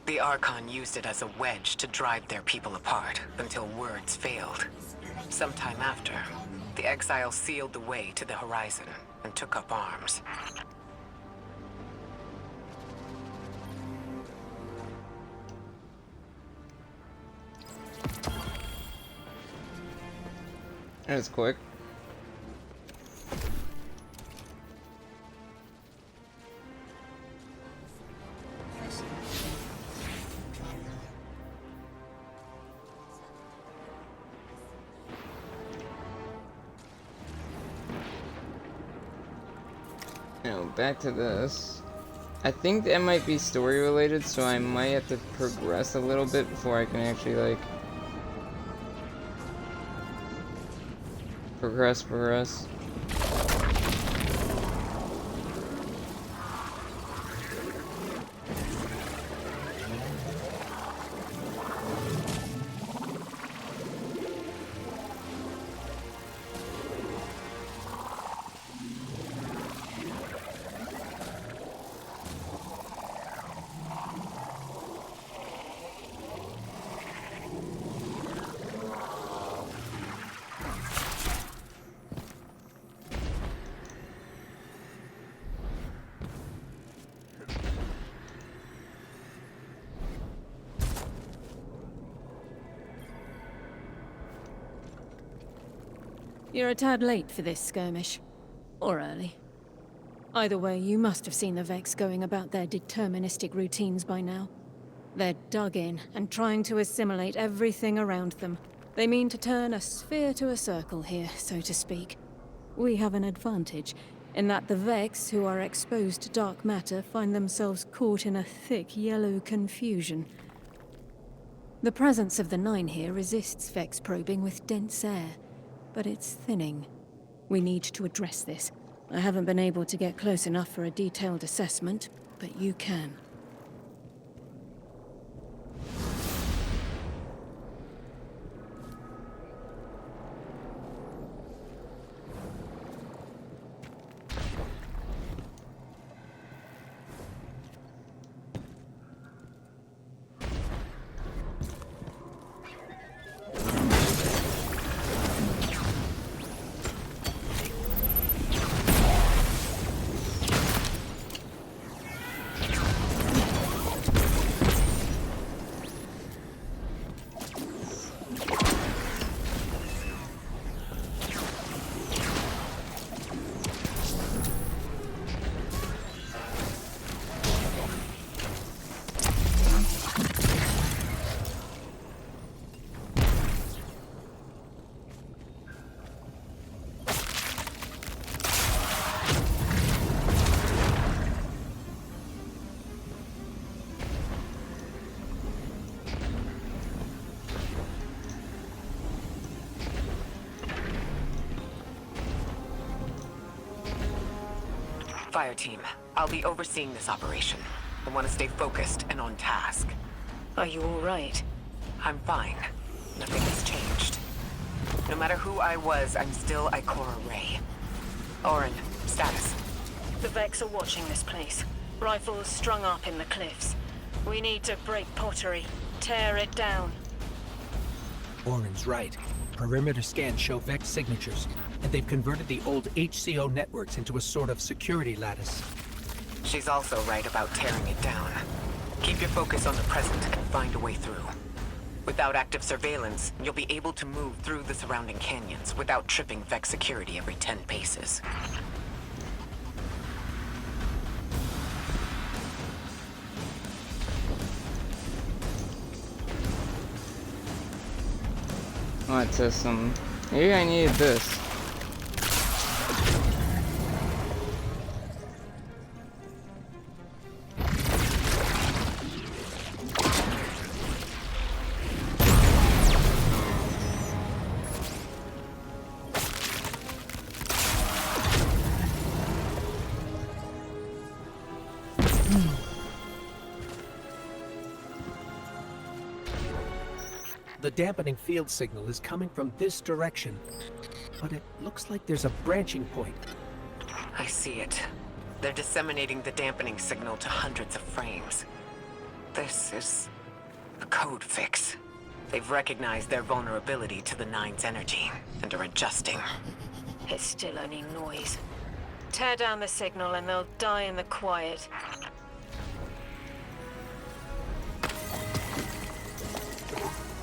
The Archon used it as a wedge to drive their people apart, until words failed. Sometime after, the Exiles sealed the way to the horizon, and took up arms. That was quick. Now, back to this. I think that might be story related, so I might have to progress a little bit before I can actually, like, progress. You're a tad late for this skirmish. Or early. Either way, you must have seen the Vex going about their deterministic routines by now. They're dug in and trying to assimilate everything around them. They mean to turn a sphere to a circle here, so to speak. We have an advantage, in that the Vex who are exposed to dark matter find themselves caught in a thick yellow confusion. The presence of the Nine here resists Vex probing with dense air, but it's thinning. We need to address this. I haven't been able to get close enough for a detailed assessment, but you can. Fire team, I'll be overseeing this operation. I want to stay focused and on task. Are you all right? I'm fine. Nothing has changed. No matter who I was, I'm still Ikora Ray. Orin, status. The Vex are watching this place. Rifles strung up in the cliffs. We need to break pottery. Tear it down. Orin's right. Perimeter scans show Vex signatures, and they've converted the old HCO networks into a sort of security lattice. She's also right about tearing it down. Keep your focus on the present and find a way through. Without active surveillance, you'll be able to move through the surrounding canyons without tripping Vex security every 10 paces. I want to test some. Maybe I needed this. The dampening field signal is coming from this direction, but it looks like there's a branching point. I see it. They're disseminating the dampening signal to hundreds of frames. This is a code fix. They've recognized their vulnerability to the Nine's energy and are adjusting. It's still only noise. Tear down the signal and they'll die in the quiet.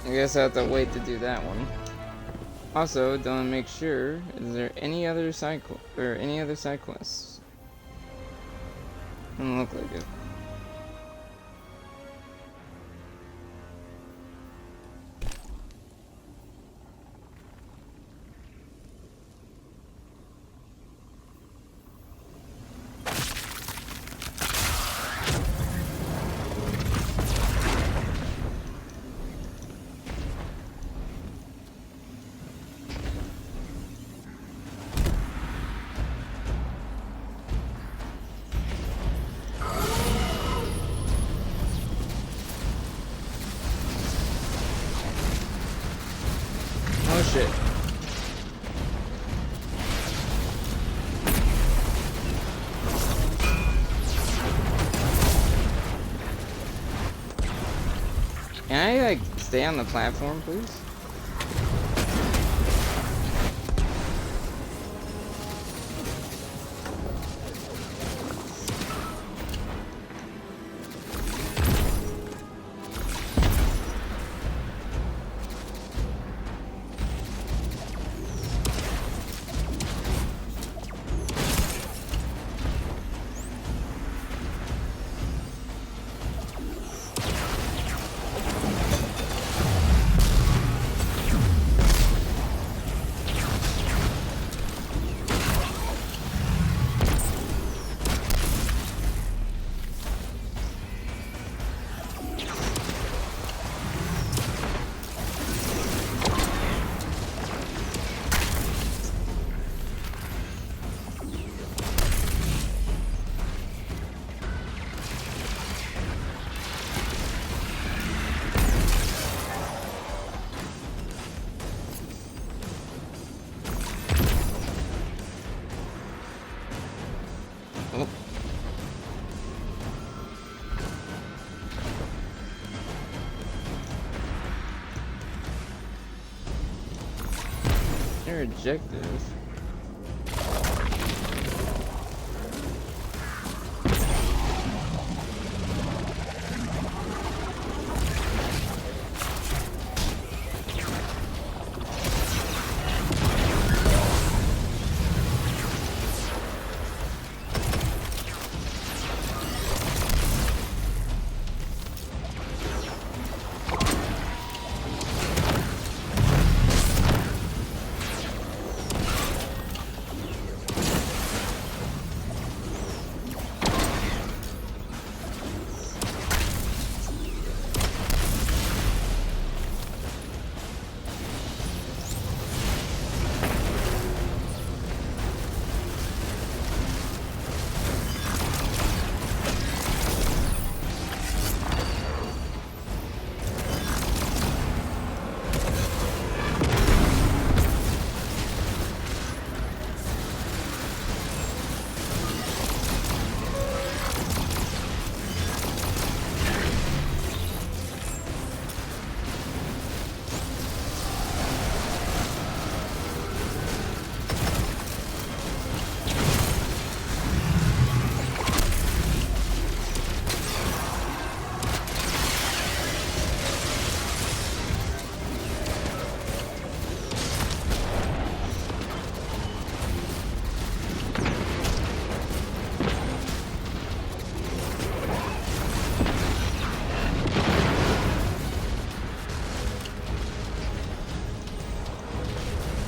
I guess I have to wait to do that one. Also, don't make sure, is there any other side quests? Doesn't look like it. Oh shit. Can I like stay on the platform, please? Their objective.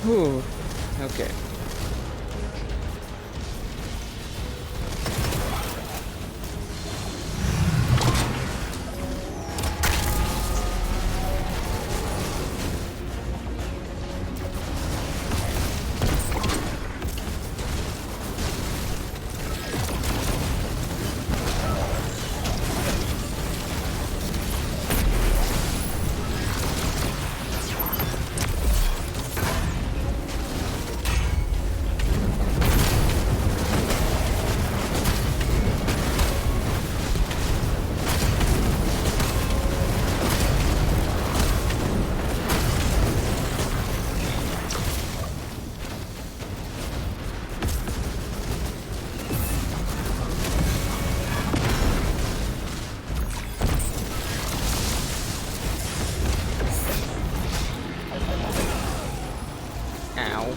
Whew. Okay. Ow.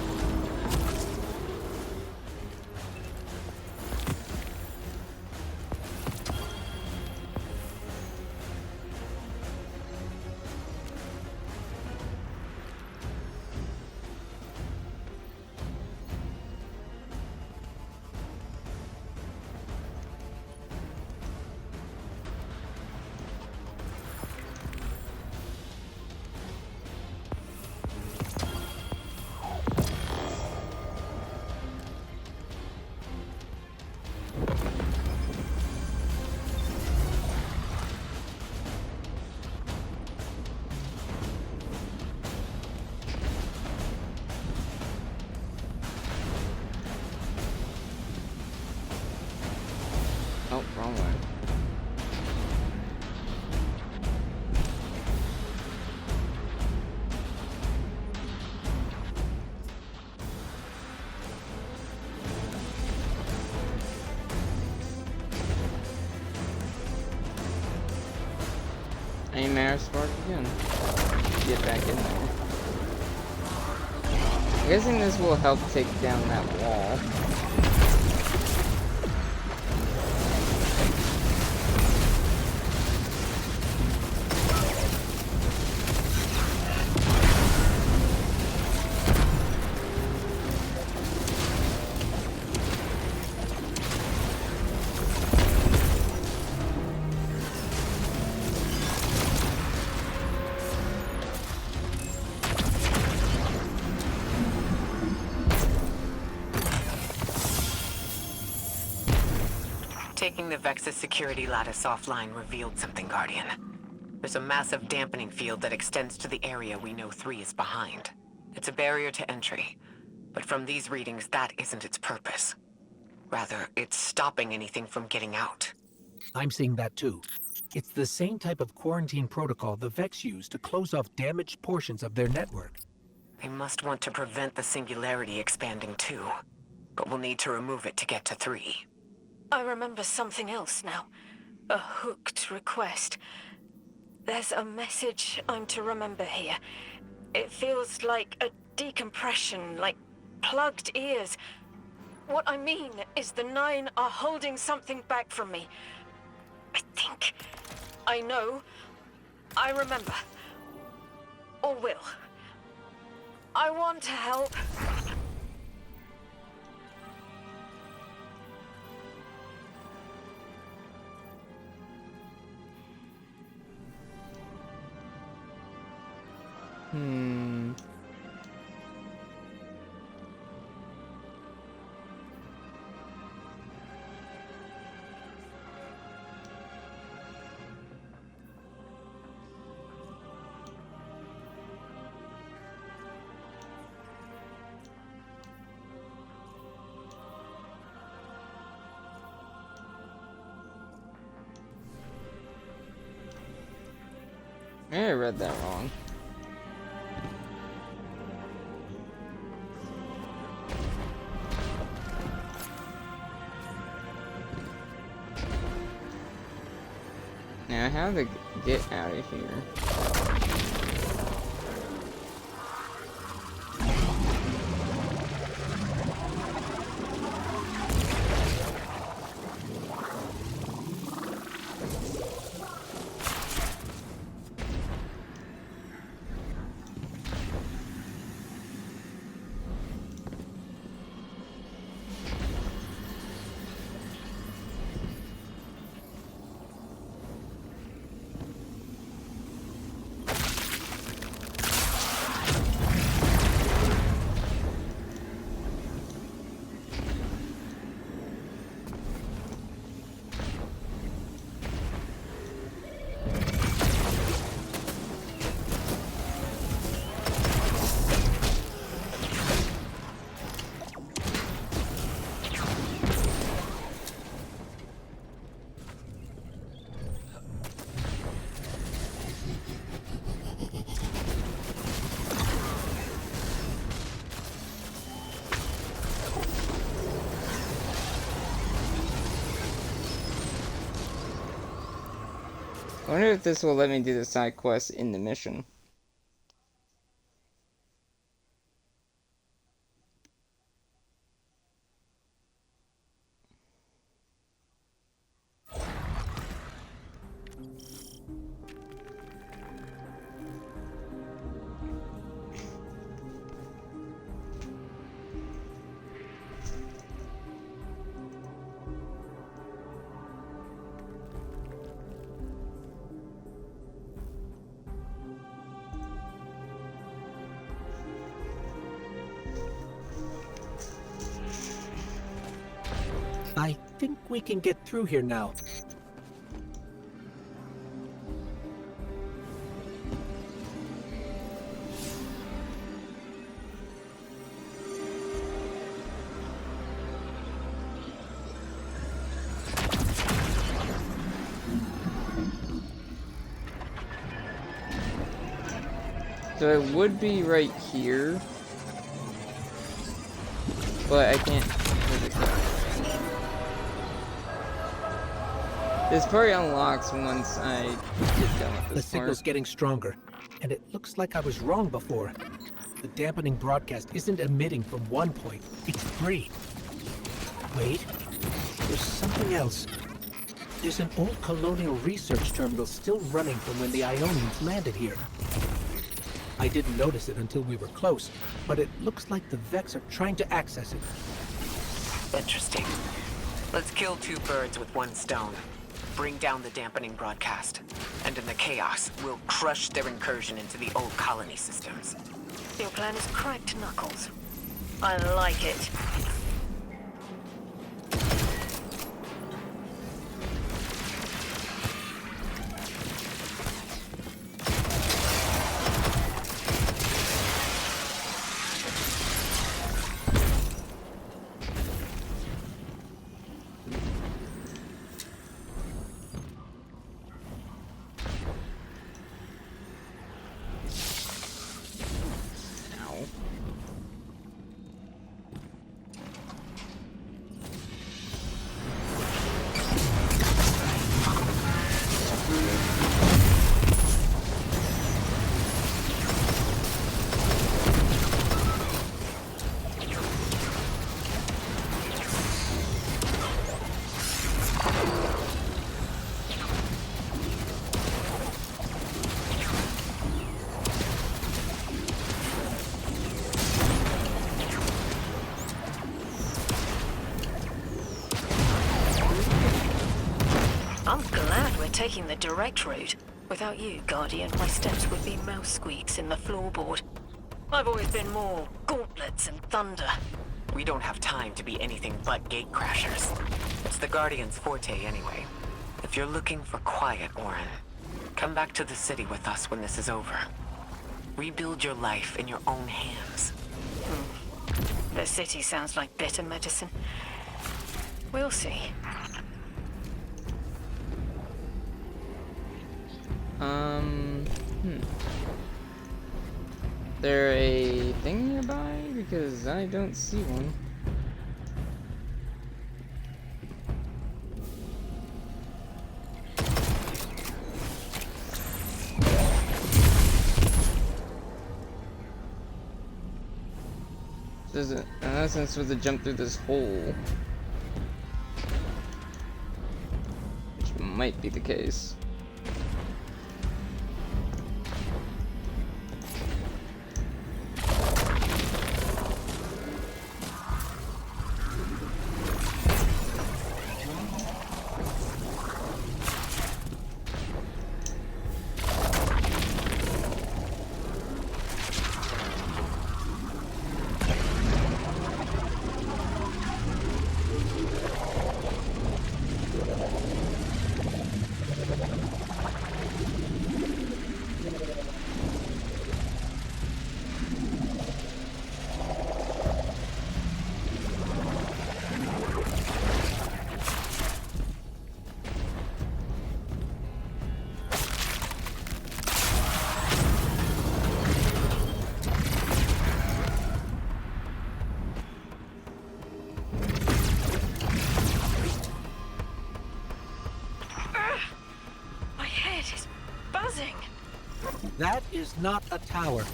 Oh, wrong way. Any matter spark again. Get back in there. I'm guessing this will help take down that wall. Taking the Vex's security lattice offline revealed something, Guardian. There's a massive dampening field that extends to the area we know 3 is behind. It's a barrier to entry, but from these readings, that isn't its purpose. Rather, it's stopping anything from getting out. I'm seeing that too. It's the same type of quarantine protocol the Vex use to close off damaged portions of their network. They must want to prevent the singularity expanding too, but we'll need to remove it to get to 3. I remember something else now. A hooked request. There's a message I'm to remember here. It feels like a decompression, like plugged ears. What I mean is the 9 are holding something back from me. I think. I know. I remember. Or will. I want to help. I read that wrong. Now, how to get out of here? wonder if this will let me do the side quest in the mission. I think we can get through here now. So it would be right here, but I can't physically. This part unlocks once I get done with The this signal's part. getting stronger, and it looks like I was wrong before. The dampening broadcast isn't emitting from one point, it's three. Wait, there's something else. There's an old colonial research terminal still running from when the Ionians landed here. I didn't notice it until we were close, but it looks like the Vex are trying to access it. Interesting. Let's kill two birds with one stone. Bring down the dampening broadcast. And in the chaos, we'll crush their incursion into the old colony systems. Your plan is cracked, Knuckles. I like it. I'm glad we're taking the direct route. Without you, Guardian, my steps would be mouse squeaks in the floorboard. I've always been more gauntlets and thunder. We don't have time to be anything but gate crashers. It's the Guardian's forte anyway. If you're looking for quiet, Orin, come back to the city with us when this is over. Rebuild your life in your own hands. The city sounds like bitter medicine. We'll see. There a thing nearby? Because I don't see one. There's in essence was to jump through this hole. Which might be the case. That is not a tower.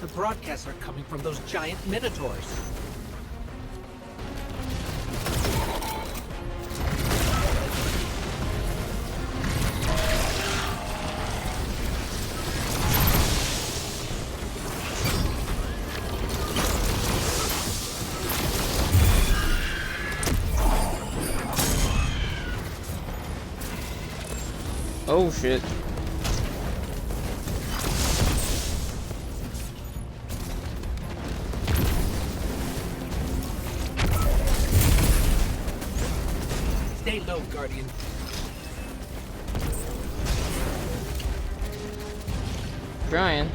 The broadcasts are coming from those giant minotaurs. Oh shit. Stay low, Guardian. Trying.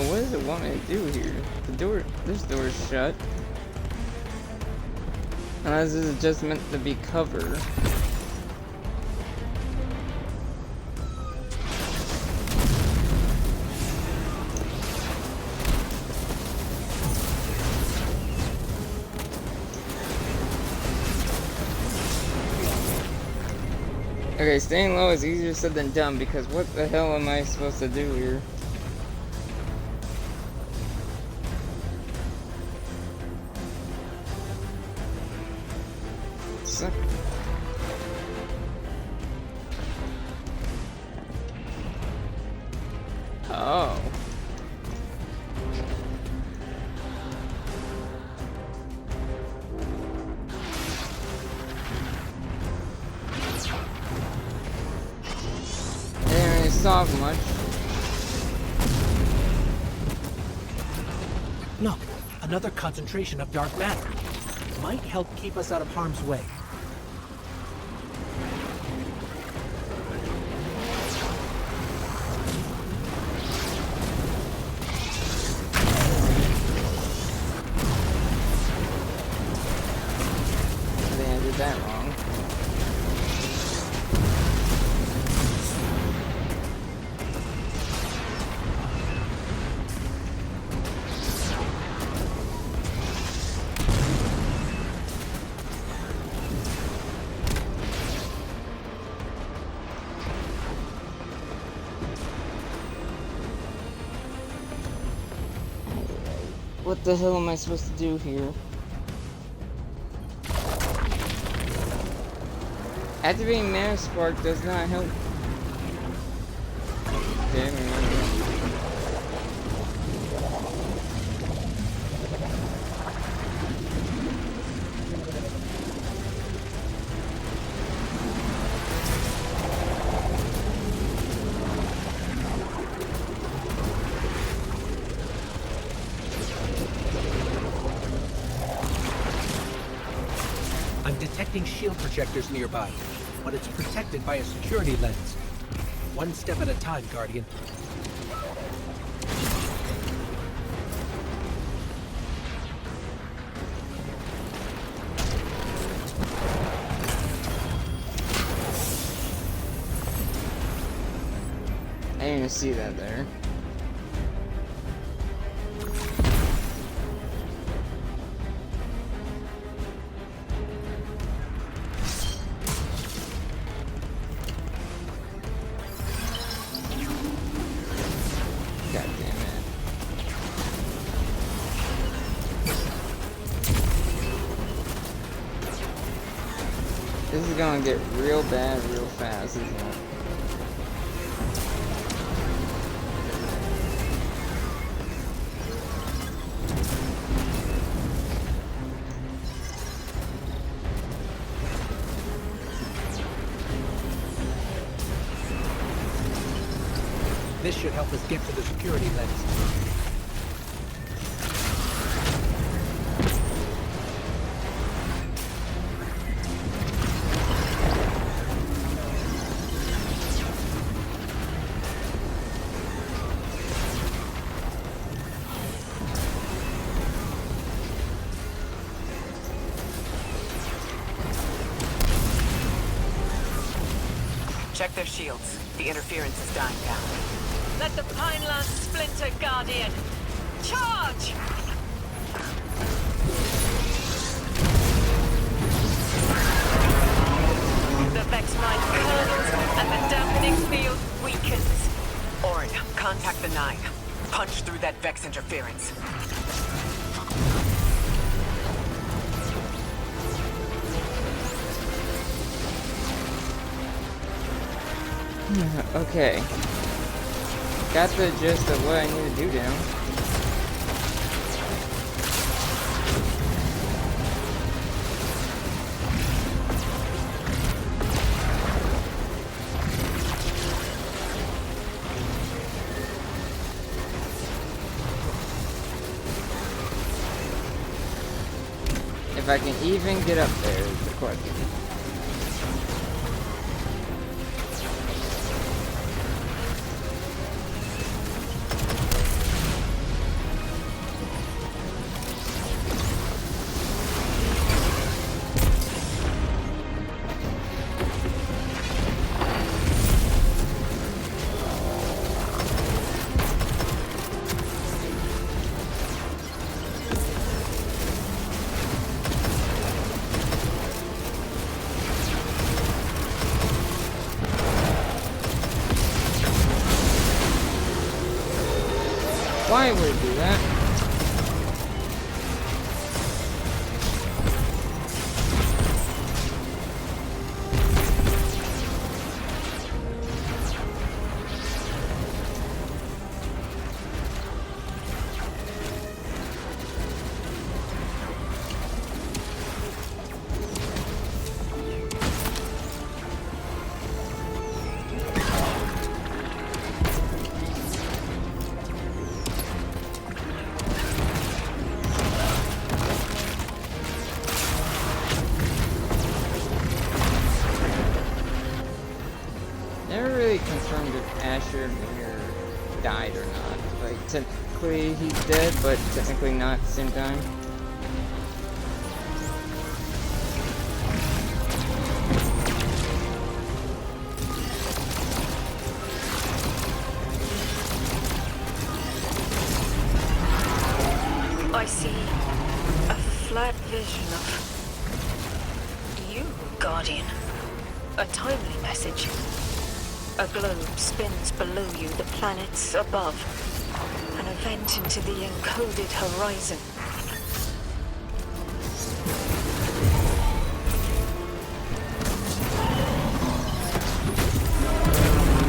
What does it want me to do here? This door is shut. Unless this is just meant to be cover. Okay, staying low is easier said than done because what the hell am I supposed to do here? Oh. Didn't really solve much. Look, another concentration of dark matter. Might help keep us out of harm's way. That wrong. What the hell am I supposed to do here? Activating Mana Spark does not help. Okay, I'm detecting shield projectors nearby, but it's protected by a security lens. One step at a time, Guardian. I didn't even see that there. God damn it. This is gonna get real bad real fast, isn't it? This should help us get to the security lens. Check their shields. The interference is dying down. Let the Pineland splinter, Guardian! Charge! The Vex mine curdles and the dampening field weakens. Orin, contact the 9. Punch through that Vex interference. Okay. Got the gist of what I need to do now. If I can even get up there is the question. Why would it do that? Never really confirmed if Asher Mayer died or not. Like, technically he's dead, but technically not at the same time. I see a flat vision of you, Guardian. A timely message. A globe spins below you, the planets above. An event into the encoded horizon.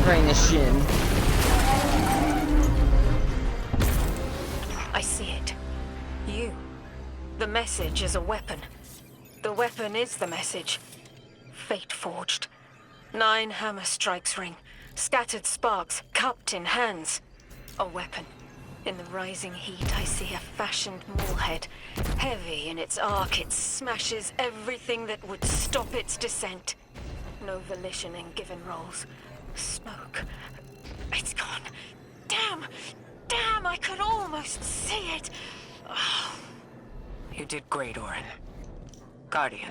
Right in the shin. I see it. You. The message is a weapon. The weapon is the message. Fate forged. 9 hammer strikes ring. Scattered sparks, cupped in hands. A weapon. In the rising heat, I see a fashioned moorhead. Heavy in its arc, it smashes everything that would stop its descent. No volition in given roles. Smoke. It's gone. Damn! Damn, I could almost see it! Oh. You did great, Orin. Guardian.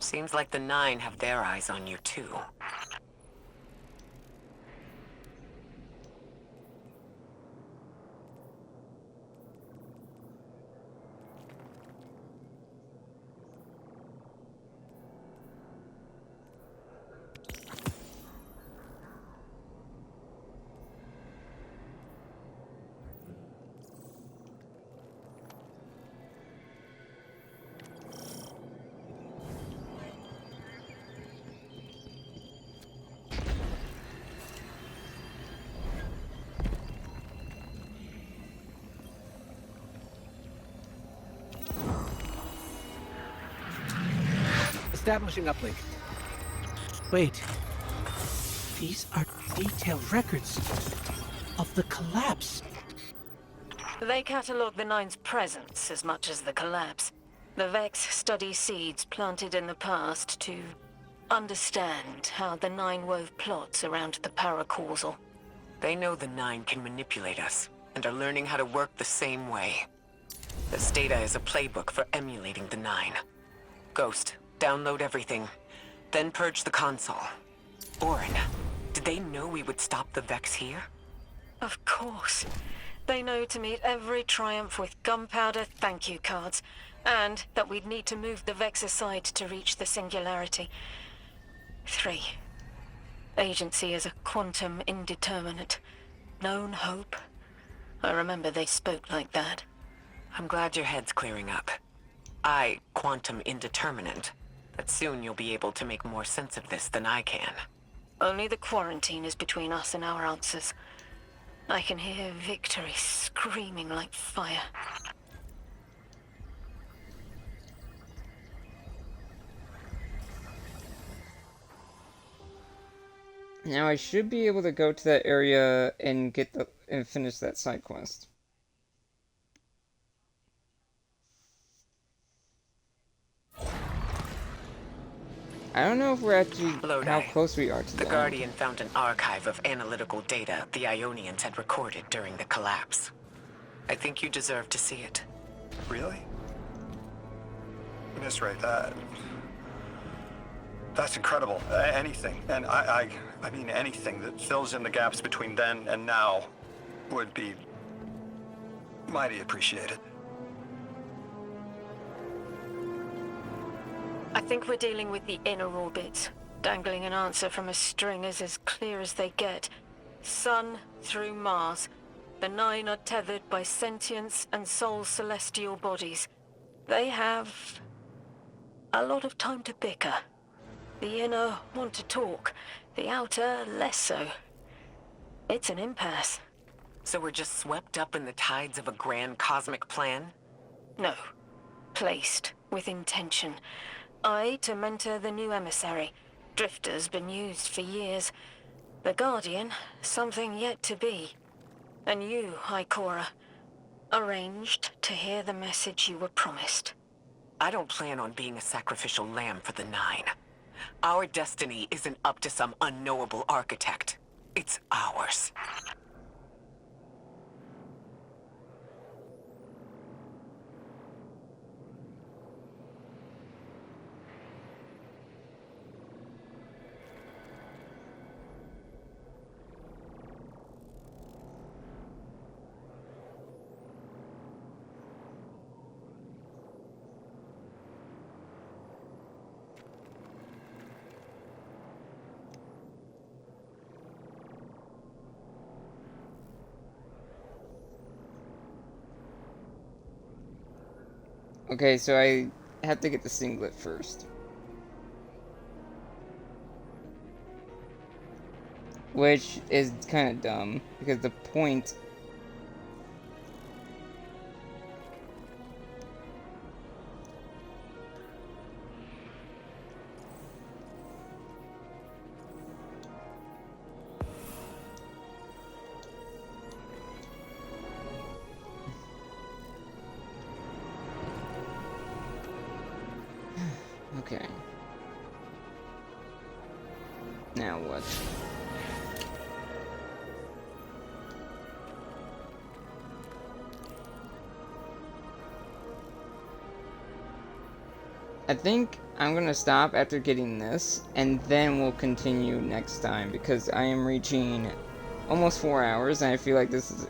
Seems like the 9 have their eyes on you, too. Establishing uplink. Wait. These are detailed records of the collapse. They catalog the 9's presence as much as the collapse. The Vex study seeds planted in the past to understand how the 9 wove plots around the paracausal. They know the 9 can manipulate us, and are learning how to work the same way. This data is a playbook for emulating the 9. Ghost, download everything, then purge the console. Orin, did they know we would stop the Vex here? Of course. They know to meet every triumph with gunpowder thank you cards, and that we'd need to move the Vex aside to reach the singularity. 3. Agency is a quantum indeterminate. Known hope. I remember they spoke like that. I'm glad your head's clearing up. Quantum indeterminate. But soon you'll be able to make more sense of this than I can. Only the quarantine is between us and our answers. I can hear victory screaming like fire. Now I should be able to go to that area and finish that side quest. I don't know if we're actually how close we are to The that. Guardian found an archive of analytical data the Ionians had recorded during the collapse. I think you deserve to see it. Really? Miss Ray, that's incredible. Anything, and I mean anything that fills in the gaps between then and now would be mighty appreciated. I think we're dealing with the inner orbits. Dangling an answer from a string is as clear as they get. Sun through Mars. The 9 are tethered by sentience and soul celestial bodies. They have a lot of time to bicker. The inner want to talk, the outer less so. It's an impasse. So we're just swept up in the tides of a grand cosmic plan? No. Placed with intention. I to mentor the new emissary. Drifter's been used for years. The Guardian, something yet to be. And you, Ikora, arranged to hear the message you were promised. I don't plan on being a sacrificial lamb for the 9. Our destiny isn't up to some unknowable architect. It's ours. Okay, so I have to get the singlet first. Which is kind of dumb, because the point... Okay. Now what? I think I'm gonna stop after getting this, and then we'll continue next time, because I am reaching almost 4 hours, and I feel like this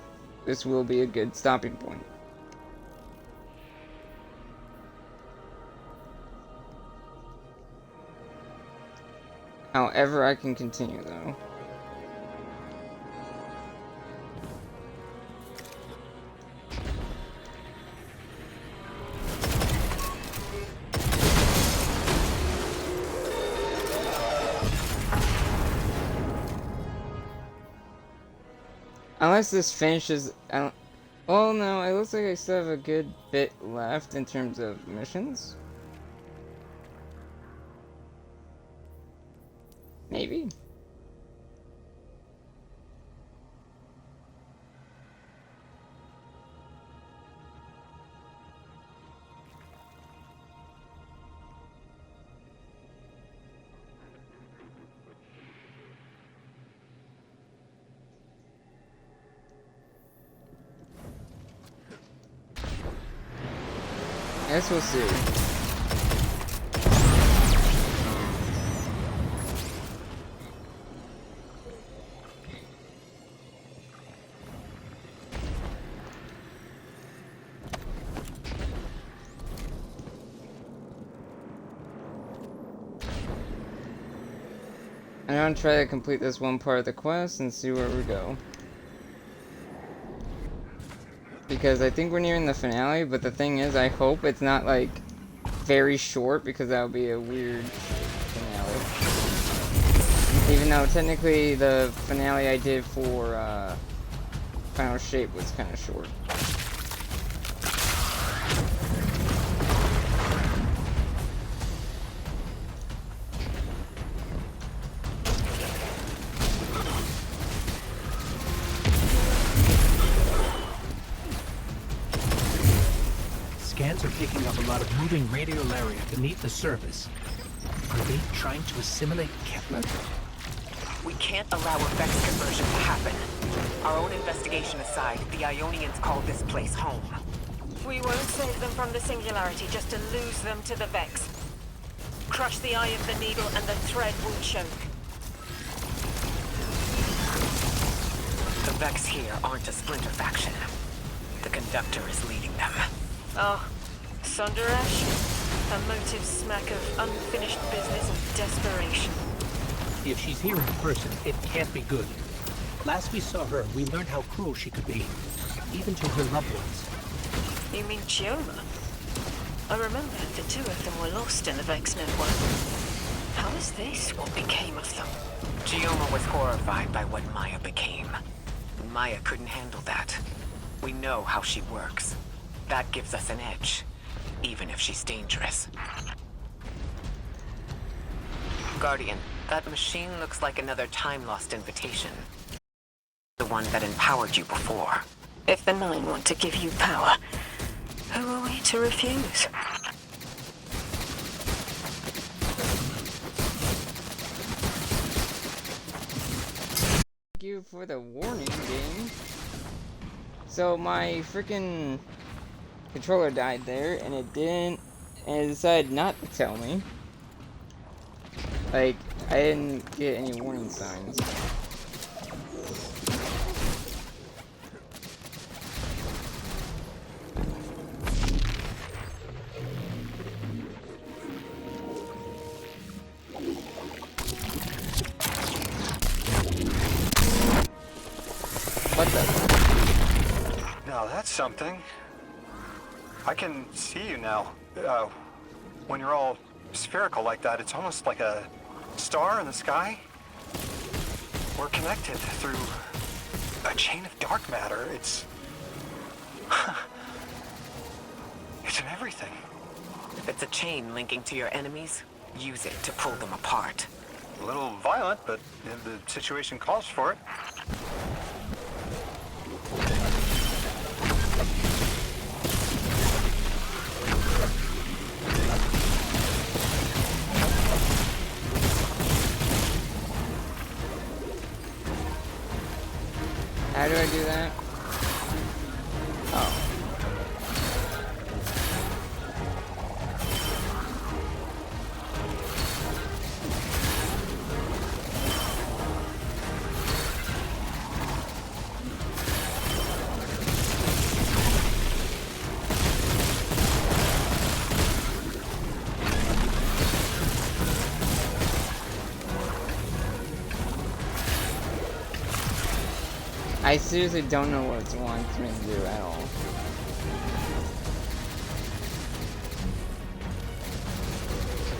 will be a good stopping point. However, I can continue, though. Unless this finishes... oh no, it looks like I still have a good bit left in terms of missions. Maybe. I guess we'll see. I'm gonna try to complete this one part of the quest and see where we go. Because I think we're nearing the finale, but the thing is, I hope it's not, like, very short, because that would be a weird finale. Even though, technically, the finale I did for, Final Shape was kind of short. Scans are picking up a lot of moving radiolaria beneath the surface. Are they trying to assimilate Kepler? We can't allow a Vex conversion to happen. Our own investigation aside, the Ionians call this place home. We won't save them from the Singularity just to lose them to the Vex. Crush the eye of the needle and the thread will choke. The Vex here aren't a splinter faction. The Conductor is leading them. Oh, Sundarash? Her motives smack of unfinished business and desperation. If she's here in person, it can't be good. Last we saw her, we learned how cruel she could be, even to her loved ones. You mean Chioma? I remember the two of them were lost in the Vex network. How is this what became of them? Chioma was horrified by what Maya became. Maya couldn't handle that. We know how she works. That gives us an edge, even if she's dangerous. Guardian, that machine looks like another time-lost invitation. The one that empowered you before. If the Nine want to give you power, who are we to refuse? Thank you for the warning, game. So my freaking controller died there, and it decided not to tell me. Like, I didn't get any warning signs. What the? Now that's something. I can see you now. When you're all spherical like that, it's almost like a star in the sky. We're connected through a chain of dark matter. It's in everything. If it's a chain linking to your enemies, use it to pull them apart. A little violent, but the situation calls for it. How do I do that? Oh. I seriously don't know what it wants me to do at all.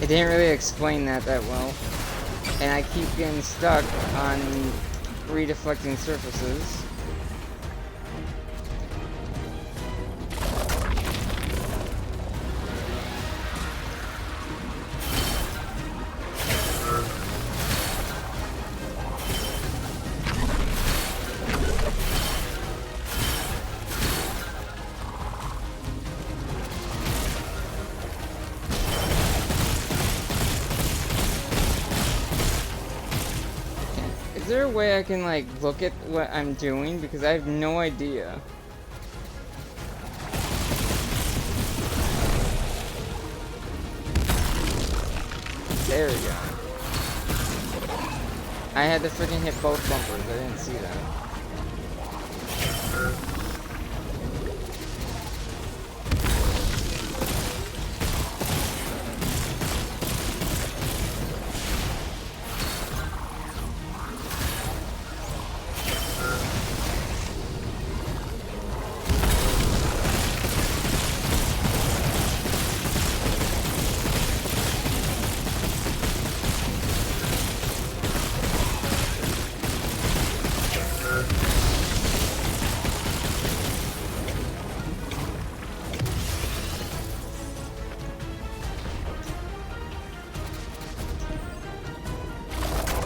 It didn't really explain that well. And I keep getting stuck on redeflecting surfaces. Is there a way I can, like, look at what I'm doing? Because I have no idea. There we go. I had to freaking hit both bumpers. I didn't see that.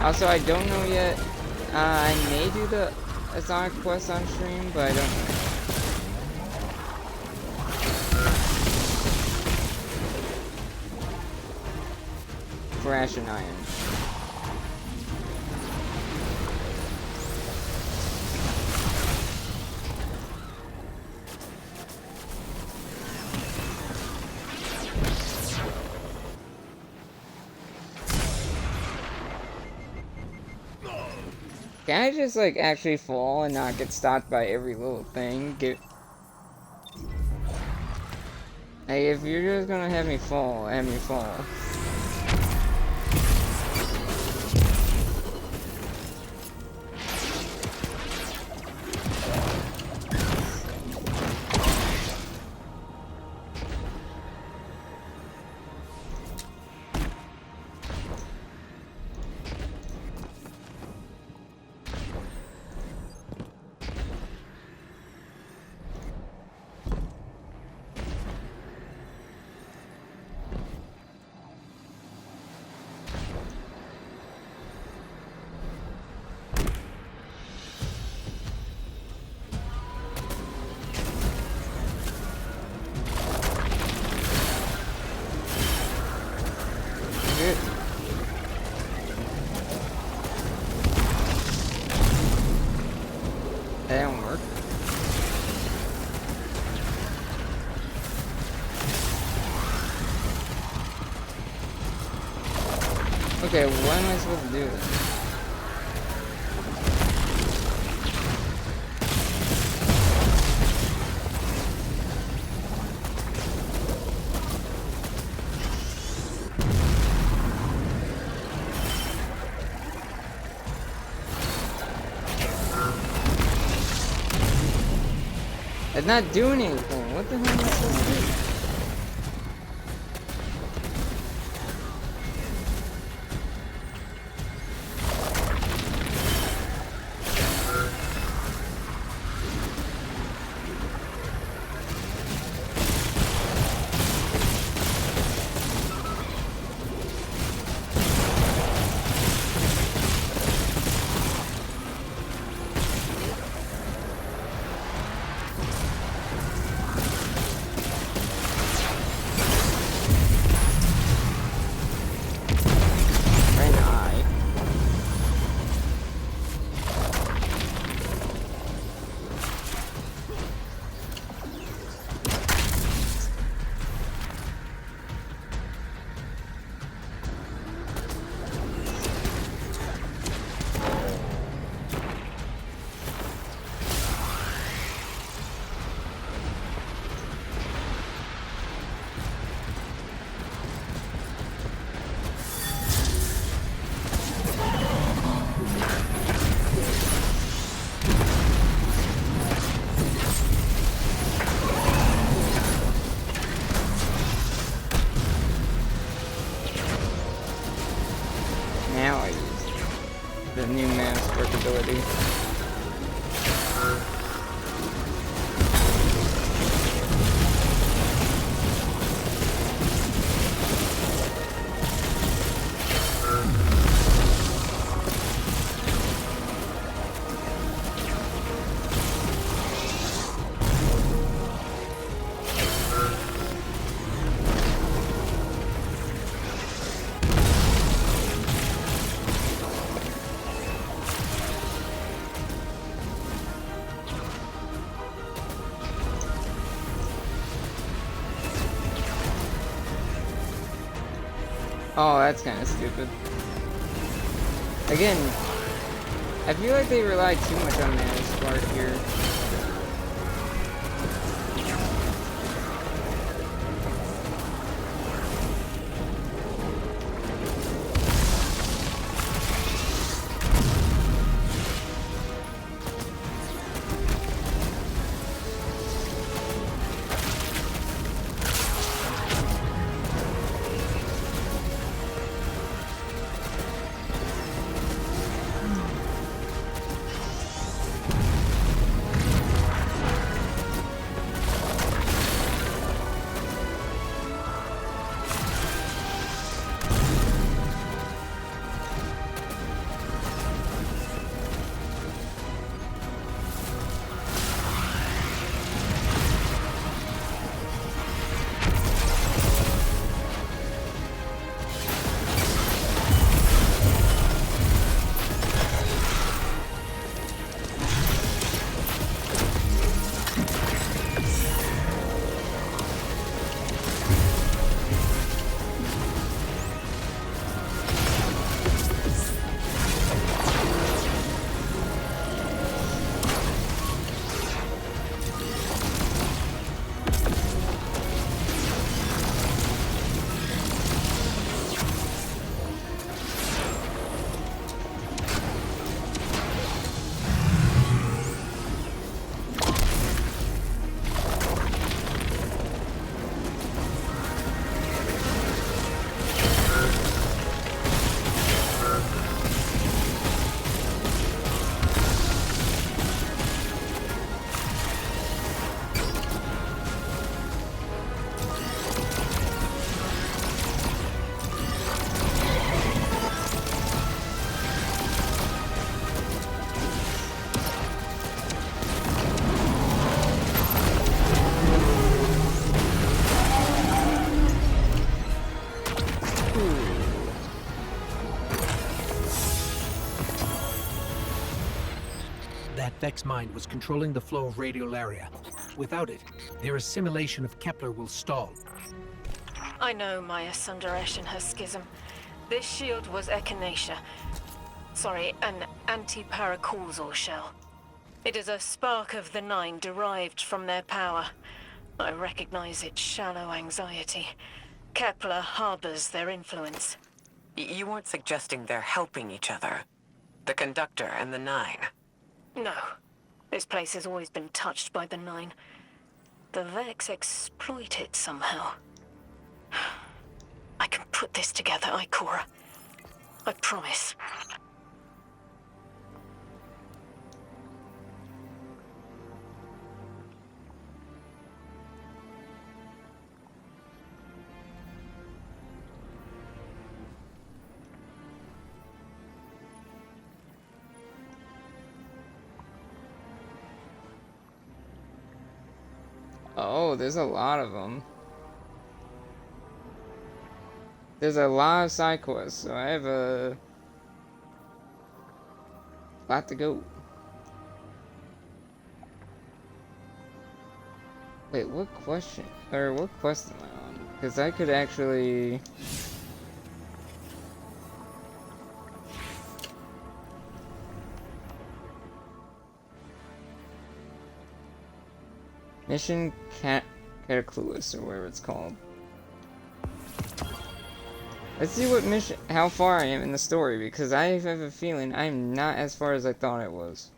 Also, I don't know yet. I may do the Sonic quest on stream, but I don't know. Crash and Iron. Can I just, like, actually fall and not get stopped by every little thing? Hey, if you're just gonna have me fall, have me fall. That don't work. Okay, what am I supposed to do? It's not doing anything. What the hell am I supposed to do? Now I use the new mouse workability. Oh, that's kind of stupid. Again, I feel like they rely too much on that spark here. Vex mind was controlling the flow of radiolaria. Without it, their assimilation of Kepler will stall. I know Maya Sundaresh and her schism. This shield was echinacea. Sorry, an anti-paracausal shell. It is a spark of the Nine derived from their power. I recognize its shallow anxiety. Kepler harbors their influence. You weren't suggesting they're helping each other? The Conductor and the Nine? No. This place has always been touched by the Nine. The Vex exploit it somehow. I can put this together, Ikora. I promise. Oh, there's a lot of them. There's a lot of side quests, so I have a lot to go. Wait, what quest am I on? Because I could actually... Mission Cataclysm, or whatever it's called. Let's see what mission, how far I am in the story, because I have a feeling I'm not as far as I thought I was.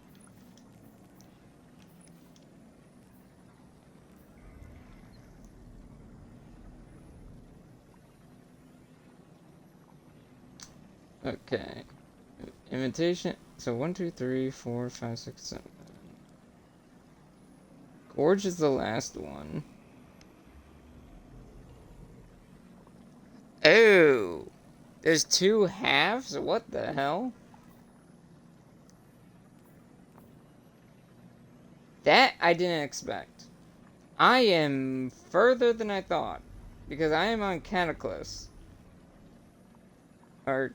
Okay. Invitation. So 1, 2, 3, 4, 5, 6, 7. Gorge is the last one. Oh! There's 2 halves? What the hell? That I didn't expect. I am further than I thought. Because I am on Cataclysm. Or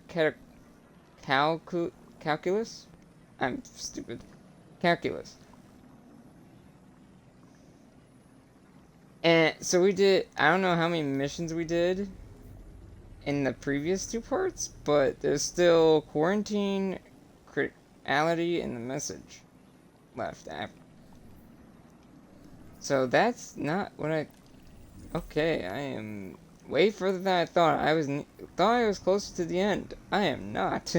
Calculus? I'm stupid. Calculus. And so we did, I don't know how many missions we did in the previous 2 parts, but there's still Quarantine, Criticality, and the Message left after. So that's not what I... Okay, I am way further than I thought. I was closer to the end. I am not.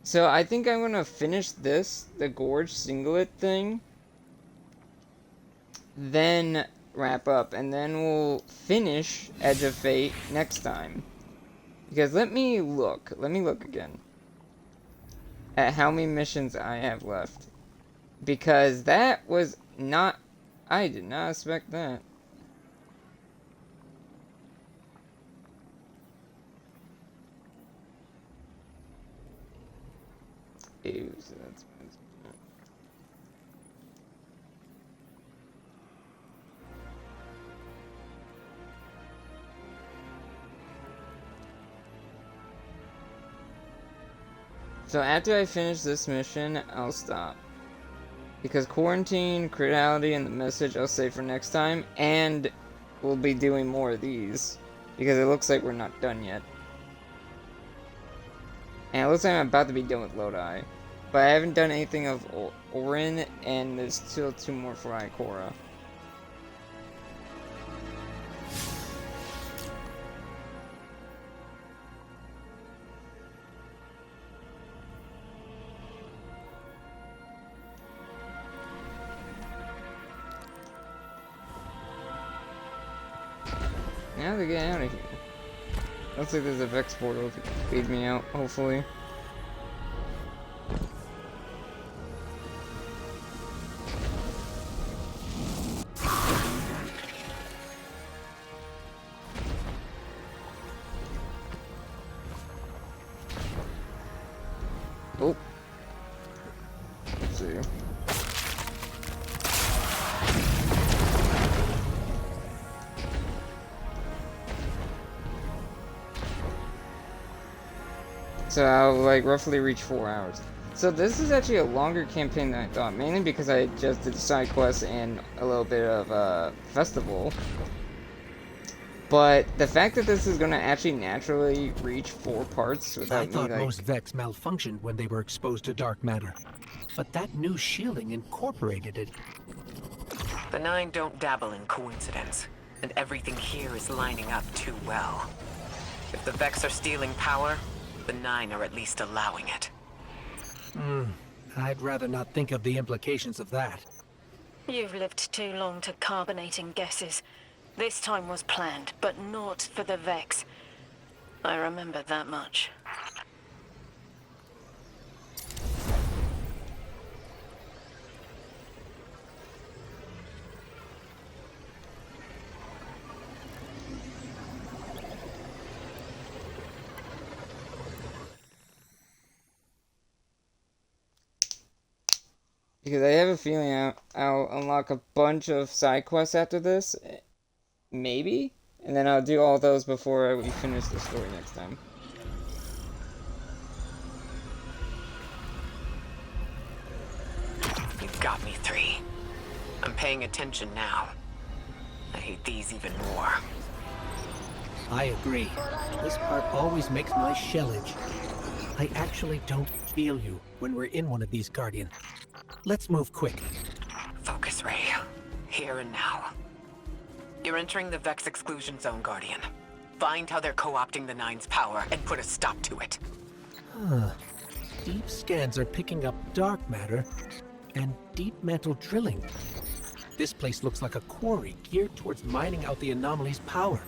So I think I'm gonna finish this, the Gorge singlet thing, then wrap up, and then we'll finish Edge of Fate next time. Because let me look again at how many missions I have left. Because that was not, I did not expect that. Ew, so that's... So after I finish this mission, I'll stop. Because Quarantine, Criticality, and the Message I'll save for next time, and we'll be doing more of these. Because it looks like we're not done yet. And it looks like I'm about to be done with Lodi. But I haven't done anything of Orin, and there's still 2 more for Ikora. Now to get out of here. Looks like there's a Vex portal to lead me out, hopefully. Oh. Let's see. So I'll like roughly reach 4 hours. So this is actually a longer campaign than I thought, mainly because I just did side quests and a little bit of festival. But the fact that this is going to actually naturally reach 4 parts without I thought me like... most Vex malfunctioned when they were exposed to dark matter. But that new shielding incorporated it. The Nine don't dabble in coincidence, and everything here is lining up too well. If the Vex are stealing power, the Nine are at least allowing it. I'd rather not think of the implications of that. You've lived too long to carbonating guesses. This time was planned, but not for the Vex. I remember that much. Because I have a feeling I'll unlock a bunch of side quests after this. Maybe? And then I'll do all those before we finish the story next time. You've got me, 3. I'm paying attention now. I hate these even more. I agree. This part always makes my shell itch. I actually don't feel you when we're in one of these Guardian. Let's move quick. Focus ray. Here and now. You're entering the Vex exclusion zone, Guardian. Find how they're co-opting the Nine's power and put a stop to it. Deep scans are picking up dark matter and deep mantle drilling. This place looks like a quarry geared towards mining out the anomaly's power.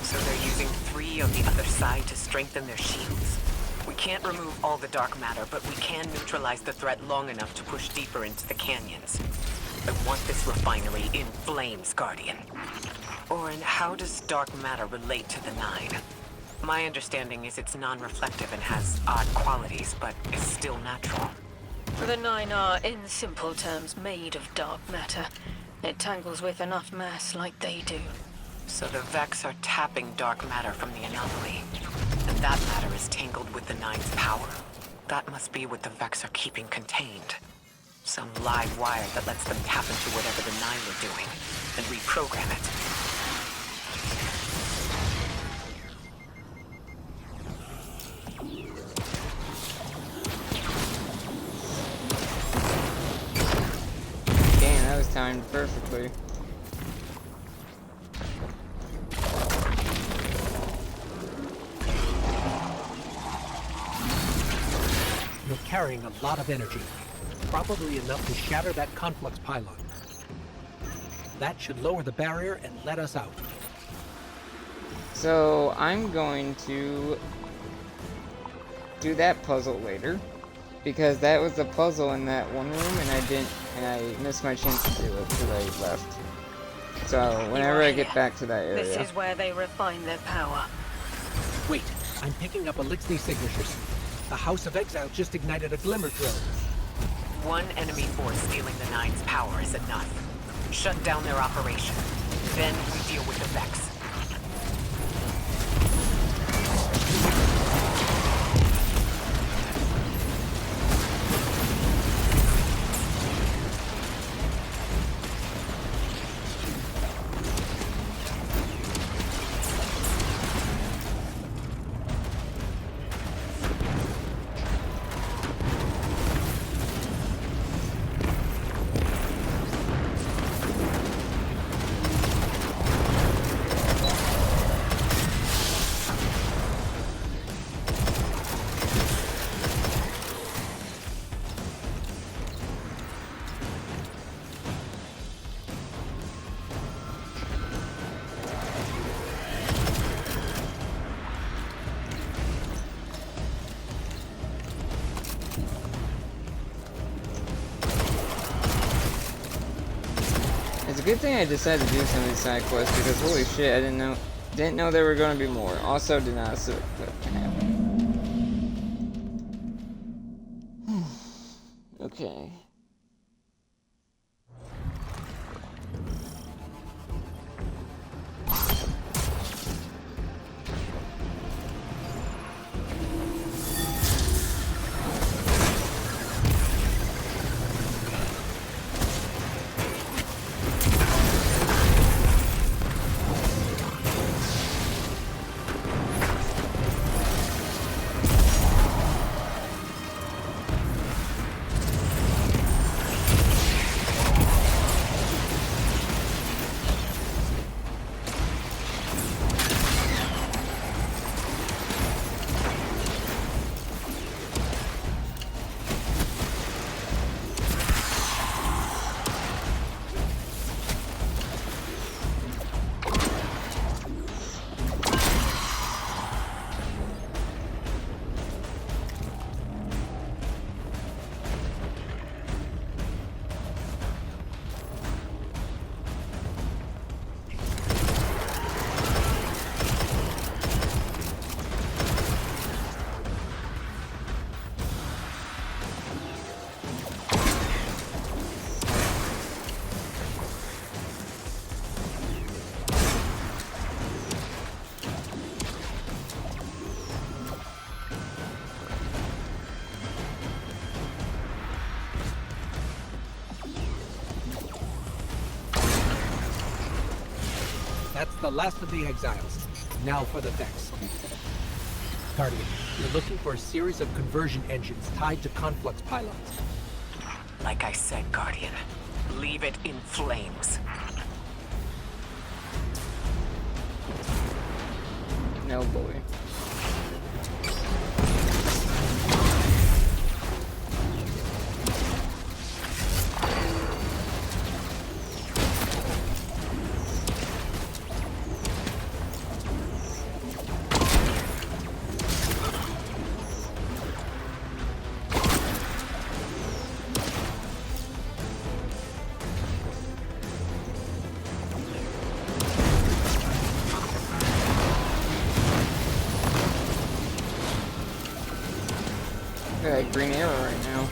So they're using 3 on the other side to strengthen their shields. We can't remove all the dark matter, but we can neutralize the threat long enough to push deeper into the canyons. I want this refinery in flames, Guardian. Orin, how does dark matter relate to the Nine? My understanding is it's non-reflective and has odd qualities, but is still natural. The Nine are, in simple terms, made of dark matter. It tangles with enough mass like they do. So the Vex are tapping dark matter from the anomaly. And that matter is tangled with the Nine's power. That must be what the Vex are keeping contained. Some live wire that lets them tap into whatever the Nine were doing, and reprogram it. Damn, that was timed perfectly. You're carrying a lot of energy. Probably enough to shatter that conflux pylon. That should lower the barrier and let us out. So I'm going to do that puzzle later, because that was the puzzle in that one room, and I missed my chance to do it because I left. So whenever I get back to that area. This is where they refine their power. Wait, I'm picking up Elixir signatures. The House of Exile just ignited a glimmer drill. One enemy force stealing the Nine's power is enough. Shut down their operation. Then we deal with the Vex. It's a good thing I decided to do some of these side quests, because holy shit, I didn't know there were going to be more. Also, did not expect that to happen. Okay. the last of the exiles. Now for the Vex. Guardian, you're looking for a series of conversion engines tied to conflux pylons. Like I said, Guardian, leave it in flames. No boy. I got a green arrow right now.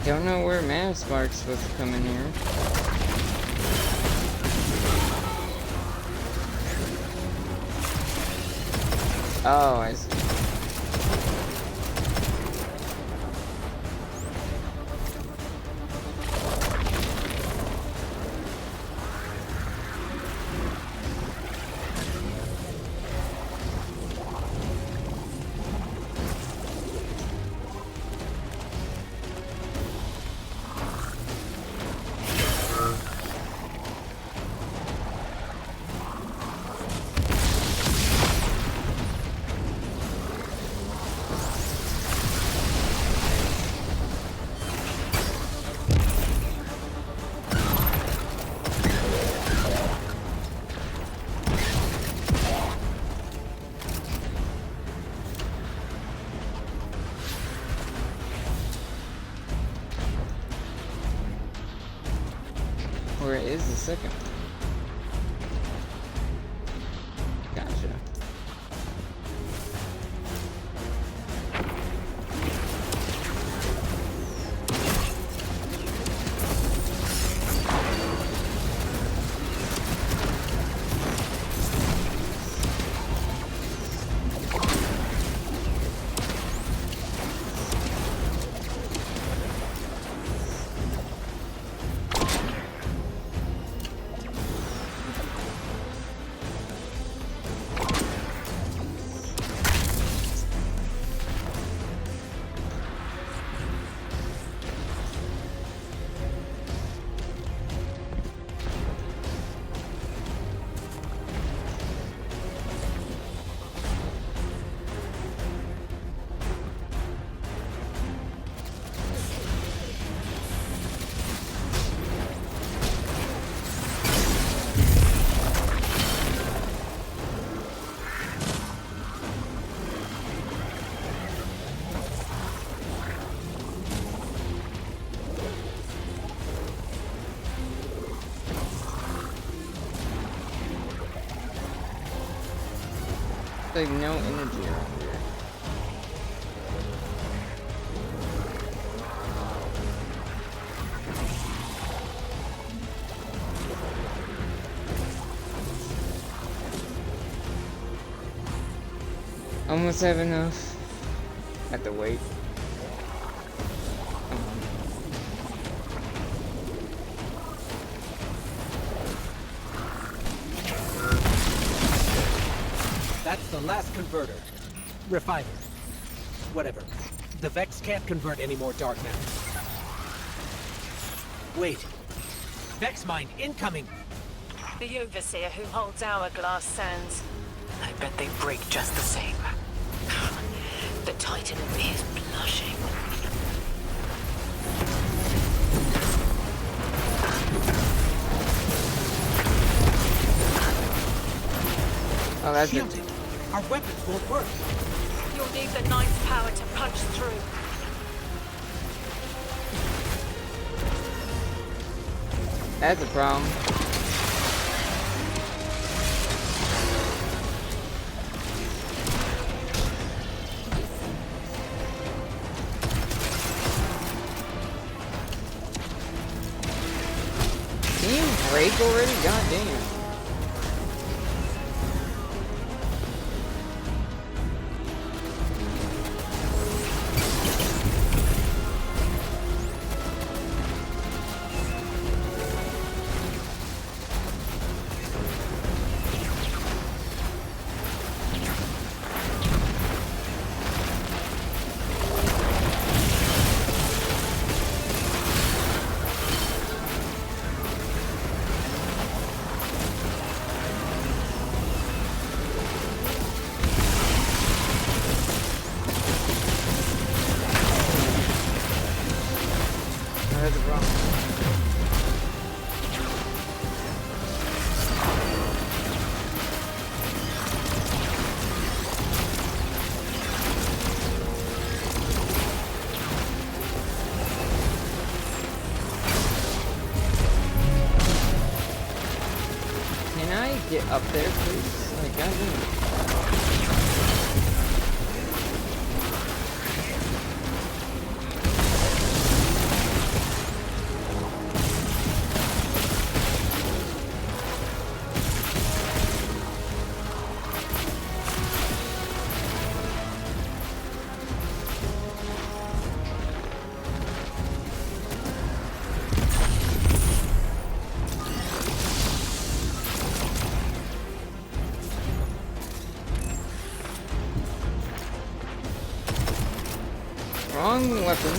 Don't know where mana spark's supposed to come in here. Oh, I see. Where is the second one? Gotcha. Like no energy around here. Almost have enough. Have to wait. That's the last converter. Refiner. Whatever. The Vex can't convert any more dark matter. Wait. Vex mine incoming! The Overseer who holds Hourglass Sands. I bet they break just the same. The Titan in me is blushing. Oh, that's it. Shielded. Our weapons won't work. You'll need the Knight's power to punch through. That's a problem. Can you break already? God damn. That's a problem. Can I get up there, please? Like, goddamn. Wrong weapon.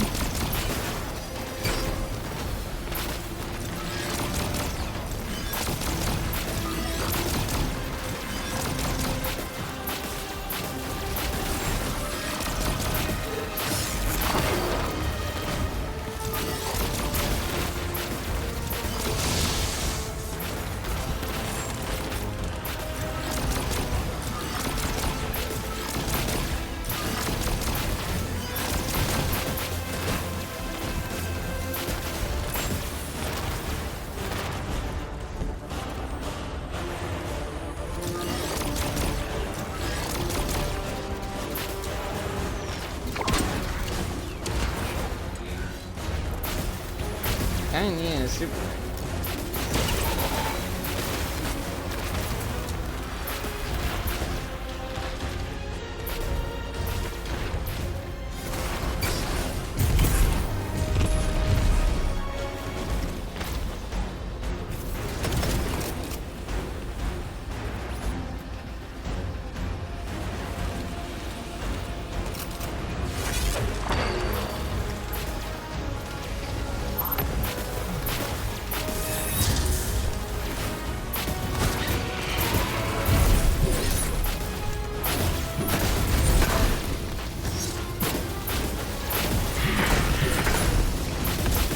Kinda need a super.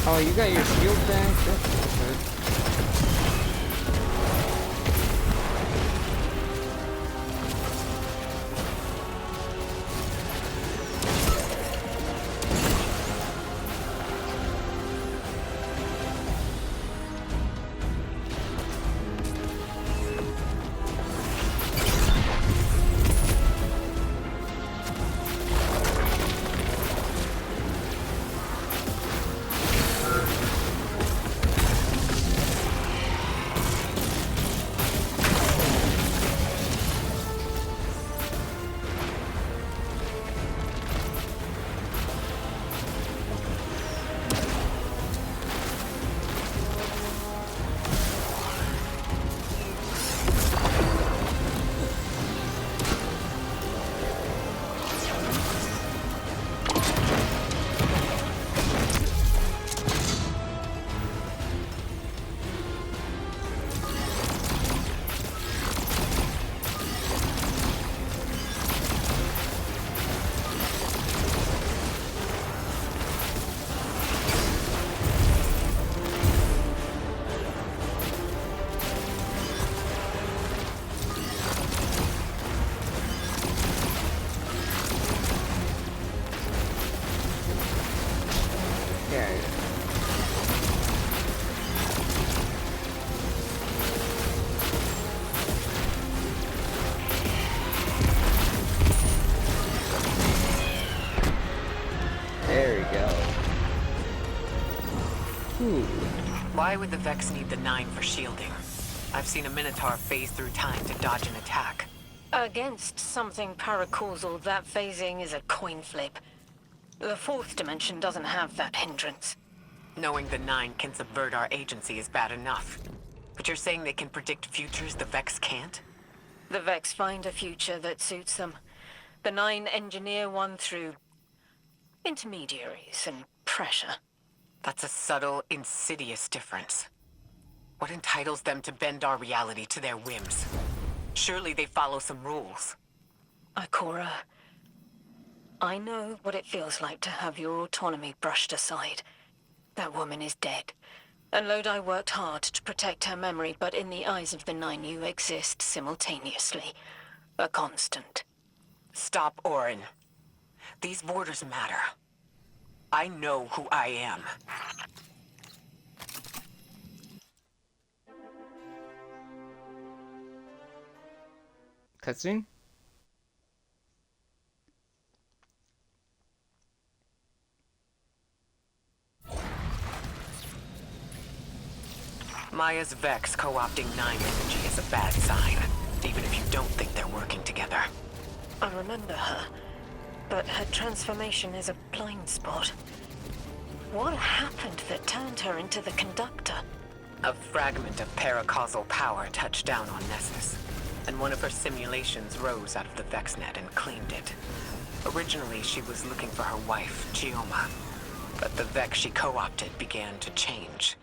Oh, you got your shield back? That's good. Ooh. Why would the Vex need the 9 for shielding? I've seen a Minotaur phase through time to dodge an attack. Against something paracausal, that phasing is a coin flip. The 4th dimension doesn't have that hindrance. Knowing the 9 can subvert our agency is bad enough. But you're saying they can predict futures the Vex can't? The Vex find a future that suits them. The 9 engineer one through intermediaries and pressure. That's a subtle, insidious difference. What entitles them to bend our reality to their whims? Surely they follow some rules. Ikora, I know what it feels like to have your autonomy brushed aside. That woman is dead. And Lodi worked hard to protect her memory, but in the eyes of the 9, you exist simultaneously. A constant. Stop, Orin. These borders matter. I know who I am. Cutscene? Maya's Vex co-opting 9 energy is a bad sign, even if you don't think they're working together. I remember her, but her transformation is a blind spot. What happened that turned her into the conductor? A fragment of paracausal power touched down on Nessus, and one of her simulations rose out of the VexNet and claimed it. Originally, she was looking for her wife, Chioma, but the Vex she co-opted began to change,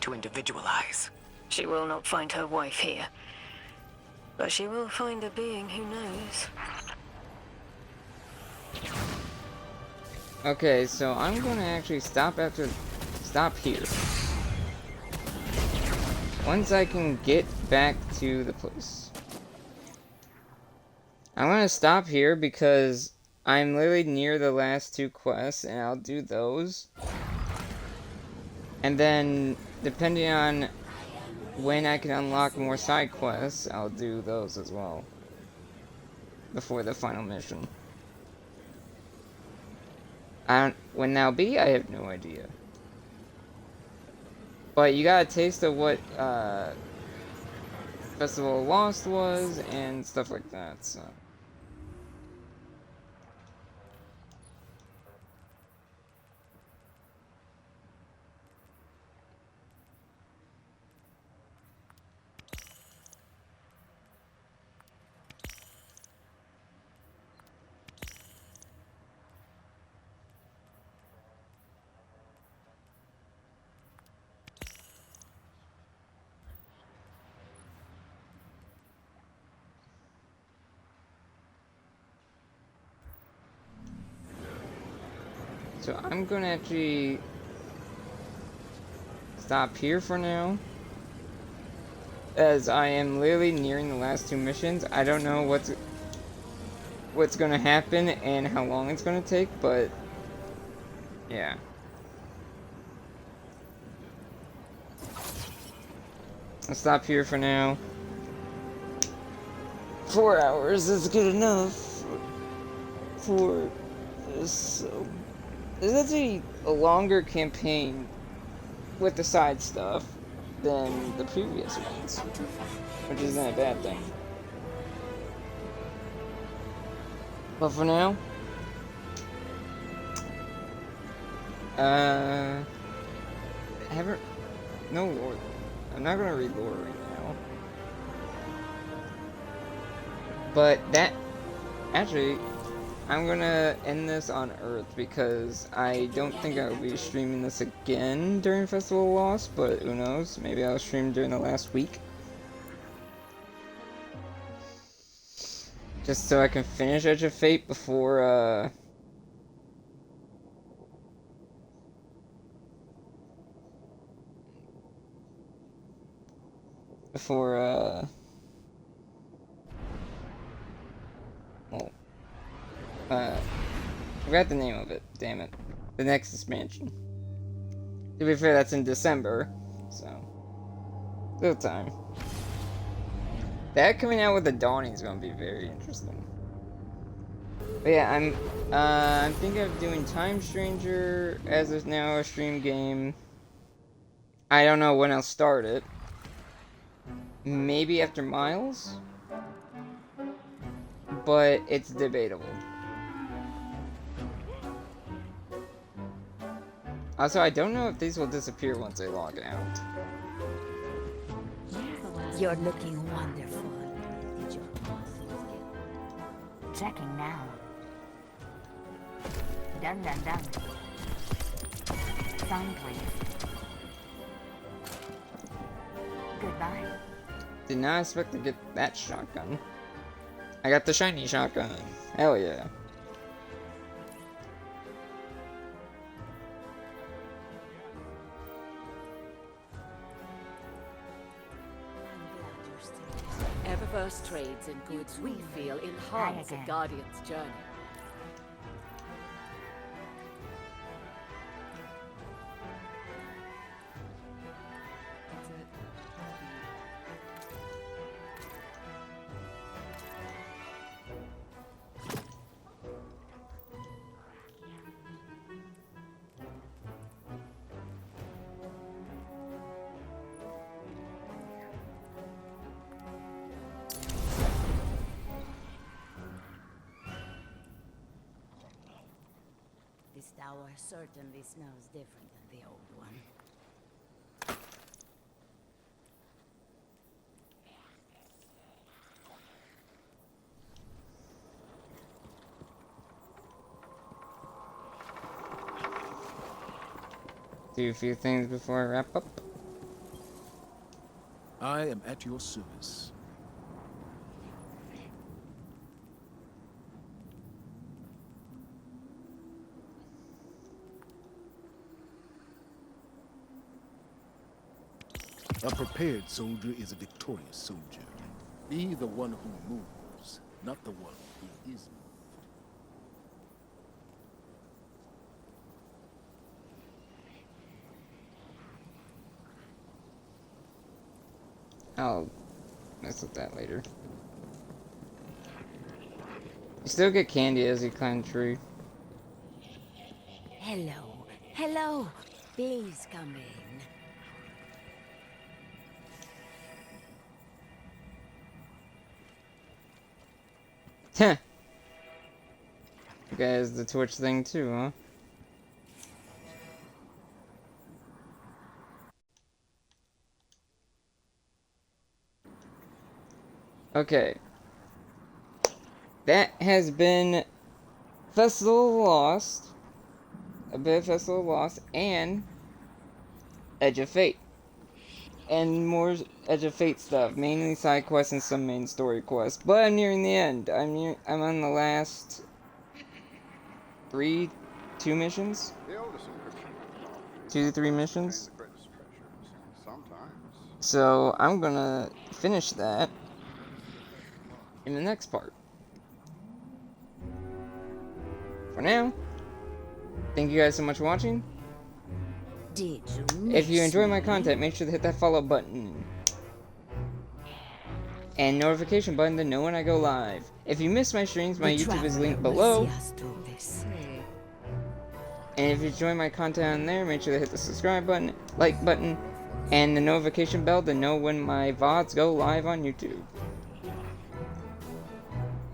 to individualize. She will not find her wife here, but she will find a being who knows. Okay, so I'm gonna actually stop here. Once I can get back to the place. I'm gonna stop here because I'm literally near the last 2 quests, and I'll do those. And then, depending on when I can unlock more side quests, I'll do those as well. Before the final mission. When that'll be, I have no idea. But you got a taste of what Festival of Lost was and stuff like that, so. So I'm gonna actually stop here for now, as I am literally nearing the last 2 missions. I don't know what's gonna happen and how long it's gonna take, but yeah. I'll stop here for now. 4 hours is good enough for this, so. This is actually a longer campaign with the side stuff than the previous ones, which isn't a bad thing. But for now, no lore. I'm not gonna read lore right now. But that, actually, I'm gonna end this on Earth because I don't think I'll be streaming this again during Festival of Lost, but who knows? Maybe I'll stream during the last week. Just so I can finish Edge of Fate before, forgot the name of it, damn it. The next expansion. To be fair, that's in December, so. Still time. That coming out with the Dawning is gonna be very interesting. But yeah, I'm thinking of doing Time Stranger as of now, a stream game. I don't know when I'll start it. Maybe after Miles? But it's debatable. Also, I don't know if these will disappear once I log out. You're looking wonderful. Did your muscles get... Checking now. Done. Sign, please. Goodbye. Did not expect to get that shotgun. I got the shiny shotgun. Hell yeah. Eververse trades in goods we feel enhance a Guardian's journey. This tower certainly smells different than the old one. Do a few things before I wrap up. I am at your service. A prepared soldier is a victorious soldier. Be the one who moves, not the one who is moved. I'll mess with that later. You still get candy as you climb the tree. Hello. Please come in. Heh. You guys, the Twitch thing too, huh? Okay. That has been Festival Lost. A bit of Festival Lost and Edge of Fate. And more Edge of Fate stuff, mainly side quests and some main story quests. But I'm nearing the end. I'm on the last 2 missions. 2 to 3 missions. So I'm gonna finish that in the next part. For now, thank you guys so much for watching. If you enjoy my content, make sure to hit that follow button and notification button to know when I go live. If you miss my streams, my YouTube is linked below. And if you enjoy my content on there, make sure to hit the subscribe button, like button, and the notification bell to know when my VODs go live on YouTube.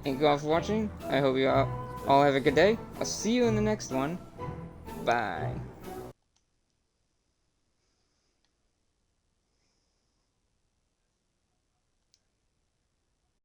Thank you all for watching. I hope you all have a good day. I'll see you in the next one. Bye.